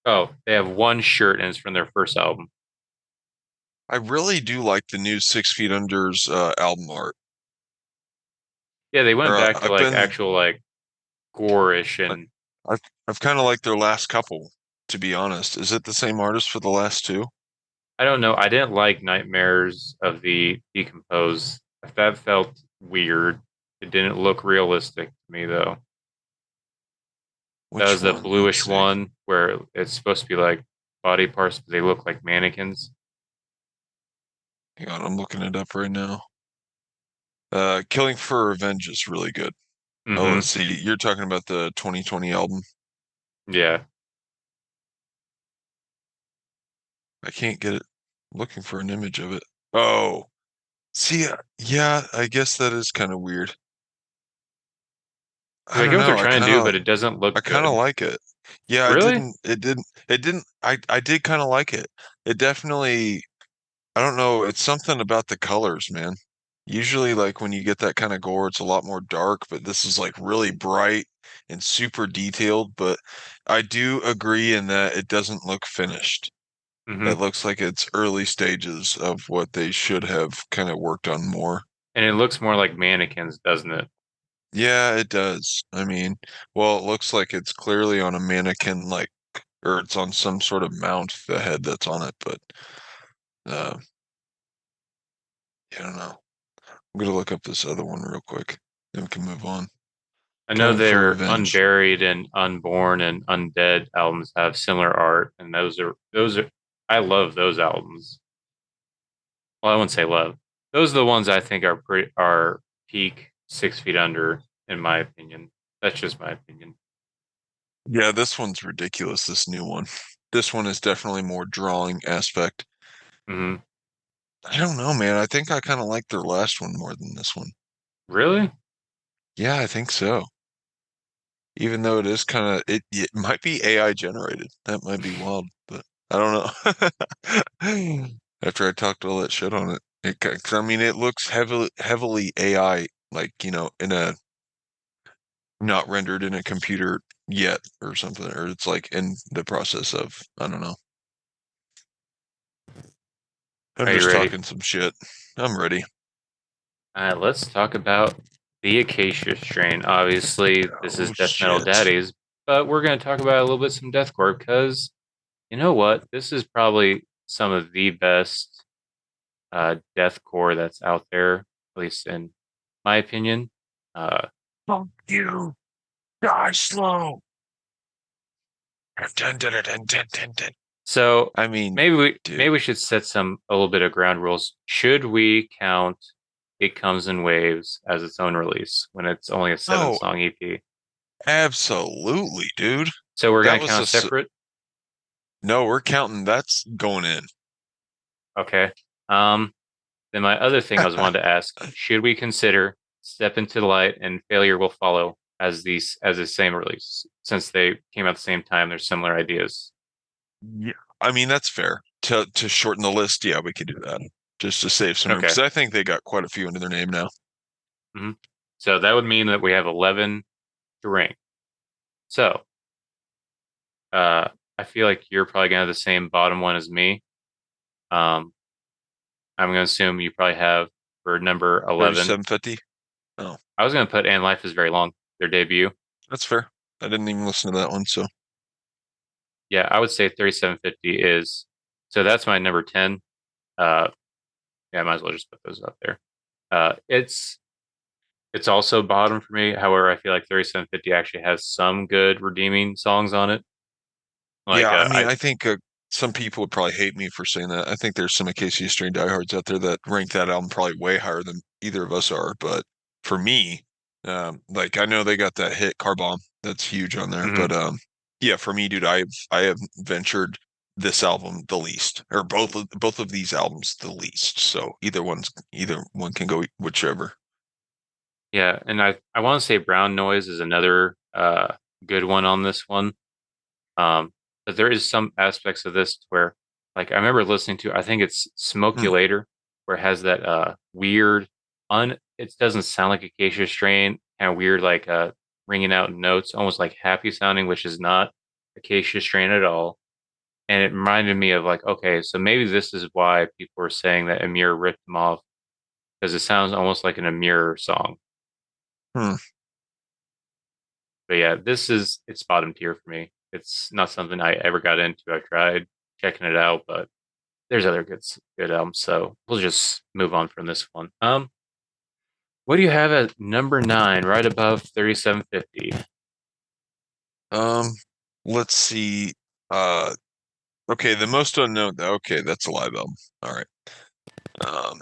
Oh, they have one shirt and it's from their first album. I really do like the new Six Feet Under's album art. Yeah, they went Or back to I've like been actual like gore-ish like and I've kind of liked their last couple, to be honest. Is it the same artist for the last two? I don't know. I didn't like Nightmares of the Decompose. That felt weird. It didn't look realistic to me though. That Which was the one? Let's bluish see. one where it's supposed to be like body parts, but they look like mannequins. Hang on, I'm looking it up right now. Killing for Revenge is really good. Oh, Mm-hmm. let's see. You're talking about the 2020 album. Yeah. I can't get it. Looking for an image of it. Oh, see, yeah, I guess that is kind of weird. Because I I get don't what they're know. trying to do, but it doesn't I look kind of good. like it. Yeah, Really? it didn't, I did kind of like it. It definitely, I don't know. It's something about the colors, man. Usually, like when you get that kind of gore, it's a lot more dark, but this is like really bright and super detailed. But I do agree in that it doesn't look finished. It Mm-hmm. looks like it's early stages of what they should have kind of worked on more. And it looks more like mannequins, doesn't it? Yeah, it does. I mean, well, it looks like it's clearly on a mannequin, like, or it's on some sort of mount, the head that's on it, but uh, I don't know. I'm gonna look up this other one real quick, then we can move on. I know Killing for their Revenge. Unburied and Unborn and Undead albums have similar art, and those are I love those albums. Well, I wouldn't say love. Those are the ones I think are peak 6 Feet Under, in my opinion. That's just my opinion. Yeah, this one's ridiculous, this new one. This one is definitely more drawing aspect. Hmm. I don't know, man. I think I kind of like their last one more than this one. Really? Yeah, I think so. Even though it is kind of it might be AI generated. That might be wild, but I don't know. After I talked all that shit on it, 'cause, I mean, it looks heavily AI, like in a not rendered in a computer yet or something, or it's like in the process of. I don't know. I'm Are you just ready? talking some shit. I'm ready. All right, let's talk about the Acacia Strain. Obviously, this is Oh Death Metal shit. Daddies, but we're going to talk about a little bit some deathcore because you know what? This is probably some of the best deathcore that's out there, at least in my opinion. Uh, Fuck you. Die slow. Dun, dun, dun, dun, dun, dun, dun. so I mean, maybe dude. we should set some a little bit of ground rules. Should we count It Comes in Waves as its own release when it's only a seven Oh, song EP? absolutely, dude. So we're That gonna was count separate. no, we're counting. That's going in. Okay. Um, then my other thing I was wanted to ask: should we consider Step Into the Light and Failure Will Follow as the same release since they came out at the same time? There's similar ideas. Yeah. I mean, that's fair. To shorten the list, yeah, we could do that. Just to save some room. Okay. Because I think they got quite a few under their name now. Hmm. So that would mean that we have 11 to rank. So uh, I feel like you're probably gonna have the same bottom one as me. Um, I'm gonna assume you probably have for number 11. 3750. Oh, I was gonna put And Life is Very Long, their debut. that's fair. I didn't even listen to that one, so Yeah, I would say 3750 is. So that's my number 10. Uh, yeah, I might as well just put those up there. It's also bottom for me. However, I feel like 3750 actually has some good redeeming songs on it. yeah. Like I mean, I I think some people would probably hate me for saying that. I think there's some Acacia Strain diehards out there that rank that album probably way higher than either of us are. But for me, like I know they got that hit Car Bomb that's huge on there, mhm. but yeah, for me, dude, I have ventured this album the least, or both of these albums the least. So either one can go whichever. Yeah, and I want to say Brown Noise is another good one on this one. Um, but there is some aspects of this where, like, I remember listening to, I think it's Hmm. Smokulator, where it has that weird, it doesn't sound like Acacia Strain, kind of weird, like ringing out notes, almost like happy sounding, which is not Acacia Strain at all. And it reminded me of like, okay, so maybe this is why people were saying that Amir ripped them off because it sounds almost like an Amir song. Hmm. But yeah, it's bottom tier for me. It's not something I ever got into. I tried checking it out, but there's other good albums. So we'll just move on from this one. What do you have at number nine, right above 3750? Um, let's see. Uh, okay, the most unknown. Okay, that's a live album. All right. Um,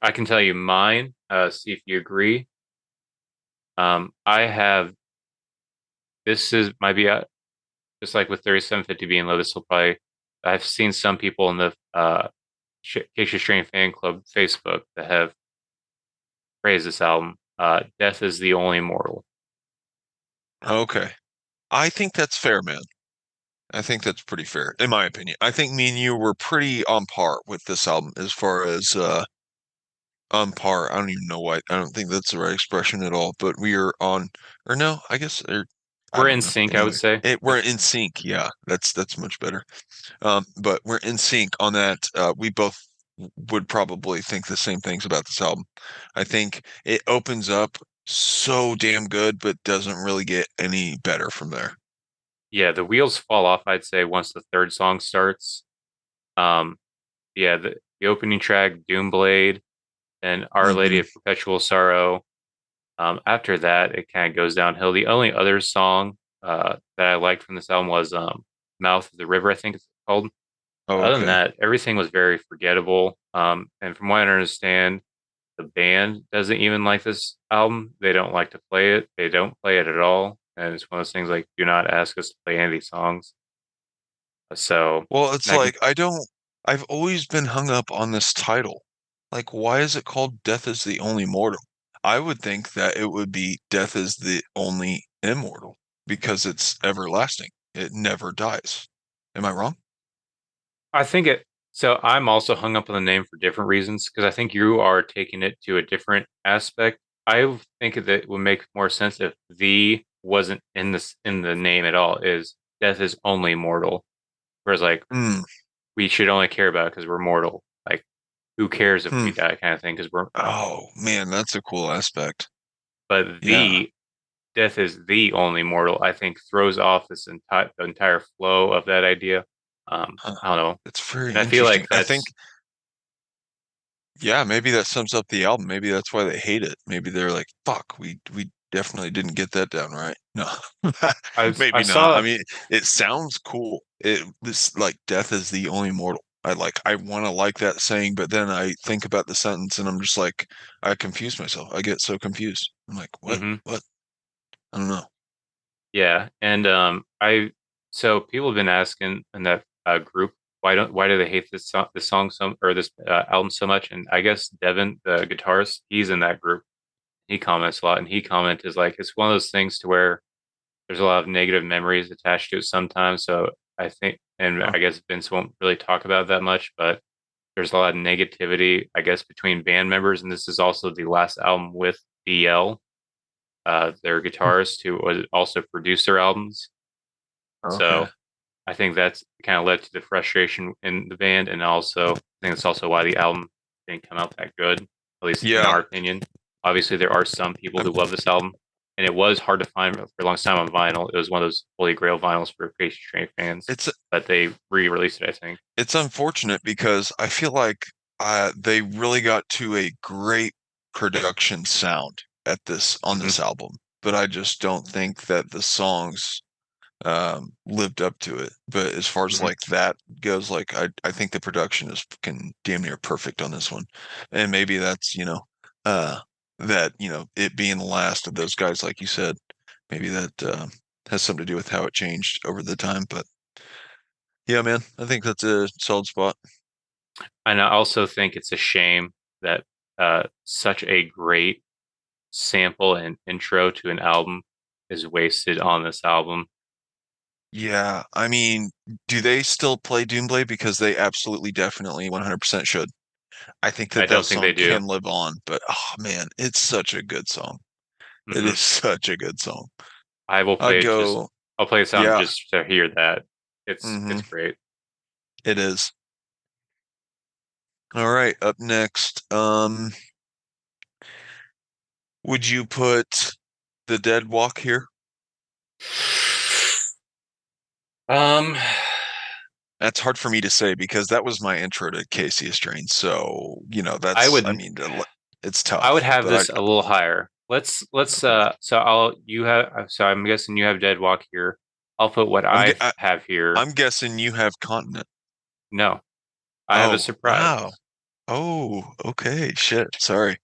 I can tell you mine. See if you agree. I have this is might be just like with 3750 being low. This will probably I've seen some people in the Acacia Strain fan club Facebook that have praised this album. Death is the only mortal. okay. I think that's fair, man. I think that's pretty fair, in my opinion. I think me and you were pretty on par with this album as far as on par. I don't even know why. I don't think that's the right expression at all, but we are on, or no, I guess, or I We're in don't know. sync, I would Anyway, say. we're in sync. Yeah, that's much better. But we're in sync on that. We both would probably think the same things about this album. I think it opens up so damn good, but doesn't really get any better from there. Yeah, the wheels fall off, I'd say, once the third song starts. Um, yeah, the opening track, Doomblade, and Our Lady Hmm. of Perpetual Sorrow. After that, it kind of goes downhill. The only other song that I liked from this album was Mouth of the River, I think it's called. Oh, Other than okay. that, everything was very forgettable. And from what I understand, the band doesn't even like this album. They don't like to play it. They don't play it at all. And it's one of those things like, do not ask us to play any of these songs. So, Well, it's and I can, like I've always been hung up on this title. Like, why is it called Death is the Only Mortal? I would think that it would be Death is the Only Immortal because it's everlasting. It never dies. Am I wrong? I think it, so I'm also hung up on the name for different reasons because I think you are taking it to a different aspect. I think that it would make more sense if the wasn't in the name at all, is death is only mortal. Whereas like Hmm. we should only care about it because we're mortal. Like who cares if Hmm. we die kind of thing because we're Oh, man, that's a cool aspect. but Yeah. the death is the only mortal, I think throws off this entire the entire flow of that idea. Huh. I don't know. It's very And I feel interesting. like I think, that's yeah, maybe that sums up the album. Maybe that's why they hate it. Maybe they're like, fuck, we definitely didn't get that down right. No, I maybe not. I saw mean, it sounds cool. This like death is the only mortal. I want to like that saying, but then I think about the sentence and I'm just like, I confuse myself. I get so confused. I'm like, what? mhm. What? I don't know. Yeah, and I so people have been asking in that group why do they hate this song so or this album so much? And I guess Devin, the guitarist, he's in that group. He comments a lot, and he comment is like it's one of those things to where there's a lot of negative memories attached to it sometimes. So I think, and Huh. I guess Vince won't really talk about it that much, but there's a lot of negativity, I guess, between band members, and this is also the last album with DL, their guitarist, who was also produced their albums. Okay. So I think that's kind of led to the frustration in the band, and also I think it's also why the album didn't come out that good, at least in Yeah. our opinion. Obviously, there are some people who Um, love this album, and it was hard to find for a long time on vinyl. It was one of those holy grail vinyls for Acacia Strain fans, It's but they re-released it, I think. it's unfortunate because I feel like they really got to a great production sound at this on Hmm. this album, but I just don't think that the songs lived up to it. But as far as Hmm. like that goes, like I think the production is fucking damn near perfect on this one, and maybe that's that it being the last of those guys, like you said, maybe that has something to do with how it changed over the time, but. Yeah, man. I think that's a solid spot. And I also think it's a shame that such a great sample and intro to an album is wasted on this album. Yeah, I mean, do they still play Doomblade? Because they absolutely, definitely, 100% should. I think I that don't that think they song do. can live on, but oh man, it's such a good song. It Hmm. is such a good song. I will I'd play it just. go, I'll play this album yeah, just to hear that. It's hmm great. it is. All right, up next, would you put The Dead Walk here? Um, That's hard for me to say because that was my intro to Acacia Strain. So, I I would mean, it's I would tough, have but I, this a little higher. Let's okay. so I'll you have so I'm guessing you have Dead Walk here. I'll put what I'm, I gue- I, have here. I'm guessing you have Continent. No, I have a Oh, wow. surprise. Oh, okay. Shit. Sorry.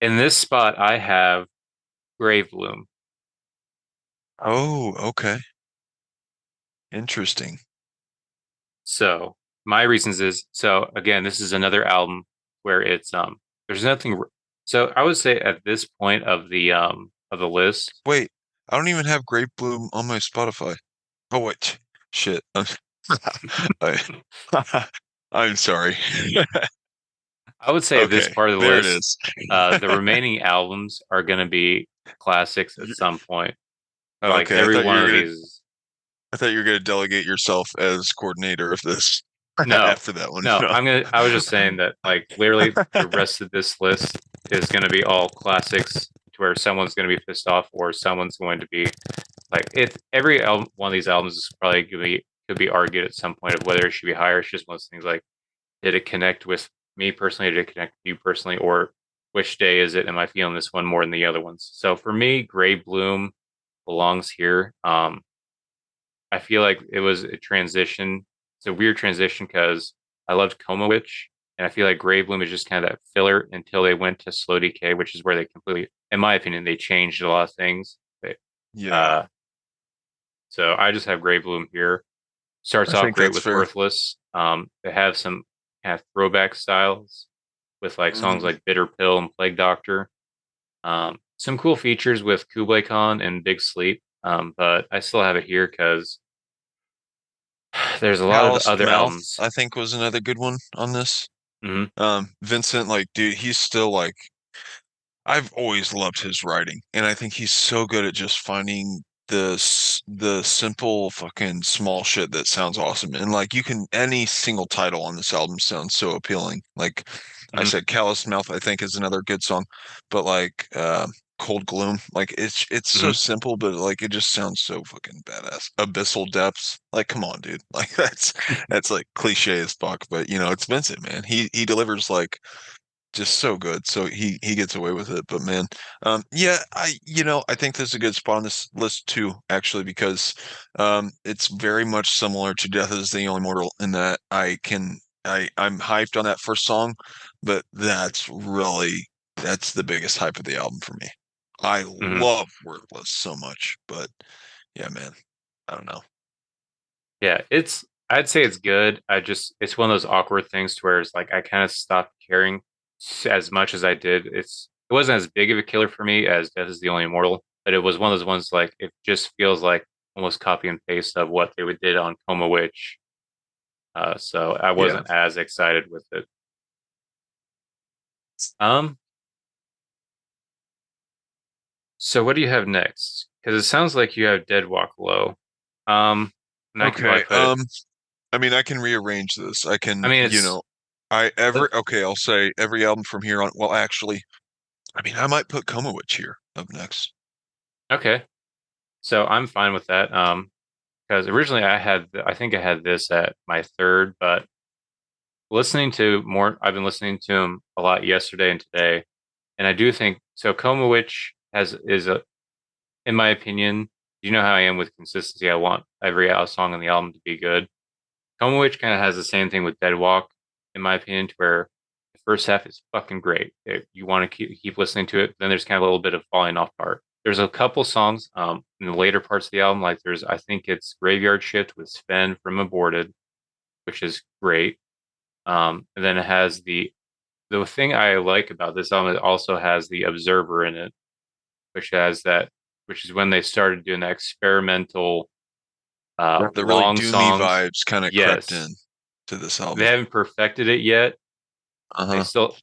In this spot, I have Grave Loom. Oh, okay. Interesting. So my reasons is so again, this is another album where it's there's nothing. So I would say at this point of the list, Wait, I don't even have Grape Bloom on my Spotify. Oh, wait. Shit. I, I'm sorry. I would say this Okay, part of the there it list, is. the remaining albums are going to be classics at some point. Like Okay, every one of these. I thought you were gonna delegate yourself as coordinator of this No, after that one. no, No. I was just saying that like literally the rest of this list is going to be all classics to where someone's going to be pissed off or someone's going to be like it. Every album, one of these albums is probably going to be could be argued at some point of whether it should be higher. It's just one of those things like did it connect with me personally? Did it connect with you personally? Or which day is it? Am I feeling this one more than the other ones? So for me, Gray Bloom belongs here. I feel like it was a transition. It's a weird transition because I loved Coma Witch, and I feel like Grave Bloom is just kind of that filler until they went to Slow Decay, which is where they completely, in my opinion, they changed a lot of things. Yeah, Uh, so I just have Grave Bloom here. Starts I off think great that's with fair. Worthless. They have some kind of throwback styles with like songs Hmm. like Bitter Pill and Plague Doctor. Some cool features with Kublai Khan and Big Sleep. But I still have it here because there's a lot of Calloused other Mouth, albums. I think, was another good one on this. Hmm. Vincent, like, dude, he's still like I've always loved his writing, and I think he's so good at just finding the simple fucking small shit that sounds awesome. And like you can any single title on this album sounds so appealing. Like I Hmm. said, Callous Mouth, I think is another good song, but like Cold Gloom, like it's so Hmm. simple, but like it just sounds so fucking badass. Abyssal Depths, like come on, dude, like that's like cliche as fuck, but it's Vincent, man. He delivers like just so good. So he gets away with it. But man, yeah, I think this is a good spot on this list too, actually, because it's very much similar to Death is the Only Mortal in that I'm hyped on that first song, but that's the biggest hype of the album for me. I Hmm. love Worthless so much, but yeah, man, I don't know. Yeah, I'd say it's good. It's one of those awkward things to where it's like I kind of stopped caring as much as I did. It wasn't as big of a killer for me as Death is the Only Immortal, but it was one of those ones like it just feels like almost copy and paste of what they would did on Coma Witch. So I Yeah. wasn't as excited with it. Um, so what do you have next? Because it sounds like you have Dead Walk Low. And I can Okay. probably put it. I mean, I can rearrange this. I I can, mean, it's okay, I'll say every album from here on. Well, actually, I mean, I might put Coma Witch here up next. okay. So I'm fine with that. Because originally I think I had this at my third, but I've been listening to him a lot yesterday and today, and I do think so. Coma Witch is in my opinion, you know how I am with consistency. I want every song on the album to be good. Coma Witch kind of has the same thing with Dead Walk, in my opinion, to where the first half is fucking great. You want to keep listening to it, then there's kind of a little bit of falling off part. there's a couple songs in the later parts of the album, like there's I think it's Graveyard Shift with Sven from Aborted, which is great. And then it has the thing I like about this album, it also has the Observer in it, which has that, which is when they started doing the experimental The really long doomy songs. vibes kind of crept Yes, in to this they album. haven't perfected it yet. They Uh-huh. still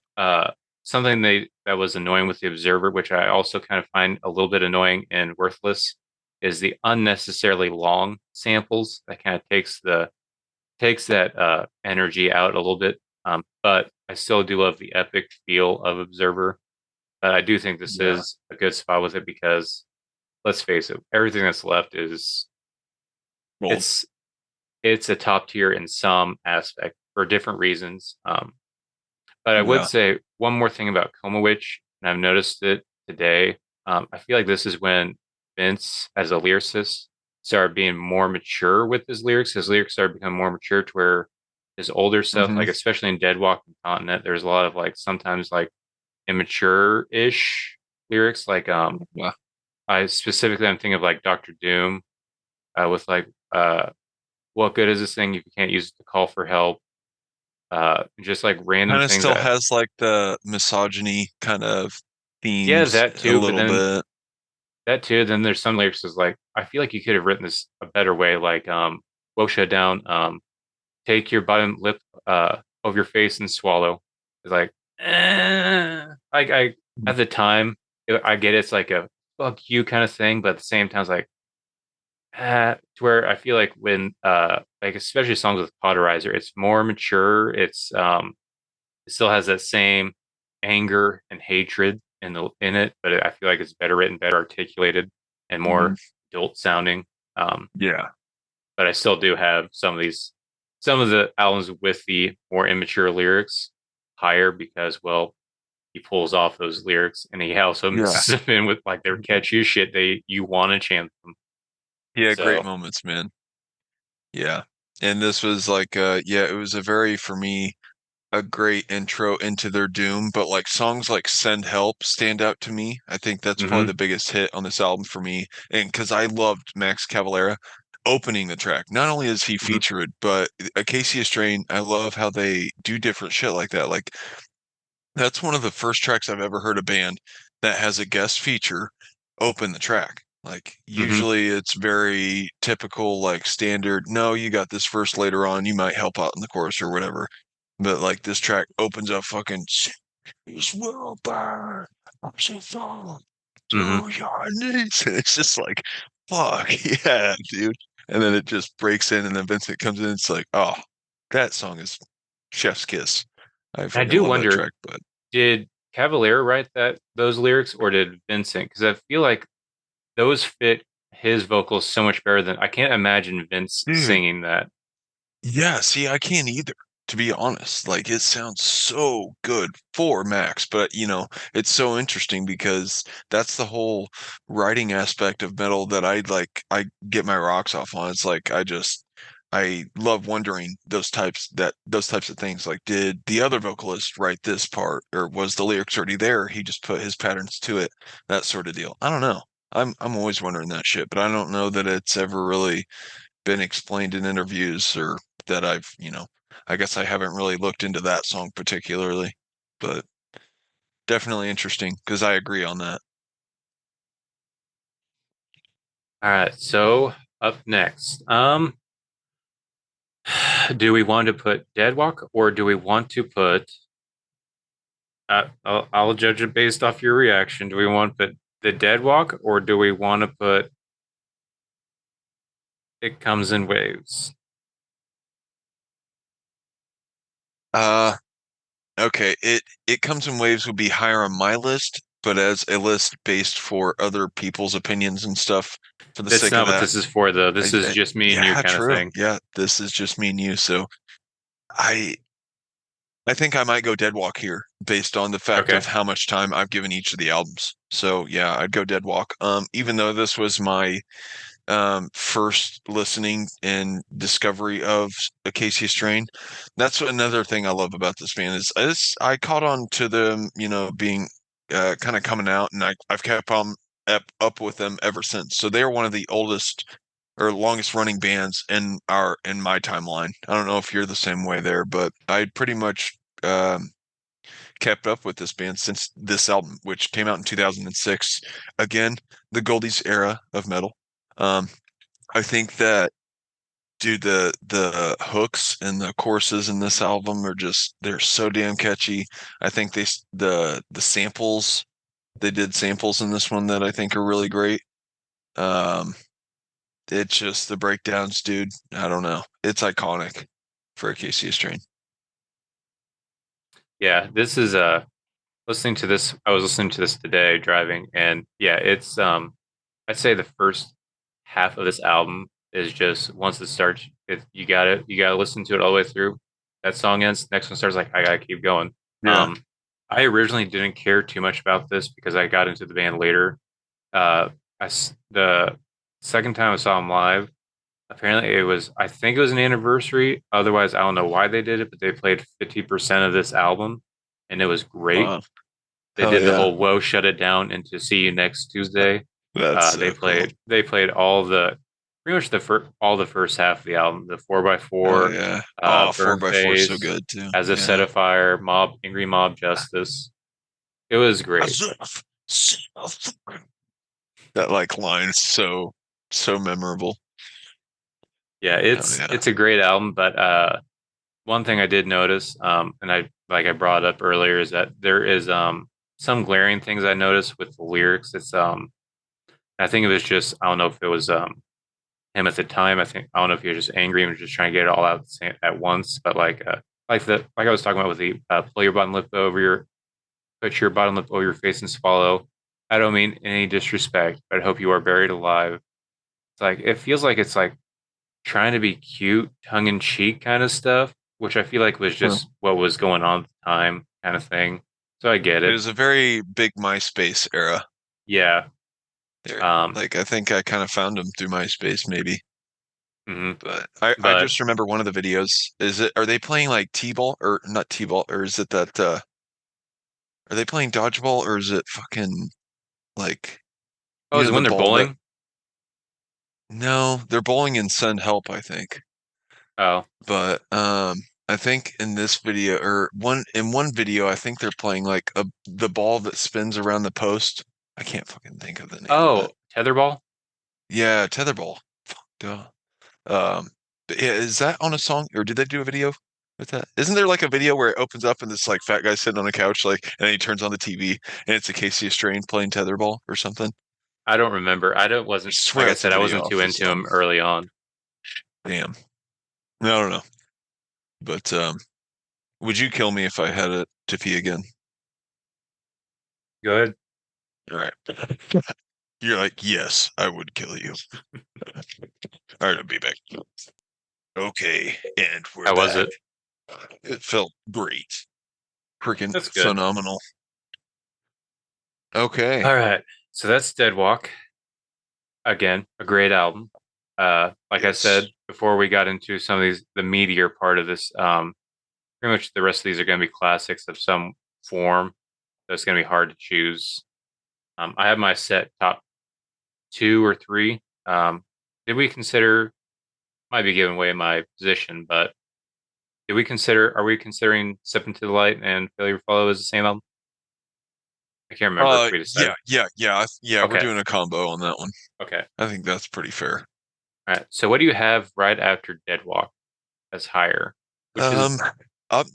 something they that was annoying with the Observer, which I also kind of find a little bit annoying and worthless, is the unnecessarily long samples that kind of takes that energy out a little bit. But I still do love the epic feel of Observer. But I do think this Yeah. is a good spot with it because let's face it, everything that's left is Well, it's it's a top tier in some aspect for different reasons. But I would yeah. say one more thing about Coma Witch, and I've noticed it today. I feel like this is when Vince, as a lyricist, started being more mature with his lyrics. His lyrics started becoming more mature to where his older stuff, Hmm. like especially in Dead Walk and Continent, there's a lot of like sometimes like immature-ish lyrics. Like Yeah. I specifically I'm thinking of like Doctor Doom with like what good is this thing if you can't use it to call for help? Just like random Kind of things still that has like the misogyny kind of yeah, themes that a too, but little then bit. that too, then there's some lyrics is like I feel like you could have written this a better way, like woke shut down, take your bottom lip over your face and swallow. It's like like I at the time I get it's like a fuck you kind of thing, but at the same time it's like to where I feel like when like especially songs with Potterizer, it's more mature. It still has that same anger and hatred in it, but I feel like it's better written, better articulated, and Hmm. more adult sounding. Um, Yeah. but I still do have some of the albums with the more immature lyrics higher because well he pulls off those lyrics and he also Yeah. mixes them in with like their catchy shit they you want to chant them. Yeah, great So moments, man. Yeah. And this was like yeah, it was a very for me a great intro into their doom, but like songs like Send Help stand out to me. I think that's probably mhm, the biggest hit on this album for me. And because I loved Max Cavalera opening the track. Not only is he mhm, featured, but Acacia Strain, I love how they do different shit like that. Like that's one of the first tracks I've ever heard a band that has a guest feature open the track. Like mhm. usually it's very typical, like standard, no, you got this verse later on, you might help out in the chorus or whatever. But like this track opens up fucking "This will burn, I'm so fall Mhm. to your knees." And it's just like, fuck, yeah, dude. And then it just breaks in and then Vincent comes in, it's like, oh, that song is chef's kiss. I I fucking do love that wonder, track, but did Cavalier write those lyrics or did Vincent? Because I feel like those fit his vocals so much better than I can't imagine Vince dude, singing that. yeah, see, I can't either, to be honest. Like, it sounds so good for Max, but it's so interesting because that's the whole writing aspect of metal that I get my rocks off on. It's like I love wondering those types of things. Like, did the other vocalist write this part, or was the lyrics already there? He just put his patterns to it, that sort of deal. I don't know. I'm always wondering that shit, but I don't know that it's ever really been explained in interviews or that I guess I haven't really looked into that song particularly, but definitely interesting because I agree on that. All right, so up next, do we want to put Dead Walk or do we want to put? I'll judge it based off your reaction. Do we want to put the Dead Walk or do we want to put It Comes in Waves? Uh, okay, it comes in waves would be higher on my list, but as a list based for other people's opinions and stuff, for the That's sake of not what that, this is for, though. This is just me and you yeah, kind of true. thing. Yeah, this is just me and you, so I I think I might go Dead Walk here based on the fact Okay. of how much time I've given each of the albums. So yeah, I'd go Dead Walk. Even though this was my first listening and discovery of Acacia Strain. That's another thing I love about this band is I caught on to them, being kind of coming out, and I've kept on up with them ever since. So they're one of the oldest or longest running bands in my timeline. I don't know if you're the same way there, but I pretty much kept up with this band since this album, which came out in 2006. Again, the Goldies era of metal. Um, I think that, dude, the hooks and the choruses in this album are just they're so damn catchy. I think the samples they did samples in this one that I think are really great. Um, it's just the breakdowns, dude. I don't know. It's iconic for Acacia Strain. Yeah, this is listening to this. I was listening to this today driving, and yeah, it's I'd say the first half of this album is just once it starts, you gotta listen to it all the way through. That song ends, next one starts like I gotta keep going. Yeah. Um, I originally didn't care too much about this because I got into the band later. The second time I saw them live, apparently I think it was an anniversary. Otherwise, I don't know why they did it, but they played 50% of this album, and it was great. Wow. They Hell did the yeah. whole "Whoa, shut it down" and "To See You Next Tuesday." That's so cool. They played all the pretty much all the first half of the album, the four by Oh four, yeah. Oh, four Burn by four is so Phase, good too. As a Set Yeah. of Fire, Angry Mob Justice. It was great. That like line is so memorable. Yeah, Oh yeah. it's a great album, but one thing I did notice, and I brought up earlier, is that there is some glaring things I noticed with the lyrics. I think it was just I don't know if it was him at the time. I don't know if he was just angry and was just trying to get it all out at once. But like I was talking about with the pull your bottom lip over your put your bottom lip over your face and swallow. I don't mean any disrespect, but I hope you are buried alive. It's like it feels like it's like trying to be cute, tongue in cheek kind of stuff, which I feel like was Huh. just what was going on at the time, kind of thing. So I get It it. was a very big MySpace era Yeah. there. Um. Like I think I kind of found them through MySpace maybe. Mhm. But I But just remember one of the videos. Are they playing like T-ball or not T-ball or is it that are they playing dodgeball or is it fucking like oh, is it the when they're ball that bowling? no, they're bowling in Send Help, I think. Oh, But I think in this video or one video I think they're playing like the ball that spins around the post. I can't fucking think of the name of it. tetherball. Yeah, tetherball. Duh. Um, but yeah, is that on a song or did they do a video with that? Isn't there like a video where it opens up and this like fat guy sitting on a couch like and then he turns on the TV and it's Acacia Strain playing tetherball or something? I don't remember. I don't I wasn't like swear I it's a said. I video wasn't off too this into album. him early on. Damn. I don't know. But would you kill me if I had it to pee again? Good. All right. You're like, yes, I would kill you. All right, I'll be back. Okay, and we're How was back. it? It felt great. Freaking That's good. phenomenal. Okay. All right. So that's Dead Walk. Again, a great album. Like I Yes. said before, we got into some of the meatier part of this. Pretty much the rest of these are going to be classics of some form. So it's going to be hard to choose. I have my set top two or three. Did we consider? Might be giving away my position, but did we consider? Are we considering "Step into the Light" and "Failure to Follow" as the same album? I can't remember if we decided. Yeah. We're Okay, doing a combo on that one. okay, I think that's pretty fair. all right. So what do you have right after "Dead Walk" as higher? Which Um, is up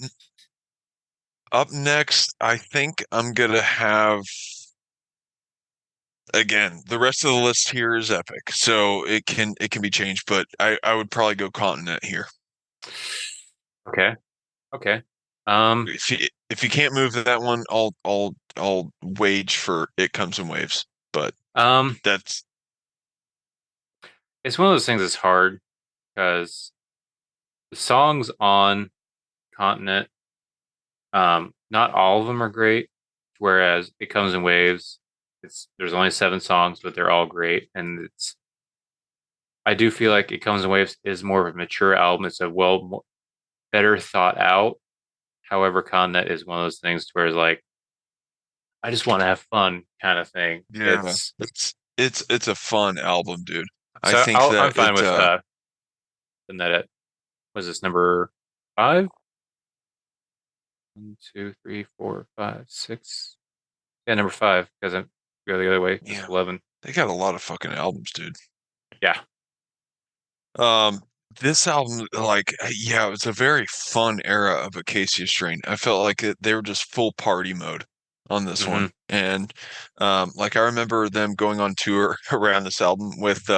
up next, I think I'm gonna have again the rest of the list here is epic, so it can be changed, but I would probably go Continent here. okay, okay. Um, If you can't move that one, I'll wage for It Comes in Waves. But um, that's it's one of those things that's hard because the songs on Continent, not all of them are great. Whereas "It Comes in Waves," there's only seven songs, but they're all great, and it's I do feel like "It Comes in Waves" is more of a mature album. It's a better thought out. However, Continent is one of those things where it's like I just want to have fun kind of thing. Yeah, It's it's a fun album, dude. I so think I'm that fine it with putting that at was this number five? 1, 2, 3, 4, 5, 6. Yeah, number five because I go the other way. It's yeah, 11. they got a lot of fucking albums, dude. Yeah. Um, this album, like, yeah, it was a very fun era of Acacia Strain. I felt like they were just full party mode on this Hmm. one. And like I remember them going on tour around this album with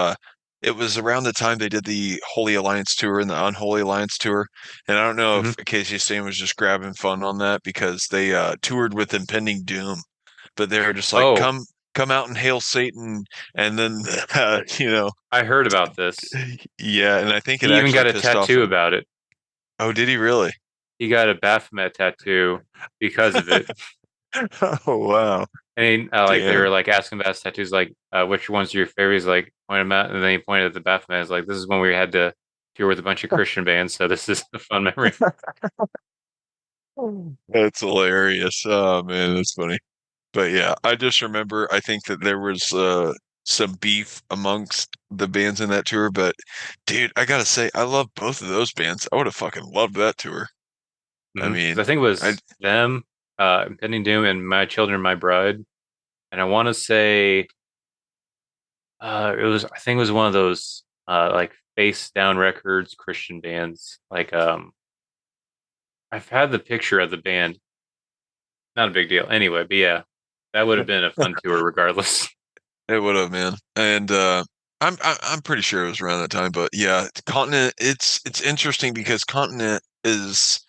it was around the time they did the Holy Alliance tour and the Unholy Alliance tour. And I don't know Hmm. if Acacia Strain was just grabbing fun on that because they toured with Impending Doom, but they were just like, Oh, come out and hail Satan, and then you know. I heard about this. Yeah, and I think it He even actually got a pissed off tattoo him. about it. Oh, did he really? He got a Baphomet tattoo because of it. Oh, wow. And he, like they were Damn. like asking about his tattoos, like which ones are your favorites? Like point them out, and then he pointed at the Baphomet. It's like this is when we had to tour with a bunch of Christian bands, so this is a fun memory. That's hilarious. Oh man, that's funny. But yeah, I just remember I think that there was some beef amongst the bands in that tour, but dude, I gotta say, I love both of those bands. I would have fucking loved that tour. I Because mean, I think it I was them, Impending Doom, and My Children, My Bride. And I want to say it was. I think it was one of those like face down records Christian bands. Like I've had the picture of the band. Not a big deal. Anyway, but yeah, that would have been a fun tour regardless. it would have, man. And I'm pretty sure it was around that time, but yeah, Continent, it's interesting because Continent is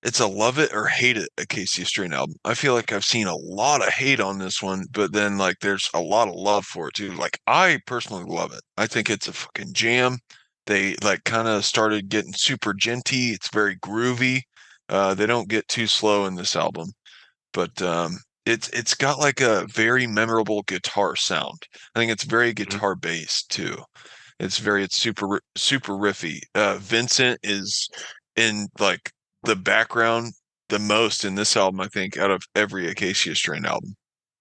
it's a love it or hate it Acacia Strain album. I feel like I've seen a lot of hate on this one, but then like there's a lot of love for it too. Like I personally love it. I think it's a fucking jam. They like kind of started getting super genty. It's very groovy. They don't get too slow in this album, but it's got like a very memorable guitar sound. I think it's very Mhm. guitar based too. It's super riffy. Vincent is in like the background the most in this album, I think, out of every Acacia Strain album.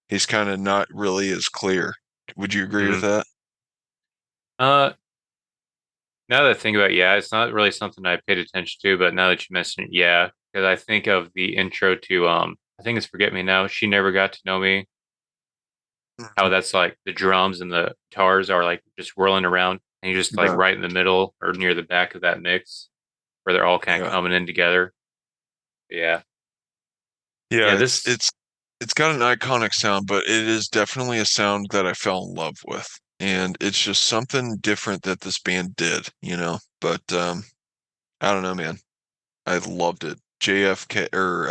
He's kind of not really as clear. Would you agree with Mhm. that? Uh, Now that I think about it, yeah, it's not really something I paid attention to, but now that you mention it, yeah, because I think of the intro to I think it's Forget Me Now. She Never Got to Know Me. How Mhm. that's like the drums and the guitars are like just whirling around, and you're just like Yeah, right in the middle or near the back of that mix where they're all kind of yeah, coming in together. Yeah, yeah. yeah. It's This it's it's got an iconic sound, but it is definitely a sound that I fell in love with, and it's just something different that this band did, you know. But I don't know, man. I loved it. JFK or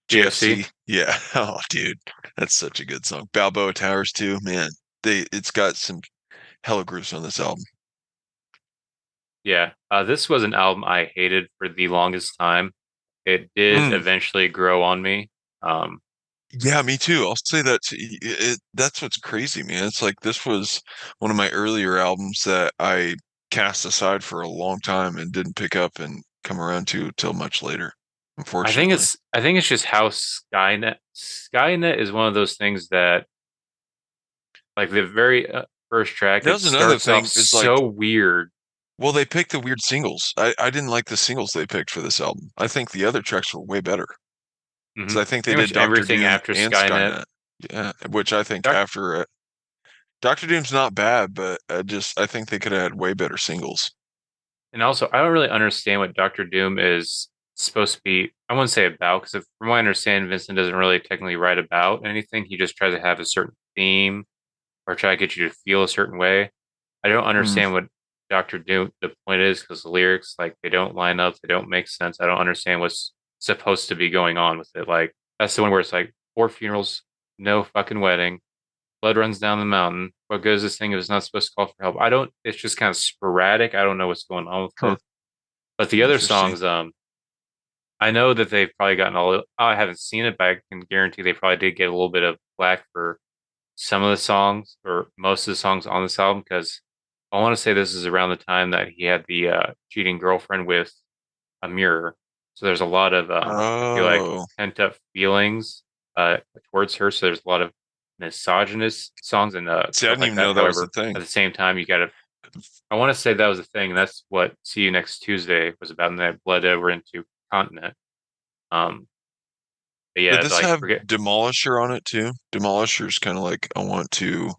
GFC. JFC. Yeah. Oh, dude. That's such a good song. Balboa Towers too, man. It's got some hella grooves on this album. Yeah, this was an album I hated for the longest time. It did Mm. eventually grow on me. Um, Yeah, me too. I'll say that that's what's crazy, man. It's like this was one of my earlier albums that I cast aside for a long time and didn't pick up and come around to till much later, unfortunately. I think it's just how Skynet is one of those things that like the very first track That it was another starts off thing, is like, so weird. well, they picked the weird singles. I didn't like the singles they picked for this album. I think the other tracks were way better. Hmm. So I think they Pretty did much Doctor everything Doom after and Skynet. Skynet. Yeah, which I think Doc, after Doctor Doom's not bad, but I think they could have had way better singles. and also I don't really understand what Doctor Doom is supposed to be. I wouldn't say about because from what I understand, Vincent doesn't really technically write about anything. He just tries to have a certain theme or try to get you to feel a certain way. I don't Mm. understand what Doctor Doom the point is because the lyrics like they don't line up, they don't make sense. I don't understand what's supposed to be going on with it. Like that's the one where it's like four funerals, no fucking wedding, blood runs down the mountain. What good is this thing if it's not supposed to call for help? I don't. It's just kind of sporadic. I don't know what's going on with Huh. it. But the other Interesting. songs, I know that they've probably gotten a little. I haven't seen it, but I can guarantee they probably did get a little bit of flack for some of the songs or most of the songs on this album because I want to say this is around the time that he had the cheating girlfriend with a mirror. So there's a lot of I feel like Oh, pent up feelings. uh, towards her. So there's a lot of misogynist songs and See, I stuff didn't like even that. know that was the However, thing. at the same time, you got to. I want to say that was a thing. That's what "See You Next Tuesday" was about, and that bled over into "Continent." Um, but Did yeah, this like have forget. Demolisher on it too? Demolisher's kind of like I want to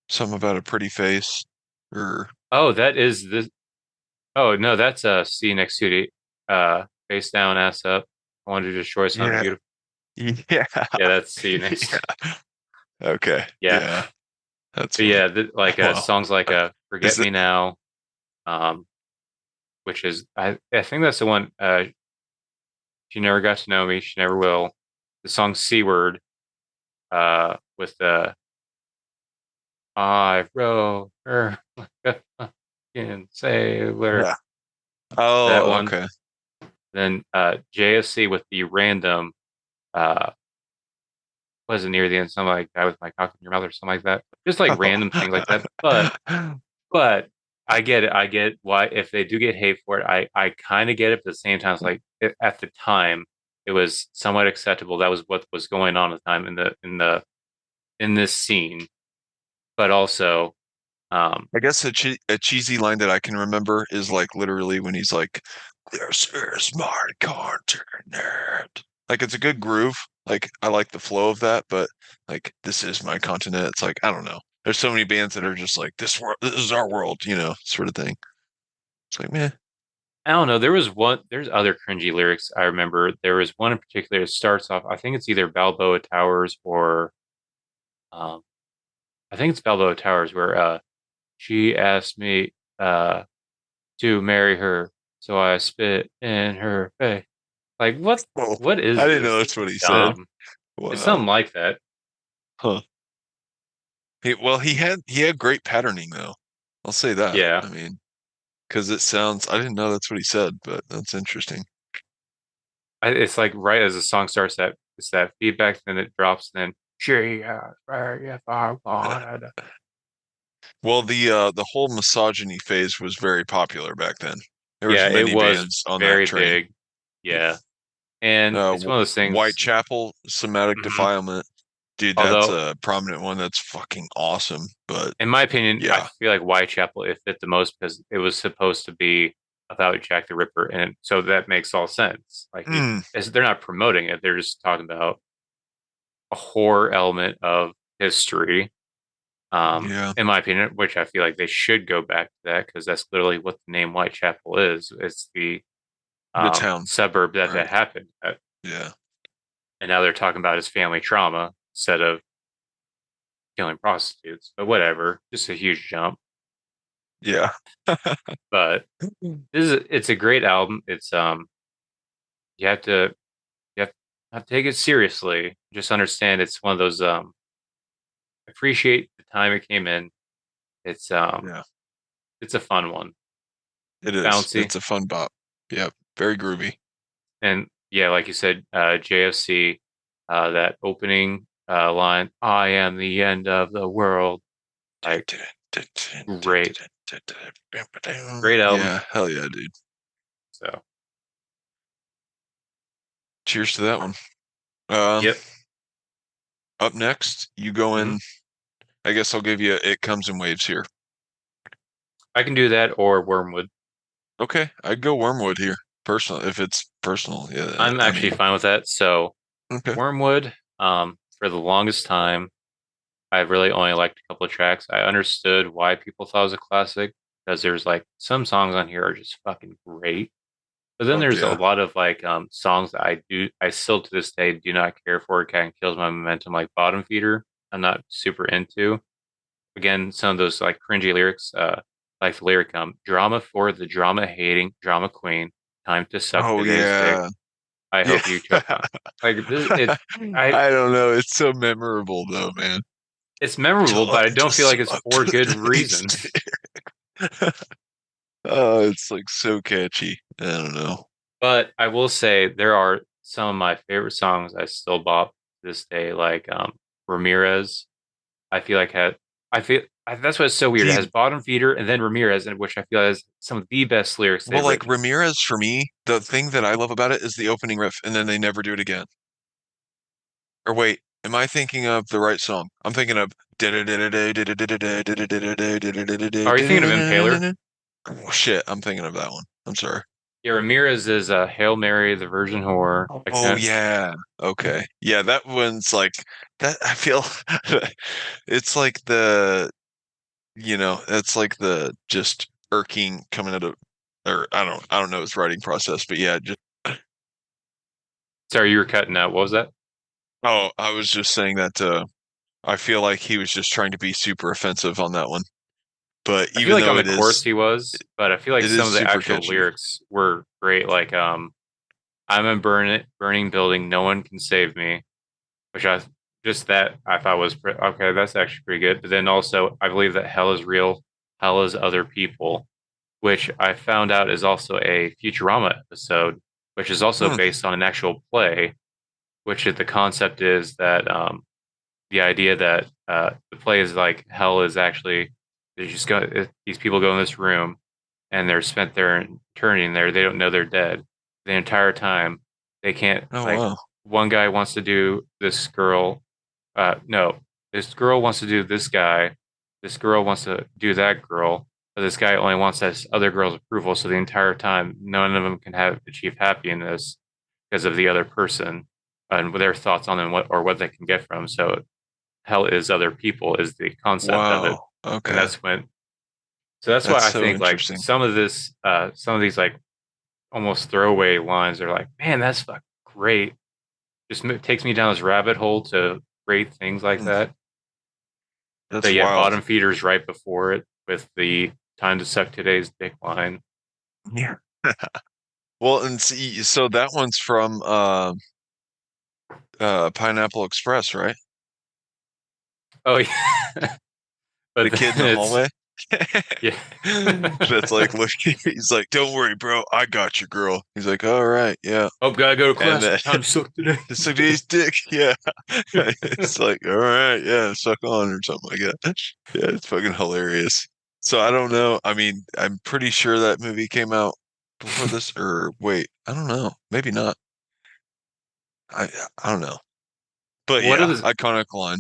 something about a pretty face, or Oh, that is this. Oh no, that's "See You Next Tuesday." Face down, ass up. I wanted to destroy something yeah, beautiful. yeah, Yeah, that's "See You Next." yeah. Okay, Yeah, yeah, that's but funny. yeah, like Well, songs like is "Forget it? Me Now," um, which is I think that's the one. She never got to know me. She never will. The song "C Word" with the I wrote her like a fucking sailor. Yeah. That Oh, one. okay. Then JSC with the random uh wasn't near the end, something like that with my cock in your mouth or something like that. Just like random things like that. But I get it. I get why if they do get hate for it, I kind of get it, but at the same time, it's like at the time it was somewhat acceptable. That was what was going on at the time in this scene. But also, I guess a cheesy line that I can remember is like literally when he's like, "This is my continent." Like it's a good groove. Like I like the flow of that, but like this is my continent. It's like I don't know. There's so many bands that are just like this world. This is our world, sort of thing. It's like, man, I don't know. There's other cringy lyrics I remember. There was one in particular that starts off, I think it's either Balboa Towers or, um, I think it's Balboa Towers where, she asked me, to marry her. So I spit in her face. Like, oh, what I is didn't know this? that's This what is he said. dumb. It's Wow, something like that. huh? Well, he had great patterning though. I'll say that. Yeah. I mean, because it sounds. I didn't know that's what he said, but that's interesting. It's like right as the song starts that it's that feedback, then it drops, and then she asked me if I wanted. Well, the whole misogyny phase was very popular back then. There was Yeah, it many was bands on that very train. big. Yeah. And it's one of those things. Whitechapel, Somatic Mhm. Defilement, dude, that's Although, a prominent one. That's fucking awesome. But in my opinion, I yeah, feel like Whitechapel it fit the most because it was supposed to be about Jack the Ripper, and so that makes all sense. Like mm, they're not promoting it; they're just talking about a horror element of history. yeah, In my opinion, which I feel like they should go back to that because that's literally what the name Whitechapel is. It's the the town, suburb that right? happened at, Yeah, and now they're talking about his family trauma instead of killing prostitutes. But whatever, just a huge jump. yeah, But it's a great album. It's you have to you have to take it seriously. Just understand it's one of those appreciate the time it came in. It's yeah. it's a fun one. It is. Bouncy. It's a fun bop. Yep, very groovy. And yeah, like you said, JFC, that opening line, I am the end of the world. Like great, great album. Yeah, hell yeah, dude. So Cheers to that one. Um, yep. Up next, you go Hmm. in. I guess I'll give you It Comes in Waves here. I can do that or Wormwood. Okay, I'd go Wormwood here. Personal, if it's personal. Yeah, I'm I actually mean, fine with that. So okay. Wormwood, for the longest time, I really only liked a couple of tracks. I understood why people thought it was a classic because there's like some songs on here are just fucking great. But then Fuck there's a yeah. lot of like songs that I still to this day do not care for. It kind of kills my momentum, like Bottom Feeder. I'm not super into. Again, some of those like cringy lyrics, like the lyric drama for the drama hating drama queen, time to suck Oh today's dick. yeah. I Yeah. hope you choke on. Like this, I I don't know. It's so memorable though, man. it's memorable, Time but I don't to feel like it's suck for good today's reason. dick. Oh, it's like so catchy. I don't know. But I will say there are some of my favorite songs I still bop to this day, like Ramirez. I feel like had that's what's so weird. It has See, Bottom Feeder and then Ramirez, in which I feel has some of the best lyrics well, they've like written. Ramirez for me, the thing that I love about it is the opening riff, and then they never do it again. Or wait, am I thinking of the right song? I'm thinking of. Are you thinking of Impaler? Oh shit, I'm thinking of that one. I'm sorry. Yeah, Ramirez is Hail Mary, the Virgin Whore. I Oh can't. yeah. Okay. Yeah, that one's like that I feel it's like that's like the just irking coming out of or I don't know his writing process, but yeah, just Sorry, you were cutting out. What was that? oh, I was just saying that I feel like he was just trying to be super offensive on that one. But I feel even like on though the chorus he was, but I feel like it some is of the super actual catchy. lyrics were great. Like, I'm a burning building, no one can save me, which I just that I thought was okay. That's actually pretty good. But then also, I believe that hell is real, hell is other people, which I found out is also a Futurama episode, which is also Hmm. based on an actual play. Which the concept is that the idea that the play is like hell is actually they just go these people go in this room and they're spent their eternity in there. They don't know they're dead the entire time. They can't Oh like wow. one guy wants to do this girl. No, this girl wants to do this guy. This girl wants to do that girl. But this guy only wants this other girl's approval. So the entire time, none of them can have achieve happiness because of the other person and their thoughts on them, what they can get from. So hell is other people is the concept of it, Wow. and Okay. that's when. So that's why That's I so think like interesting. some of these like almost throwaway lines are like, man, that's fucking great. Just takes me down this rabbit hole to great things like Hmm. that. That's But yeah, wild. bottom feeders right before it with the time to suck today's dick line. Yeah. Well, and see, so that one's from Pineapple Express, right? Oh yeah, but The then kid in the it's hallway. yeah. That's like, look, he's like, "Don't worry, bro. I got you, girl." He's like, "All right, yeah." Oh, gotta go to And class. Time to suck today. it's like his dick, yeah. It's like, all right, yeah, suck on or something like that. Yeah, it's fucking hilarious. So I don't know. I mean, I'm pretty sure that movie came out before this, or wait, I don't know. Maybe not. I I don't know. But What are yeah, the iconic line,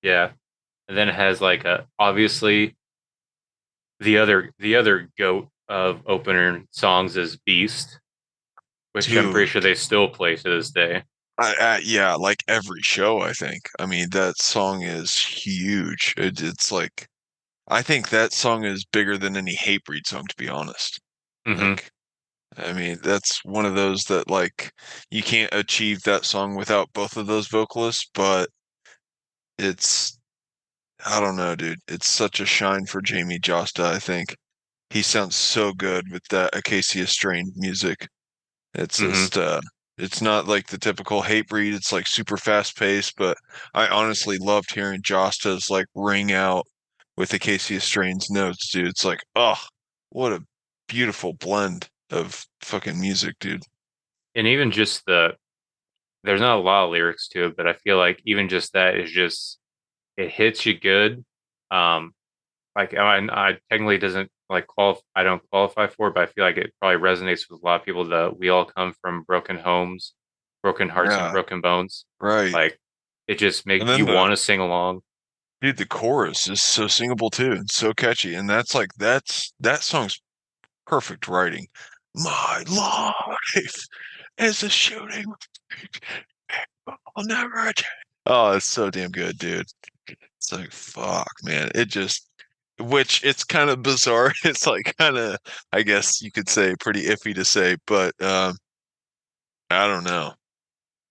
yeah? And then it has like a obviously the other goat of opener songs is Beast, which I'm pretty sure dude. they still play to this day. Yeah, like every show, I think. I mean, that song is huge. It's like I think that song is bigger than any Hatebreed song, to be honest. Hmm. Like, I mean, that's one of those that like you can't achieve that song without both of those vocalists, but it's I don't know, dude. It's such a shine for Jamie Josta, I think. He sounds so good with that Acacia Strain music. It's Hmm. just it's not like the typical hate breed. It's like super fast paced, but I honestly loved hearing Josta's like ring out with Acacia Strain's notes, dude. It's like, oh, what a beautiful blend of fucking music, dude. And even just there's not a lot of lyrics to it, but I feel like even just that is just it hits you good. Um, like I technically doesn't like qualify. I don't qualify for it, but I feel like it probably resonates with a lot of people. That we all come from broken homes, broken hearts, and Yeah, broken bones. right. Like it just And makes then you want to sing along. the chorus is so singable too and so catchy. And that's like that song's perfect writing. My life is a shooting. I'll never change. Oh, it's so damn good, dude. It's like fuck, man. It just which it's kind of bizarre. It's like kind of I guess you could say pretty iffy to say, but I don't know.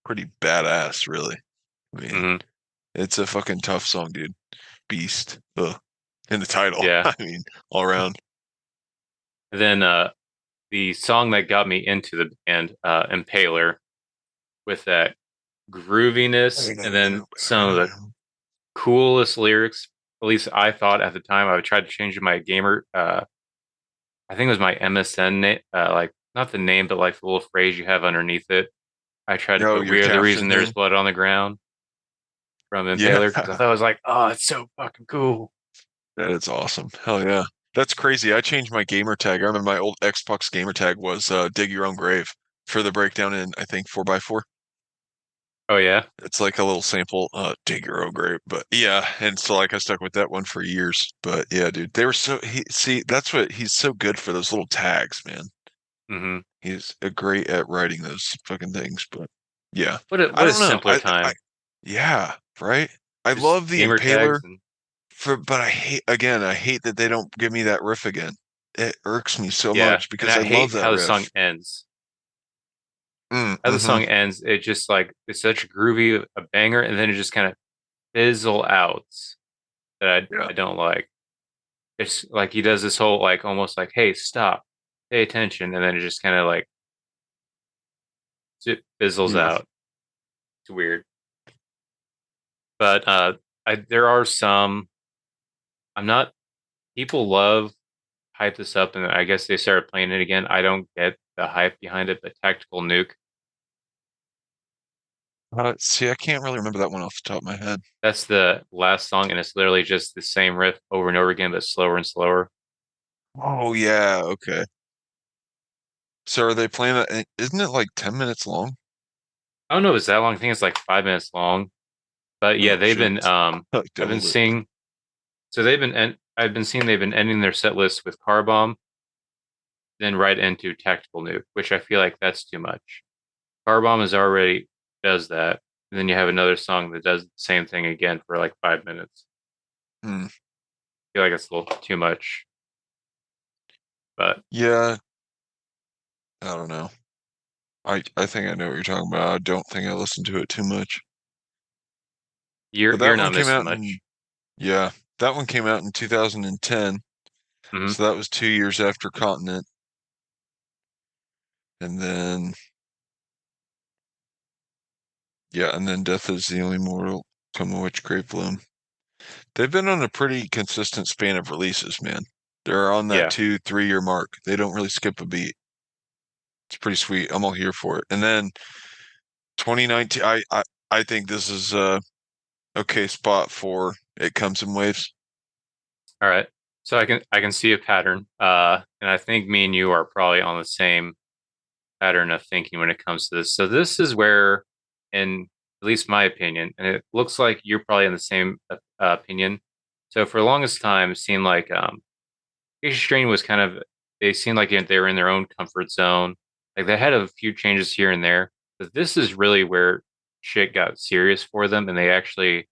Pretty badass, really. I mean, Hmm. it's a fucking tough song, dude. Beast. Ugh. In the title. Yeah. I mean, all around. And then the song that got me into the band, Impaler, with that grooviness, and then some of the coolest lyrics. At least I thought at the time. I tried to change my gamer. I think it was my MSN name, like not the name, but like the little phrase you have underneath it. I tried to Oh, put your "We are the caption reason there's thing? blood on the ground" from Yeah, Impaler because I thought it was like, oh, it's so fucking cool. that is awesome. Hell yeah. That's crazy. I changed my gamer tag. I remember my old Xbox gamer tag was dig your own grave for the breakdown in I think 4x4. Oh yeah, It's like a little sample, Dig Your Own Grave, but yeah, and so like I stuck with that one for years. But yeah, dude, they were that's what he's so good for those little tags, man. hmm He's a great at writing those fucking things. But yeah, I what a don't know. simpler time. Yeah, right. I Just love the gamer Impaler tags and but I hate that they don't give me that riff again. It irks me so yeah, much and because I I love hate that how the song riff. ends. How the Mm-hmm. song ends, it just like it's such a groovy, a banger, and then it just kind of fizzle out that Yeah. I don't like. It's like he does this whole like almost like, hey, stop, pay attention, and then it just kind of like it fizzles Yeah. out. It's weird. But there are some. I'm not. People love hype this up, and I guess they started playing it again. I don't get the hype behind it, but Tactical Nuke. See, I can't really remember that one off the top of my head. That's the last song, and it's literally just the same riff over and over again, but slower and slower. Oh yeah, okay. So are they playing that? Isn't it like 10 minutes long? I don't know if it's that long. I think it's like 5 minutes long. But yeah, Oh they've shit. been. Like I've been doubled it. seeing. So they've been. I've been seeing they've been ending their set list with Car Bomb, then right into Tactical Nuke, which I feel like that's too much. Car Bomb is already does that, and then you have another song that does the same thing again for like 5 minutes. Hmm. I feel like it's a little too much, but Yeah, I don't know. I think I know what you're talking about. I don't think I listened to it too much. But you're that one not came missing out in much. yeah, that one came out in 2010. hmm So that was 2 years after Continent. And then yeah, and then Death is the Only Mortal, Come of Which Great Bloom. They've been on a pretty consistent span of releases, man. They're on that Yeah, 2, 3 year mark. They don't really skip a beat. It's pretty sweet. I'm all here for it. And then 2019, I think this is a okay spot for It Comes in Waves. all right. So I can see a pattern, and I think me and you are probably on the same pattern of thinking when it comes to this. So this is where, in at least my opinion, and it looks like you're probably in the same opinion. So for the longest time, it seemed like Acacia Strain was kind of they seemed like they were in their own comfort zone. Like they had a few changes here and there, but this is really where shit got serious for them, and they actually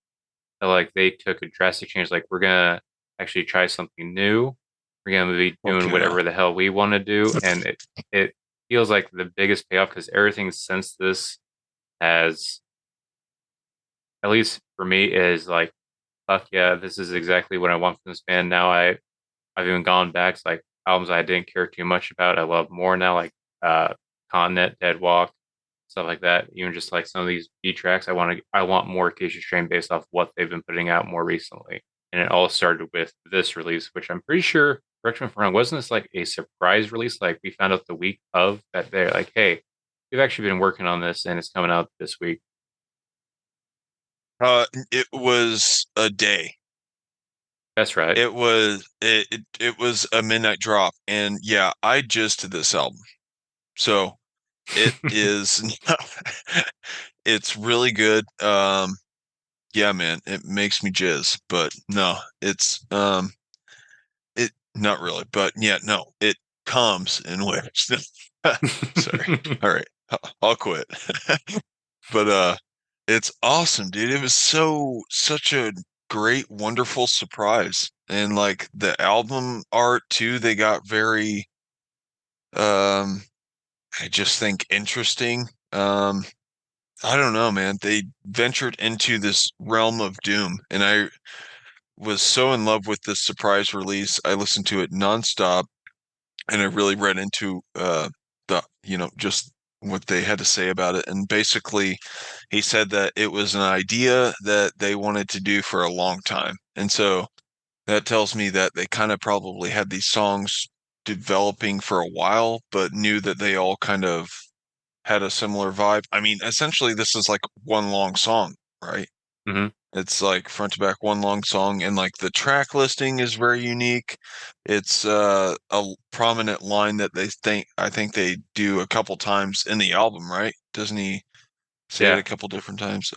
felt like they took a drastic change. Like we're gonna actually try something new. We're gonna be Fuck doing yeah. whatever the hell we want to do, and it feels like the biggest payoff because everything since this has, at least for me, is like fuck yeah, this is exactly what I want from this band. Now I've even gone back to like albums I didn't care too much about. I love more now, like uh Continent, Dead Walk, stuff like that. Even just like some of these B tracks, I want more Acacia Strain based off what they've been putting out more recently. And it all started with this release, which I'm pretty sure, correct me if I'm wrong, wasn't this like a surprise release? Like we found out the week of that they're like, hey, we've actually been working on this and it's coming out this week. It was a day. That's right. It was a midnight drop, and yeah, I just did this album, so it is it's really good. Yeah, man, it makes me jizz, but no, it's it not really, but yeah, no, it comes in waves. Sorry. All right, I'll quit. But it's awesome, dude. It was such a great, wonderful surprise. And like the album art too, they got very um I just think interesting. I don't know, man. They ventured into this realm of doom, and I was so in love with this surprise release. I listened to it nonstop, and I really read into just what they had to say about it. And basically, he said that it was an idea that they wanted to do for a long time. And so that tells me that they kind of probably had these songs developing for a while, but knew that they all kind of had a similar vibe. I mean, essentially, this is like one long song, right? hmm It's like front to back one long song, and like the track listing is very unique. It's a prominent line that I think they do a couple times in the album, right? Doesn't he say it a Yeah. couple different times.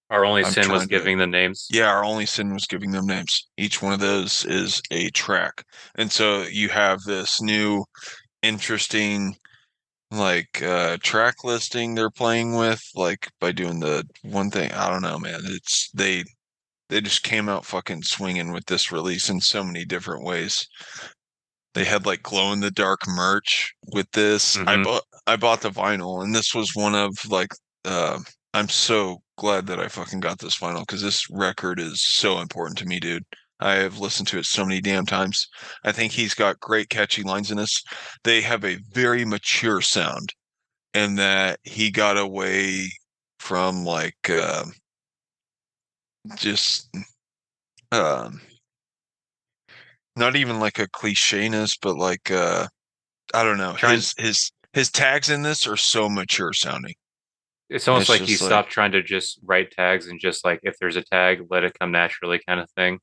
Our only I'm sin was trying to. giving them names. Yeah, our only sin was giving them names. Each one of those is a track, and so you have this new interesting like track listing they're playing with, like by doing the one thing. I don't know, man. It's they just came out fucking swinging with this release in so many different ways. They had like glow in the dark merch with this. I Hmm. bought the vinyl, and this was one of like uh I'm so glad that I fucking got this vinyl because this record is so important to me, dude. I have listened to it so many damn times. I think he's got great catchy lines in this. They have a very mature sound, and that he got away from like just um not even like a clichéness, but like I don't know. Trying. His tags in this are so mature sounding. It's And almost it's like he just like, stopped trying to just write tags and just like if there's a tag, let it come naturally, kind of thing.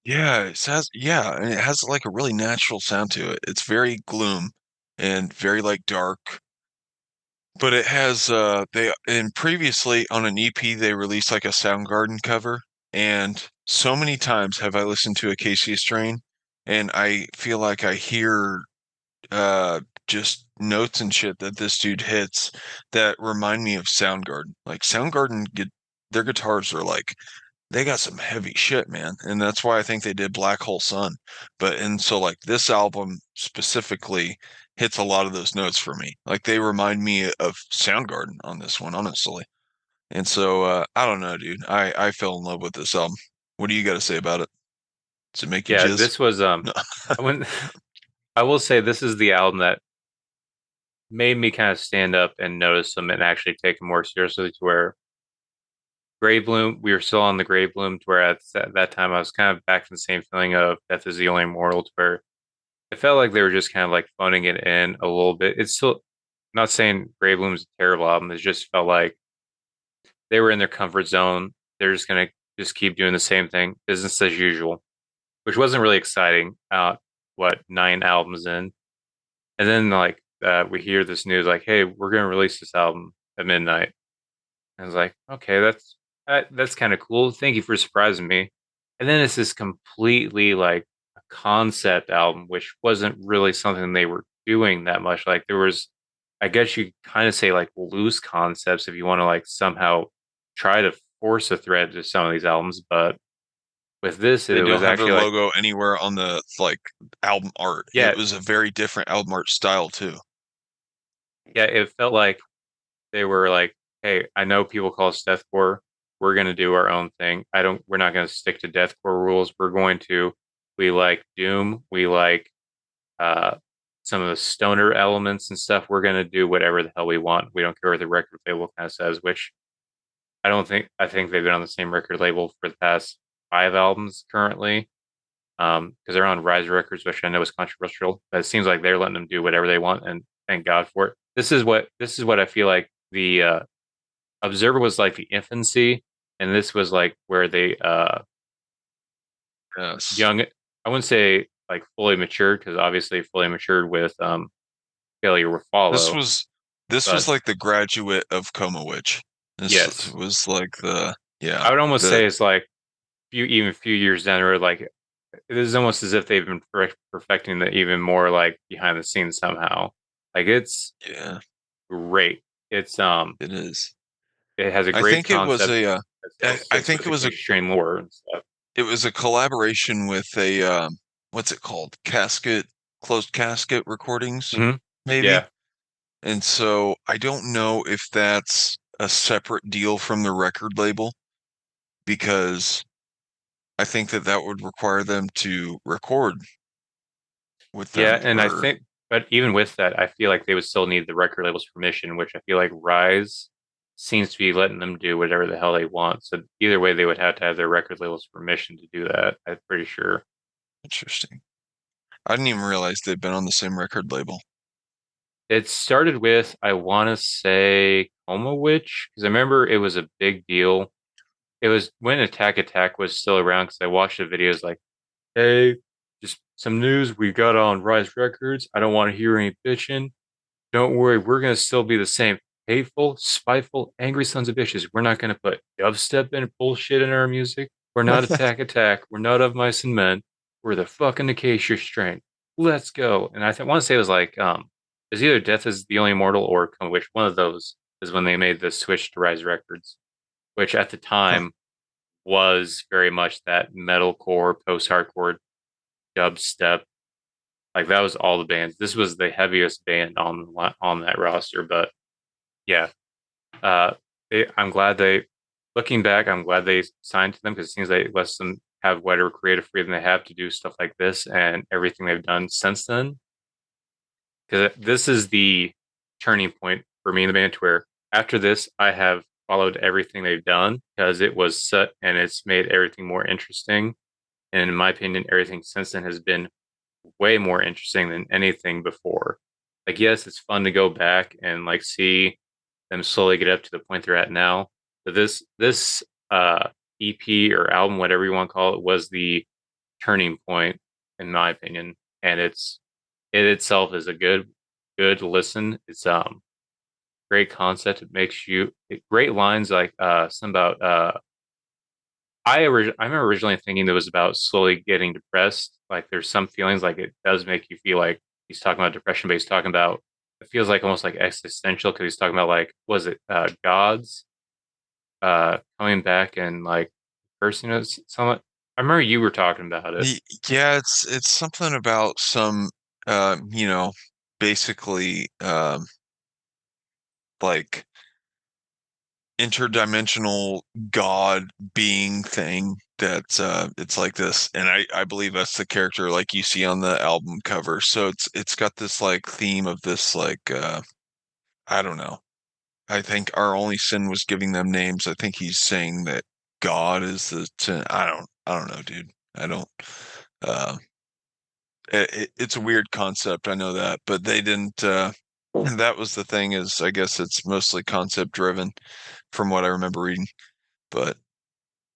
yeah, and it has like a really natural sound to it. It's very gloom and very like dark, but it has they and previously on an EP they released like a Soundgarden cover, and so many times have I listened to Acacia Strain, and I feel like I hear just notes and shit that this dude hits that remind me of Soundgarden. Like Soundgarden get their guitars are like they got some heavy shit, man. And that's why I think they did Black Hole Sun. But and so like this album specifically hits a lot of those notes for me. Like they remind me of Soundgarden on this one, honestly. And so I don't know, dude. I fell in love with this album. What do you got to say about it? Does it make you Yeah, jizz? this was No. I wouldn't I will say this is the album that made me kind of stand up and notice them and actually take them more seriously to where Grey Bloom, we were still on the Grey Bloom to where at that time I was kind of back to the same feeling of Death is the Only Immortal to where it felt like they were just kind of like phoning it in a little bit. It's still not saying Grey Bloom's a terrible album. It just felt like they were in their comfort zone. They're just gonna just keep doing the same thing, business as usual, which wasn't really exciting. What 9 albums in, and then like we hear this news like, "Hey, we're gonna release this album at midnight." And I was like, "Okay, that's kind of cool. Thank you for surprising me." And then it's this completely like a concept album, which wasn't really something they were doing that much. Like there was, I guess you kind of say like loose concepts if you want to like somehow try to force a thread to some of these albums, but with this, They it was don't have their actually like, logo anywhere on the like album art. It yeah, was a very different album art style too. yeah, it felt like they were like, hey, I know people call us deathcore. We're gonna do our own thing. We're not gonna stick to deathcore rules. We like Doom. We like uh some of the stoner elements and stuff. We're gonna do whatever the hell we want. We don't care what the record label kind of says, which I think they've been on the same record label for the past 5 albums currently. Because they're on Rise Records, which I know is controversial, but it seems like they're letting them do whatever they want, and thank God for it. This is what I feel like the Observer was like the infancy, and this was like where they Yes. young. I wouldn't say like fully matured because obviously fully matured with Failure Will This Follow, was this was but like the graduate of Coma Witch. This yes, was like the yeah, I would almost the say it's like few years down the road, like it is almost as if they've been perfecting the even more like behind the scenes somehow. Like it's yeah, great. It's it is. it has a I great think it was concept a that still I sits think with it the was a Acacia Strain lore and stuff. collaboration with a what's it called? Closed casket recordings, Hmm. maybe. Yeah, And so I don't know if that's a separate deal from the record label because I think that that would require them to record with yeah, them and I or think, but even with that, I feel like they would still need the record label's permission, which I feel like Rise seems to be letting them do whatever the hell they want. So either way, they would have to have their record label's permission to do that. I'm pretty sure. interesting. I didn't even realize they'd been on the same record label. It started with, I want to say, Coma Witch, because I remember it was a big deal. It was when Attack was still around, because I watched the videos like, hey, just some news we got on Rise Records. I don't want to hear any bitching. Don't worry, we're gonna still be the same. hateful, spiteful, angry sons of bitches. We're not going to put dubstep and bullshit in our music. We're not Attack Attack. We're not Of Mice and Men. We're the fucking Acacia Strain. Let's go. And want to say it was like, it was either Death is the Only Immortal or Come Wish. One of those is when they made the switch to Rise Records, which at the Huh. time was very much that metalcore, post-hardcore, dubstep. Like that was all the bands. This was the heaviest band on that roster. But yeah, uh, I'm glad they. Looking back, I'm glad they signed to them because it seems like it lets them have whatever creative freedom they have to do stuff like this and everything they've done since then. Because this is the turning point for me in the band to where after this, I have followed everything they've done because it was set and it's made everything more interesting. And in my opinion, everything since then has been way more interesting than anything before. Like, yes, it's fun to go back and like see them slowly get up to the point they're at now. But this EP or album, whatever you want to call it, was the turning point in my opinion. And it itself is a good listen. It's great concept. It makes you great lines like some about I remember originally thinking it was about slowly getting depressed. Like there's some feelings like it does make you feel like he's talking about depression, but he's talking about it feels like almost like existential because he's talking about like was it gods coming back and like cursing us somewhat. I remember you were talking about it. Yeah, it's something about some you know, basically like interdimensional god being thing that it's like this. And I believe that's the character like you see on the album cover. So it's got this like theme of this like I don't know. I think our only sin was giving them names. I think he's saying that God is the sin. I don't know, dude. I don't uh it's a weird concept, I know that, but they didn't and that was the thing is I guess it's mostly concept driven from what I remember reading, but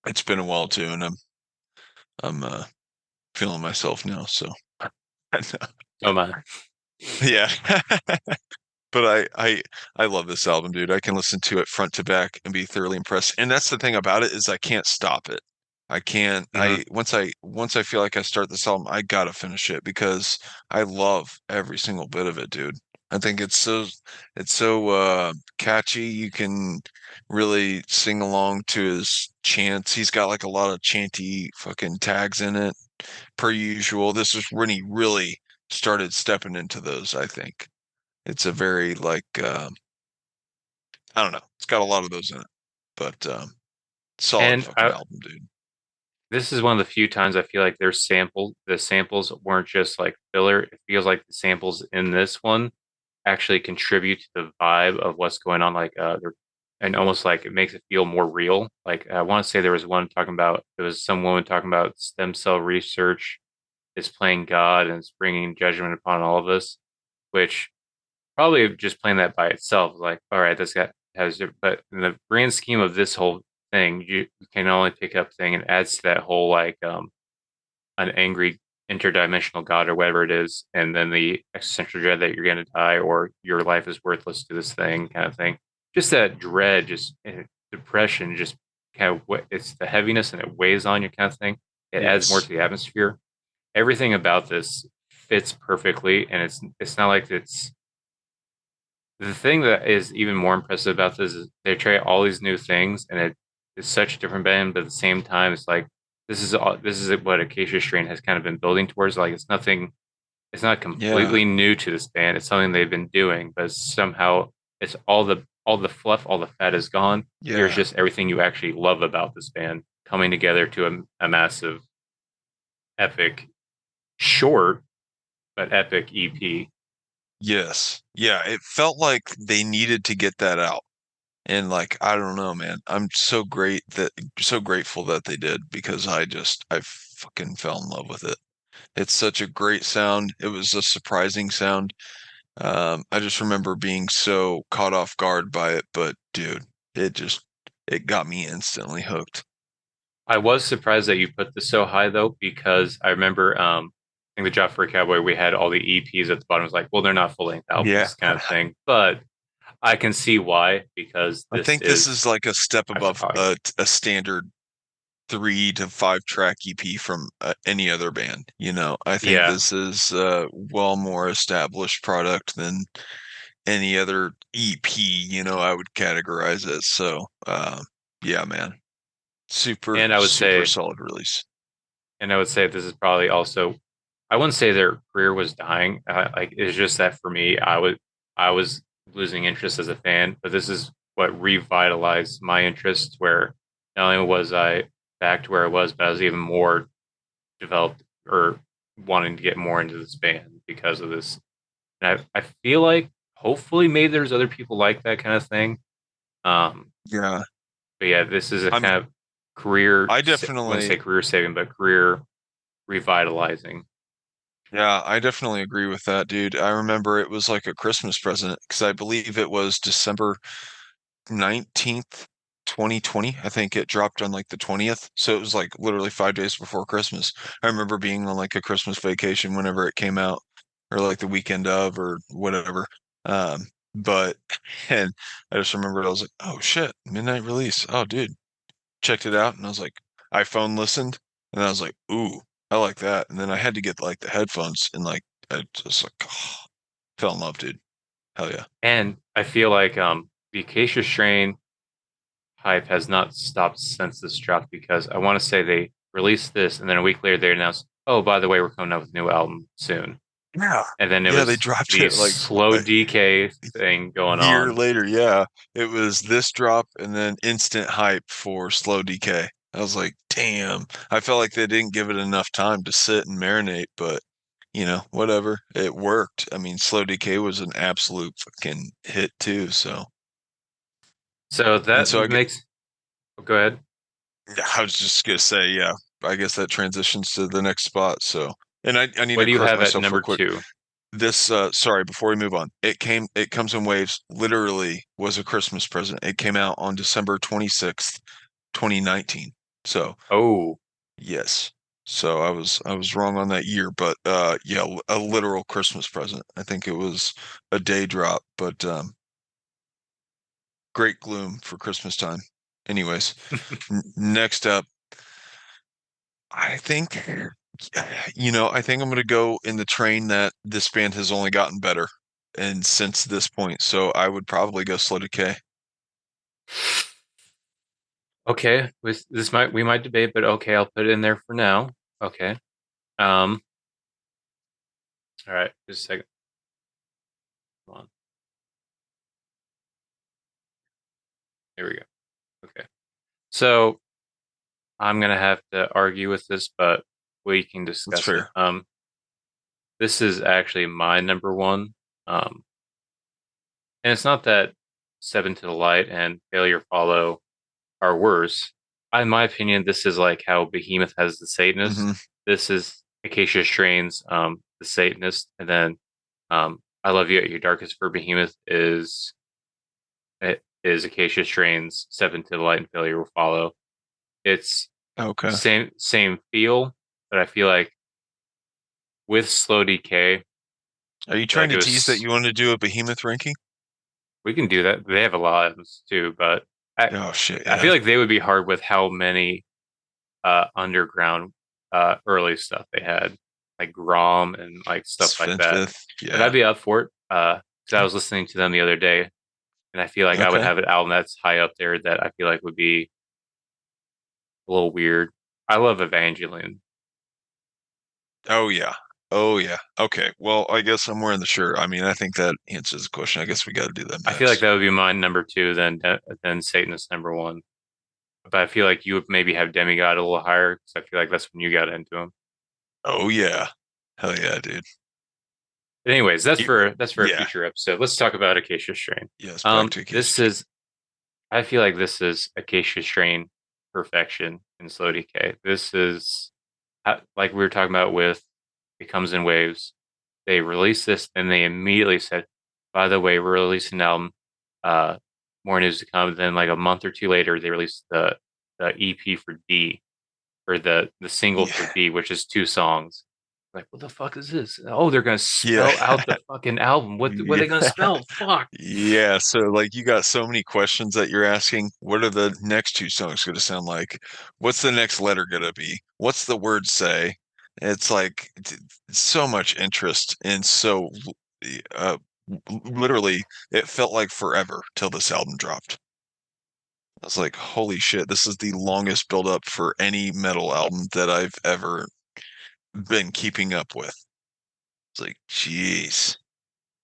it's been a while too, and I'm feeling myself now, so Oh man. yeah. But I love this album, dude. I can listen to it front to back and be thoroughly impressed. And that's the thing about it is I can't stop it. I can't. Mhm. Once I feel like I start this album, I gotta finish it because I love every single bit of it, dude. I think it's so catchy. You can really sing along to his chants. He's got like a lot of chanty fucking tags in it, per usual. This is when he really started stepping into those, I think. It's a very like I don't know. It's got a lot of those in it, but solid And fucking album, dude. this is one of the few times I feel like the samples weren't just like filler. It feels like the samples in this one actually contribute to the vibe of what's going on. Like they're and almost like it makes it feel more real. Like I want to say there was one talking about there was some woman talking about stem cell research is playing God and it's bringing judgment upon all of us, which probably just playing that by itself, like, all right, this guy has, but in the grand scheme of this whole thing, you can only pick up thing and adds to that whole like an angry interdimensional god or whatever it is, and then the existential dread that you're going to die or your life is worthless to this thing kind of thing. Just that dread, just depression, just kind of it's the heaviness and it weighs on you kind of thing. It adds more to Yes. the atmosphere. Everything about this fits perfectly, and it's not like it's the thing that is even more impressive about this is they try all these new things, and it is such a different band, but at the same time, it's like this is what Acacia Strain has kind of been building towards. Like it's nothing, it's not Yeah. completely new to this band. It's something they've been doing, but somehow it's all the fluff, all the fat is gone. Here's Yeah. just everything you actually love about this band coming together to a massive, epic, short but epic EP. Yes. Yeah. It felt like they needed to get that out. And like, I don't know, man. I'm so grateful that they did because I fucking fell in love with it. It's such a great sound. It was a surprising sound. I just remember being so caught off guard by it, but dude, it got me instantly hooked. I was surprised that you put this so high though, because I remember I think the Job for a Cowboy we had all the EPs at the bottom. It was like, well, they're not full length Yeah. albums kind of thing. But I can see why, because I this think this is is like a step actually above probably a standard 3 to 5 track EP from any other band. I think yeah. this is a well more established product than any other EP, I would categorize it. So, yeah, man, super, And I would super say solid release. and I would say this is probably also, I wouldn't say their career was dying. Like it's just that for me, I was losing interest as a fan, but this is what revitalized my interest. Where not only was I back to where I was, but I was even more developed or wanting to get more into this band because of this. And I feel like hopefully maybe there's other people like that kind of thing. Um, Yeah. but yeah, this is a I'm, kind of career. I I wouldn't say definitely, career saving, but career revitalizing. yeah, I definitely agree with that, dude. I remember it was like a Christmas present because I believe it was December 19th, 2020. I think it dropped on like the 20th. So it was like literally 5 days before Christmas. I remember being on like a Christmas vacation whenever it came out, or like the weekend of, or whatever. But, and I just remember I was like, oh shit, midnight release. Oh, dude, checked it out. And I was like, iPhone listened. And I was like, ooh, I like that. And then I had to get like the headphones and like, I just like, oh, fell in love, dude. Hell yeah. And I feel like the Acacia Strain hype has not stopped since this dropped because I want to say they released this and then a week later they announced, oh, by the way, we're coming out with a new album soon. Yeah. And then it Yeah, they was dropped the it like slow a DK thing going year on. later. Yeah. It was this drop and then instant hype for Slow Decay. I was like, damn. I felt like they didn't give it enough time to sit and marinate, but whatever. It worked. I mean, Slow Decay was an absolute fucking hit too. So, So and that so makes, go ahead. I was just gonna say, yeah, I guess that transitions to the next spot. So, and I need What to do you correct have at myself real number quick. two? This sorry, before we move on. It comes in waves, literally was a Christmas present. It came out on December 26th, 2019. So, Oh, yes. So I was wrong on that year, but yeah, a literal Christmas present. I think it was a day drop, but great gloom for Christmas time. Anyways, next up, I think I think I'm going to go in the train that this band has only gotten better and since this point. So I would probably go Slow Decay. okay. With this might we might debate, but okay, I'll put it in there for now. Okay. Um, all right, just a second. Come on. Here we go. Okay. So I'm gonna have to argue with this, but we can That's discuss it. fair. This is actually my number one. Um, and it's not that Seven to the Light and Failure Follow are worse. In my opinion, this is like how Behemoth has the Satanist. Hmm. This is Acacia Strain's the Satanist, and then I Love You at Your Darkest for Behemoth is Acacia Strain's Seven to the Light and Failure Will Follow. It's Okay. same feel, but I feel like with Slow Decay, I Are you feel trying like it to tease that was you want to do a Behemoth ranking? we can do that. They have a lot of them too, but I Oh shit, I yeah. feel like they would be hard with how many underground early stuff they had, like Grom and like stuff like that. Fifth. But Yeah. I'd be up for it because I was listening to them the other day, and I feel like I would Okay. have an album that's high up there that I feel like would be a little weird. I love Evangelion. Oh yeah. Oh yeah. Okay. Well, I guess I'm wearing the shirt. I mean, I think that answers the question. I guess we got to do that I feel like next. that would be my number two, then Satanist number one. But I feel like you would maybe have Demigod a little higher because I feel like that's when you got into him. Oh yeah. Hell yeah, dude. But anyways, Y- that's for a Yeah. future episode. Let's talk about Acacia Strain. Yes. Back to This Acacia. is I feel like this is Acacia Strain perfection in slow decay. This is like we were talking about with It Comes in Waves. They released this and they immediately said, by the way, we're releasing an album. Uh, more news to come. Then like a month or two later, they released the EP for D or the single for Yeah. D, which is two songs. Like, what the fuck is this? Oh, they're gonna Yeah. spell out the fucking album. What are Yeah. they gonna spell? Fuck. Yeah, so like you got so many questions that you're asking. What are the next two songs going to sound like? What's the next letter going to be? What's the word say? It's like so much interest and so uh literally it felt like forever till this album dropped. I was like, holy shit, this is the longest build up for any metal album that I've ever been keeping up with. It's like, jeez,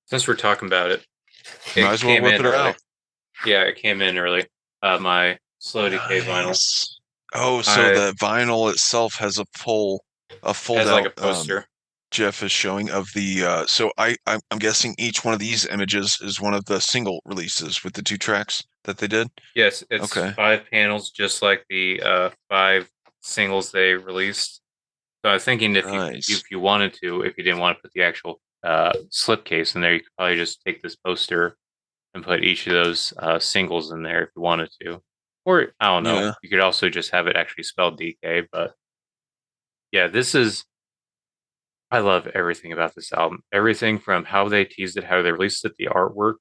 Since we're talking about it, might it as well came whip in it early. out. Yeah, it came in early. My slow decay vinyl. Nice. Oh, so I the vinyl itself has a fold has like out a poster. Jeff is showing of the so I'm guessing each one of these images is one of the single releases with the two tracks that they did. Yes, it's Okay. 5 panels, just like the 5 singles they released. So I was thinking Nice. if you wanted to, if you didn't want to put the actual slipcase in there, you could probably just take this poster and put each of those singles in there if you wanted to. Or I don't know, Yeah. you could also just have it actually spelled DK. But yeah, this is I love everything about this album. Everything from how they teased it, how they released it, the artwork.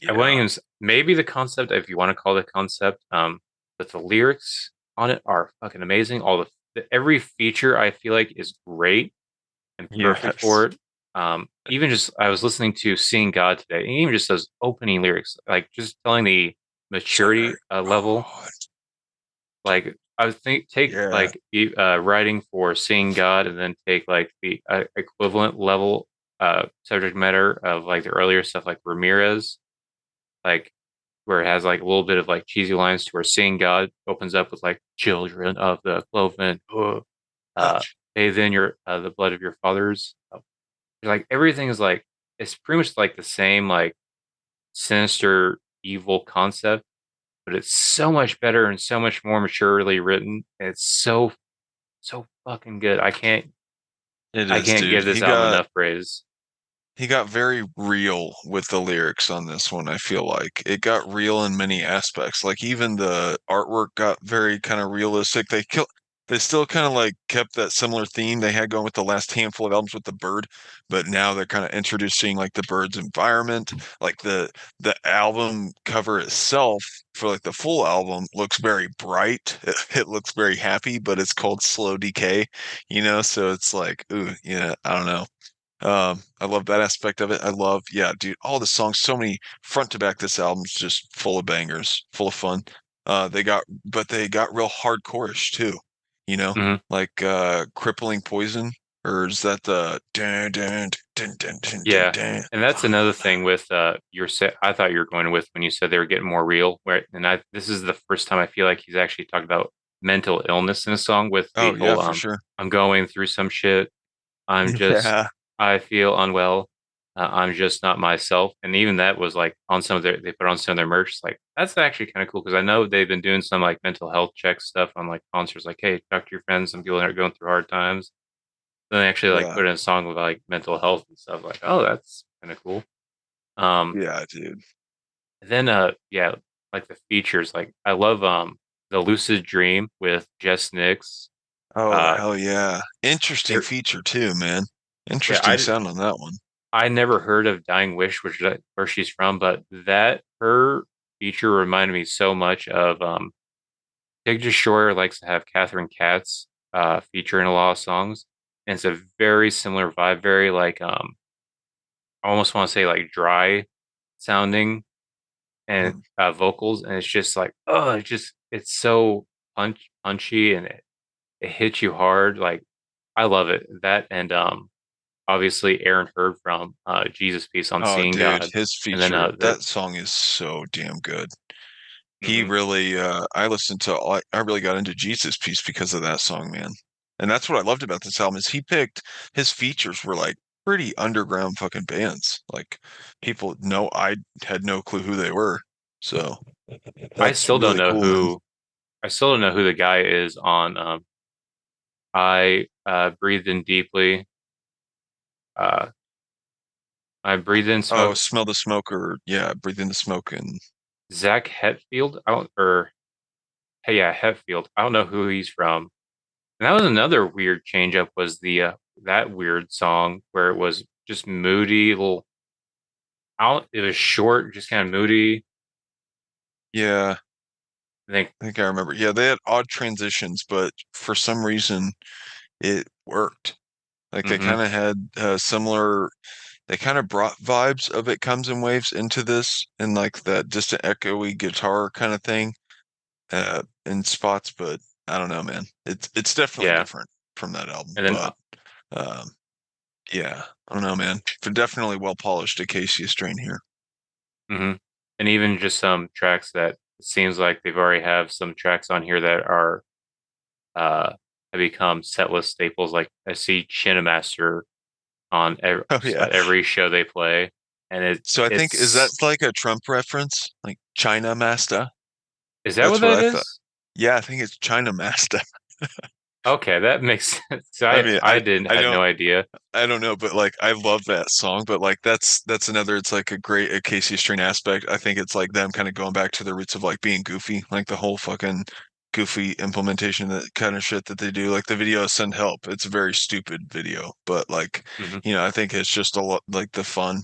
I wouldn't Yeah. even maybe the concept, if you want to call it a concept. But the lyrics on it are fucking amazing. Every feature I feel like is great and perfect for Yes. it. Even just I was listening to "Seeing God" today, and even just those opening lyrics, like just telling the So good. maturity level. Oh, Like I would think take yeah. like writing for "Seeing God" and then take like the equivalent level subject matter of like the earlier stuff like Ramirez, like where it has like a little bit of like cheesy lines to where "Seeing God" opens up with like "Children of the Cloven, uh, Touch. bathe in your the blood of your fathers." Like everything is like it's pretty much like the same like sinister evil concept, but it's so much better and so much more maturely written. It's so fucking good. It I is, can't dude. give this album enough praise. He got very real with the lyrics on this one, I feel like. It got real in many aspects. Like even the artwork got very kind of realistic. They still kind of like kept that similar theme they had going with the last handful of albums with the bird, but now they're kind of introducing like the bird's environment. Like the album cover itself for like the full album looks very bright. It looks very happy, but it's called Slow Decay, so it's like, ooh, yeah, I don't know. I love that aspect of it. Yeah, dude, all the songs, so many front to back. This album's just full of bangers, full of fun. But they got real hardcore-ish too, you know, Mhm. like Crippling Poison, or is that the dun, dun, dun, dun, dun, dun, Yeah. dun. And that's another thing with your set. I thought you were going with when you said they were getting more real. Where and I this is the first time I feel like he's actually talked about mental illness in a song with Oh the yeah, whole for sure. I'm going through some shit. I'm just Yeah, I feel unwell. I'm just not myself. And even that was like on some of their they put on some of their merch. Like that's actually kind of cool because I know they've been doing some like mental health check stuff on like concerts. Like, hey, talk to your friends. Some people are going through hard times. Then they actually like yeah, put in a song with like mental health and stuff. Like, oh, that's kind of cool. Um, yeah, dude. then yeah, like the features. Like I love the Lucid Dream with Jess Nicks. Oh Uh, hell yeah. Interesting there, feature too, man. yeah, Interesting sound on that one. I never heard of Dying Wish, which is where she's from, but that her feature reminded me so much of Big Destroyer likes to have Catherine Katz feature in a lot of songs. And it's a very similar vibe, very like I almost want to say like dry sounding and Hmm. vocals, and it's just like oh, it's so punchy and it hits you hard. Like I love it. That and obviously Aaron heard from Jesus Piece on Oh, Seeing dude, God, his and then feature, the that song is so damn good. He mhm. really, I really got into Jesus Piece because of that song, man. And that's what I loved about this album is he picked his features were like pretty underground fucking bands. Like I had no clue who they were. So I that's still don't really know cool, man. who I still don't know who the guy is on I breathed in deeply. Uh, I breathed in Oh, smoke. smell the smoke or yeah, breathe in the smoke and Zach Hetfield. I don't or hey yeah Hetfield. I don't know who he's from. And that was another weird change up was the that weird song where it was just moody, little out. It was short, just kind of moody. Yeah, I think, I think I remember. Yeah, they had odd transitions, but for some reason it worked. Like they hmm kind of had similar, they kind of brought vibes of It Comes in Waves into this and like that distant echoey guitar kind of thing in spots, but I don't know, man. It's definitely yeah. different from that album, And then, but um yeah, I don't know, man. But definitely well polished Acacia Strain here. hmm and even just some tracks that it seems like they've already have some tracks on here that are uh have become set list staples. Like I see Chinemaster on Oh just yeah. about every show they play, and So I think is that it's like a Trump reference? Like China Master? is that what That's what that I thought. is? Yeah, I think it's China Master. Okay, that makes sense. So I mean, I didn't I had don't no idea. I don't know, but like I love that song, but like that's another it's like a great Acacia Strain aspect. I think it's like them kind of going back to their roots of like being goofy, like the whole fucking goofy implementation that kind of shit that they do. Like the video Send Help, it's a very stupid video, but like, hmm I think it's just a lot like the fun.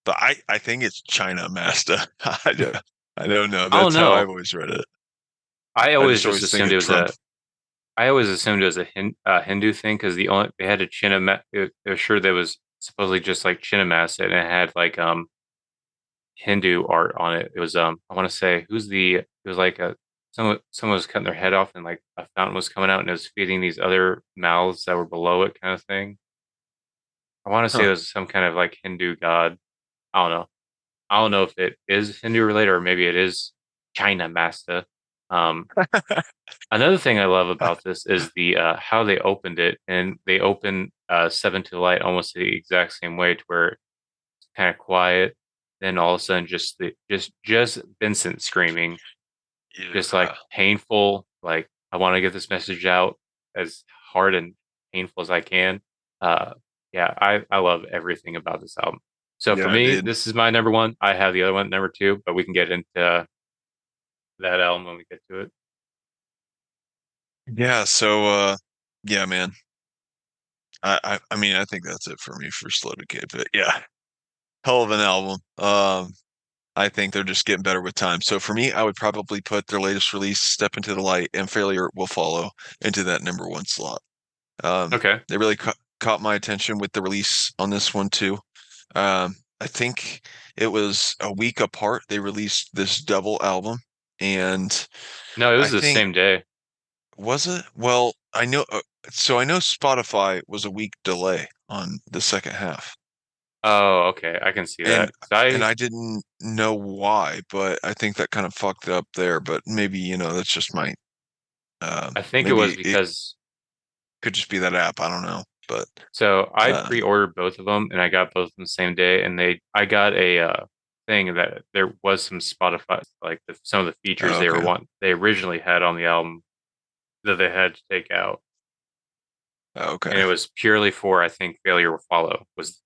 But I think it's China Master. I don't know. I don't That's how I've know. always read it. I I always just just always think assumed it of was Trump. a I always assumed it was a Hindu thing because the only they had a Chinema. It was sure there was supposedly just like Chinamasa, and it had like Hindu art on it. It was I want to say who's the it was like a someone was cutting their head off and like a fountain was coming out and it was feeding these other mouths that were below it kind of thing. I want to say it Huh. was some kind of like Hindu god. I don't know. I don't know if it is Hindu related or maybe it is China Master. Um, Another thing I love about this is the how they opened it, and they opened Seven to the Light almost the exact same way, to where it's kind of quiet, then all of a sudden just Vincent screaming, just like Yeah. painful, like I want to get this message out as hard and painful as I can. Uh, yeah, I love everything about this album. So for Yeah, me, dude. this is my number one. I have the other one number two, but we can get into that album when we get to it. Yeah, so yeah, man. I mean I think that's it for me for Slow Decay, but yeah, hell of an album. I think they're just getting better with time. So for me, I would probably put their latest release, Step Into the Light, and Failure Will Follow into that number one slot. Okay. They really caught my attention with the release on this one too. I think it was a week apart. They released this double album, and No, it I was the think same day. was it? Well, I know. So I know Spotify was a week delay on the second half, Oh, okay. I can see and that. 'Cause I I didn't know why, but I think that kind of fucked up there. But maybe that's just my I think it was maybe it because could just be that app. I don't know, but so I uh, pre-ordered both of them and I got both of them the same day and I got a thing that there was some Spotify like some of the features oh, okay, they originally had on the album that they had to take out, okay, and it was purely for I think Failure Will Follow was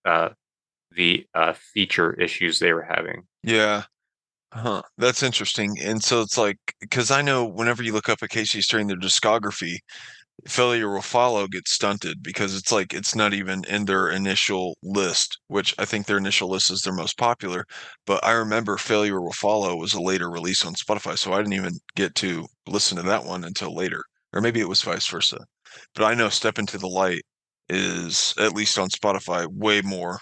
the feature issues they were having. yeah. Huh, that's interesting. And so it's like, because I know whenever you look up a Casey Strain, their discography, Failure Will Follow gets stunted because it's like it's not even in their initial list, which I think their initial list is their most popular. But I remember Failure Will Follow was a later release on Spotify, so I didn't even get to listen to that one until later. Or maybe it was vice versa. But I know Step Into the Light is, at least on Spotify, way more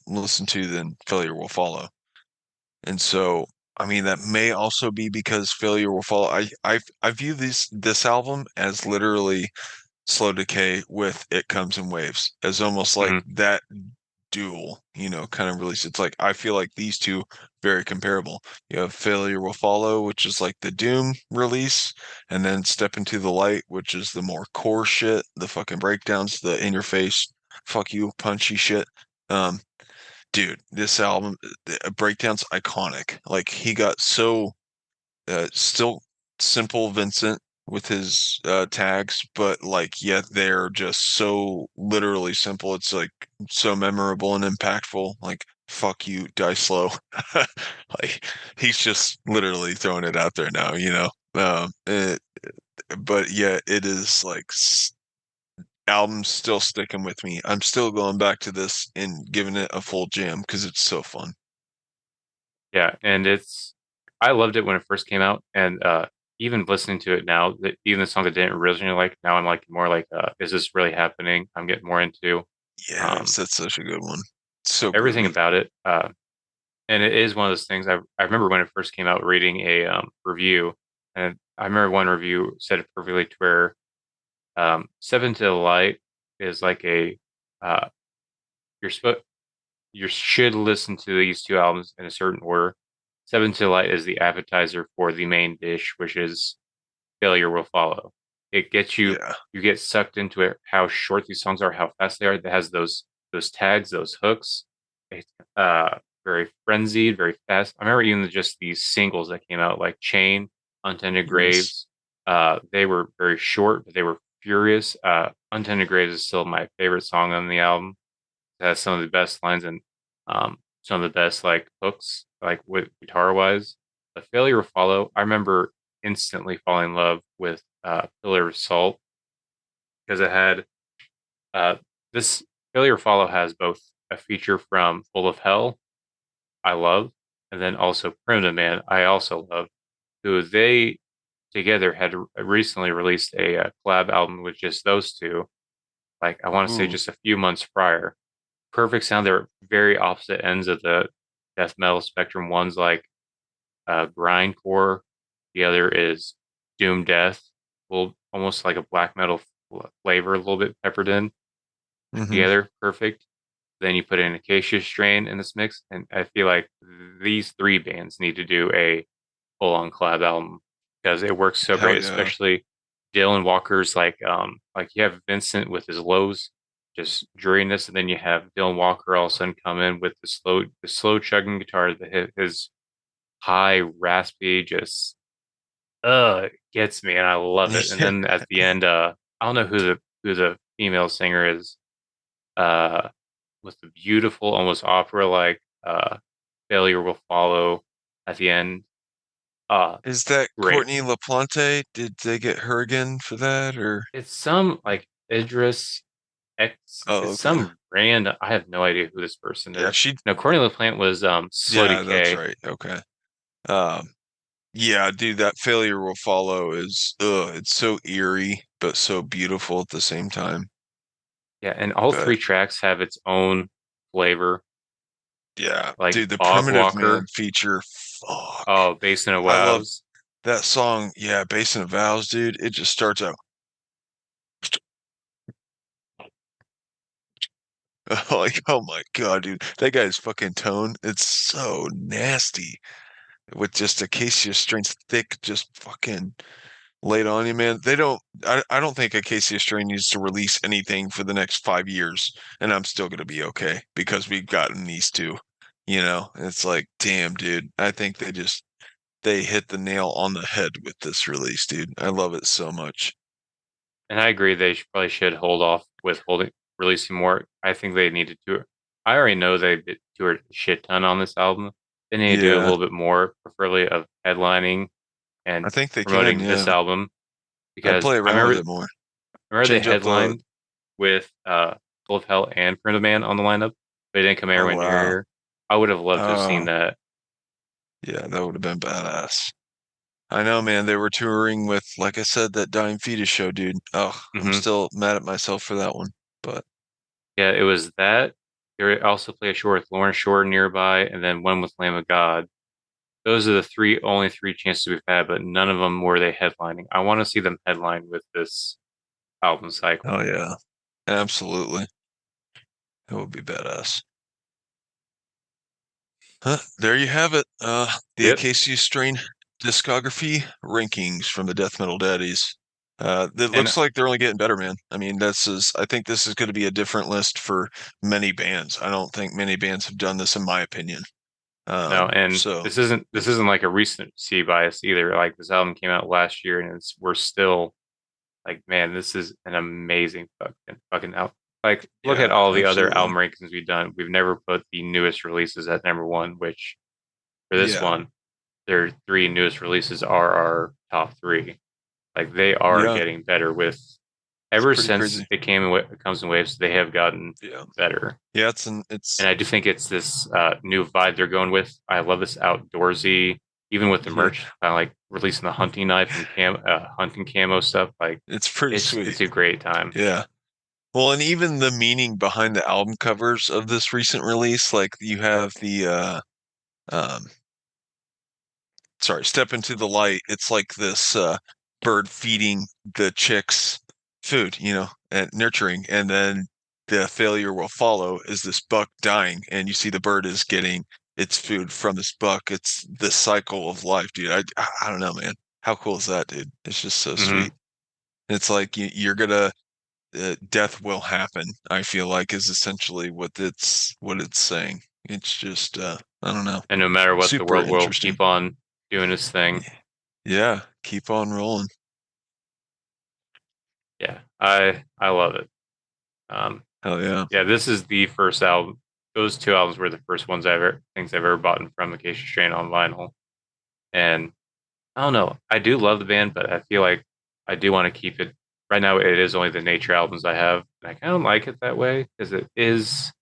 listened to than Failure Will Follow. And so, I mean, that may also be because Failure Will Follow. I view this album as literally Slow Decay with It Comes in Waves, as almost like hmm that dual, kind of release. It's like I feel like these two very comparable. You have Failure Will Follow, which is like the Doom release, and then Step Into the Light, which is the more core shit, the fucking breakdowns, the in your face, fuck you, punchy shit. Um, Dude, this album, breakdown's iconic. Like he got so still simple Vincent with his tags, but like yet they're just so literally simple. It's like so memorable and impactful. Like fuck you, die slow. Like he's just literally throwing it out there now. But yeah, it is like album's still sticking with me. I'm still going back to this and giving it a full jam because it's so fun. Yeah, and I loved it when it first came out, and even listening to it now, that even the songs I didn't originally like, now I'm like more like, is this really happening? I'm getting more into Yes, um, that's such a good one. So everything groovy. about it. And it is one of those things. I remember when it first came out, reading a review, and I remember one review said it perfectly to where Seven to the Light is like a uh, you're supposed you should listen to these two albums in a certain order. Seven to Light is the appetizer for the main dish, which is Failure Will Follow. It gets you, Yeah. you get sucked into it, how short these songs are, how fast they are. It has those tags, those hooks. It's very frenzied, very fast. I remember even just these singles that came out, like Chain, Untended Yes. Graves. They were very short, but they were furious. Untended Graves is still my favorite song on the album. It has some of the best lines and some of the best like hooks, like with guitar wise. The Failure to Follow, I remember instantly falling in love with Pillar of Salt because it had uh, this Failure to Follow has both a feature from Full of Hell, I love, and then also Primitive Man, I also love, who they together had recently released a collab album with just those two, like I want to say Ooh. just a few months prior. Perfect sound. They're very opposite ends of the death metal spectrum. One's like grindcore, the other is doom death, well, almost like a black metal flavor, a little bit peppered in Hmm. together. Perfect. Then you put in Acacia Strain in this mix, and I feel like these three bands need to do a full-on collab album because it works so Hell great, yeah. especially Dylan Walker's like you have Vincent with his lows, just dreariness, and then you have Dylan Walker all of a sudden come in with the slow chugging guitar, his high raspy, just it gets me and I love it. And then at the end, I don't know who the female singer is, uh with the beautiful, almost opera like Failure Will Follow at the end. Uh Is that Great. Courtney LaPlante? Did they get her again for that or? It's some like Idris X. Oh, It's okay. some random. I have no idea who this person Yeah, is. No, Cornelia Plant was Slow yeah, that's Decay, right. Okay. Um, yeah, dude, that failure will follow is it's so eerie but so beautiful at the same time. yeah, and all But three tracks have its own flavor. yeah, Like dude, the Bog Primitive Man Walker, feature, fuck. oh, Basin of I love Wows, that song. Yeah, Basin of Vows, dude. It just starts out like, oh my God, dude. That guy's fucking tone. It's so nasty. With just Acacia Strain's thick, just fucking laid on you, man. I don't think Acacia Strain needs to release anything for the next 5 years, and I'm still gonna be okay because we've gotten these two. It's like, damn, dude. I think they hit the nail on the head with this release, dude. I love it so much. and I agree they probably should hold off with holding releasing more. I think they need to do it. I already know they did toured a shit ton on this album. They need to do a Yeah, little bit more, preferably of headlining I and think they can. promoting this Yeah, album I'd because play I around with remember it more. remember they Change up the. headlined with Full of Hell and Print of Man on the lineup, but they didn't come Oh anywhere near wow. here. I would have loved to have seen Oh that. yeah, that would have been badass. I know, man. They were touring with, like I said, that Dying Fetus show, dude. Oh, I'm Hmm. still mad at myself for that one. But Yeah, it was that. They also play a show with Lauren Shore nearby, and then one with Lamb of God. Those are the only three chances we've had, but none of them were they headlining. I want to see them headline with this album cycle. oh yeah, absolutely. It would be badass. Huh, there you have it. The Yep. Acacia Strain discography rankings from the Death Metal Daddies. It And looks like they're only getting better, man. I mean, I think this is going to be a different list for many bands. I don't think many bands have done this, in my opinion. no, and So this isn't like a recency bias either. Like this album came out last year, and we're still like, man, this is an amazing fucking album. Like, look at yeah, all the other absolutely. album rankings we've done. We've never put the newest releases at number one, which for this Yeah, one, their three newest releases are our top three. Like they are yeah, getting better with ever pretty since crazy. it comes in waves, they have gotten Yeah. better. Yeah, And I do think it's this new vibe they're going with. I love this outdoorsy, even with the yeah, merch, kind of like releasing the hunting knife and hunting camo stuff. Like it's pretty it's sweet. a great time. Yeah. Well, and even the meaning behind the album covers of this recent release, like you have the um sorry, Step Into the Light. It's like this bird feeding the chicks food, and nurturing, and then the failure will follow is this buck dying, and you see the bird is getting its food from this buck. It's the cycle of life, dude. I don't know, man. How cool is that, dude? It's just so Hmm. sweet. It's like you're gonna death will happen. I feel like is essentially what it's saying. It's just I don't know, And no matter what, the super world will interesting. keep on doing its thing. Yeah, keep on rolling. Yeah, I love it. Um, Hell yeah. yeah, this is the first album. Those two albums were the first ones things I've ever bought from Acacia Strain on vinyl. And I don't know, I do love the band, but I feel like I do want to keep it. Right now, it is only the Nature albums I have, and I kind of like it that way because it is.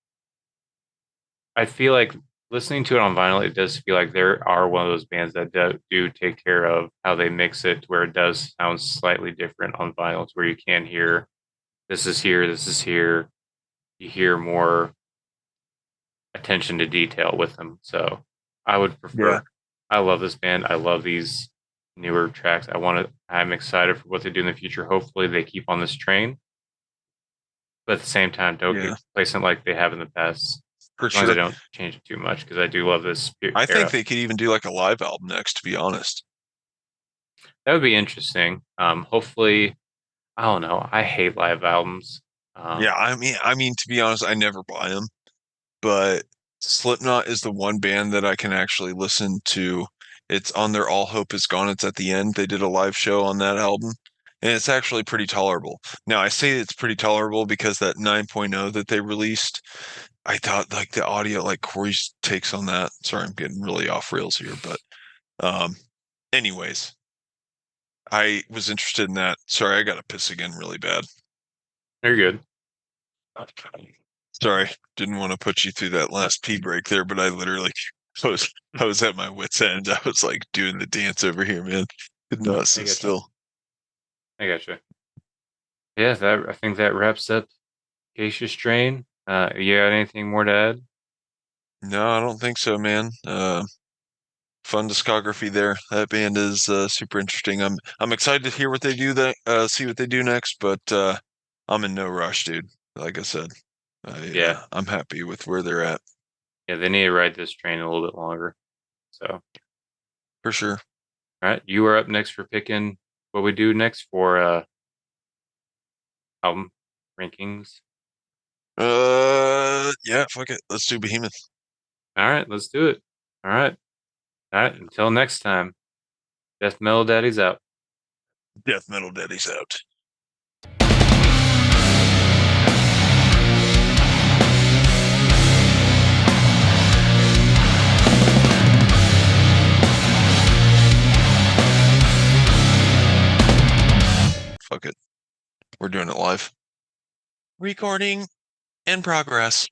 I feel like listening to it on vinyl, it does feel like there are one of those bands that do take care of how they mix it to where it does sound slightly different on vinyl, to where you can hear this is here, this is here. You hear more attention to detail with them. So I would Yeah. prefer. I love this band. I love these newer tracks. I'm excited for what they do in the future. Hopefully, they keep on this train, but at the same time, don't get Yeah, complacent like they have in the past. for As long as I sure. don't change it too much, because I do love this I think era. they could even do like a live album next, to be honest. That would be interesting. Hopefully, I don't know. I hate live albums. Yeah, Um, I mean, to be honest, I never buy them, but Slipknot is the one band that I can actually listen to. It's on their All Hope Is Gone. It's at the end. They did a live show on that album, and it's actually pretty tolerable. Now, I say it's pretty tolerable because that 9.0 that they released, I thought like the audio, like Corey's takes on that. Sorry, I'm getting really off rails here, but um, anyways, I was interested in that. Sorry, I got to piss again really bad. they're good. Sorry, didn't want to put you through that last pee break there, but I literally I was I was at my wit's end. I was like doing the dance over here, man. Could not I sit gotcha. still. I gotcha. Yeah, that I think that wraps up Acacia Strain. You got anything more to add? No, I don't think so, man. Fun discography there. That band is super interesting. I'm excited to hear what they do that see what they do next, but I'm in no rush, dude. Like I said, Yeah, I'm happy with where they're at yeah, they need to ride this train a little bit longer. So, for sure. all right, you are up next for picking what we do next for album rankings. Yeah, fuck it. Let's do Behemoth. All right, let's do it. All right, all right. Until next time, Death Metal Daddy's out. Death Metal Daddy's out. Fuck it. We're doing it live. Recording in progress.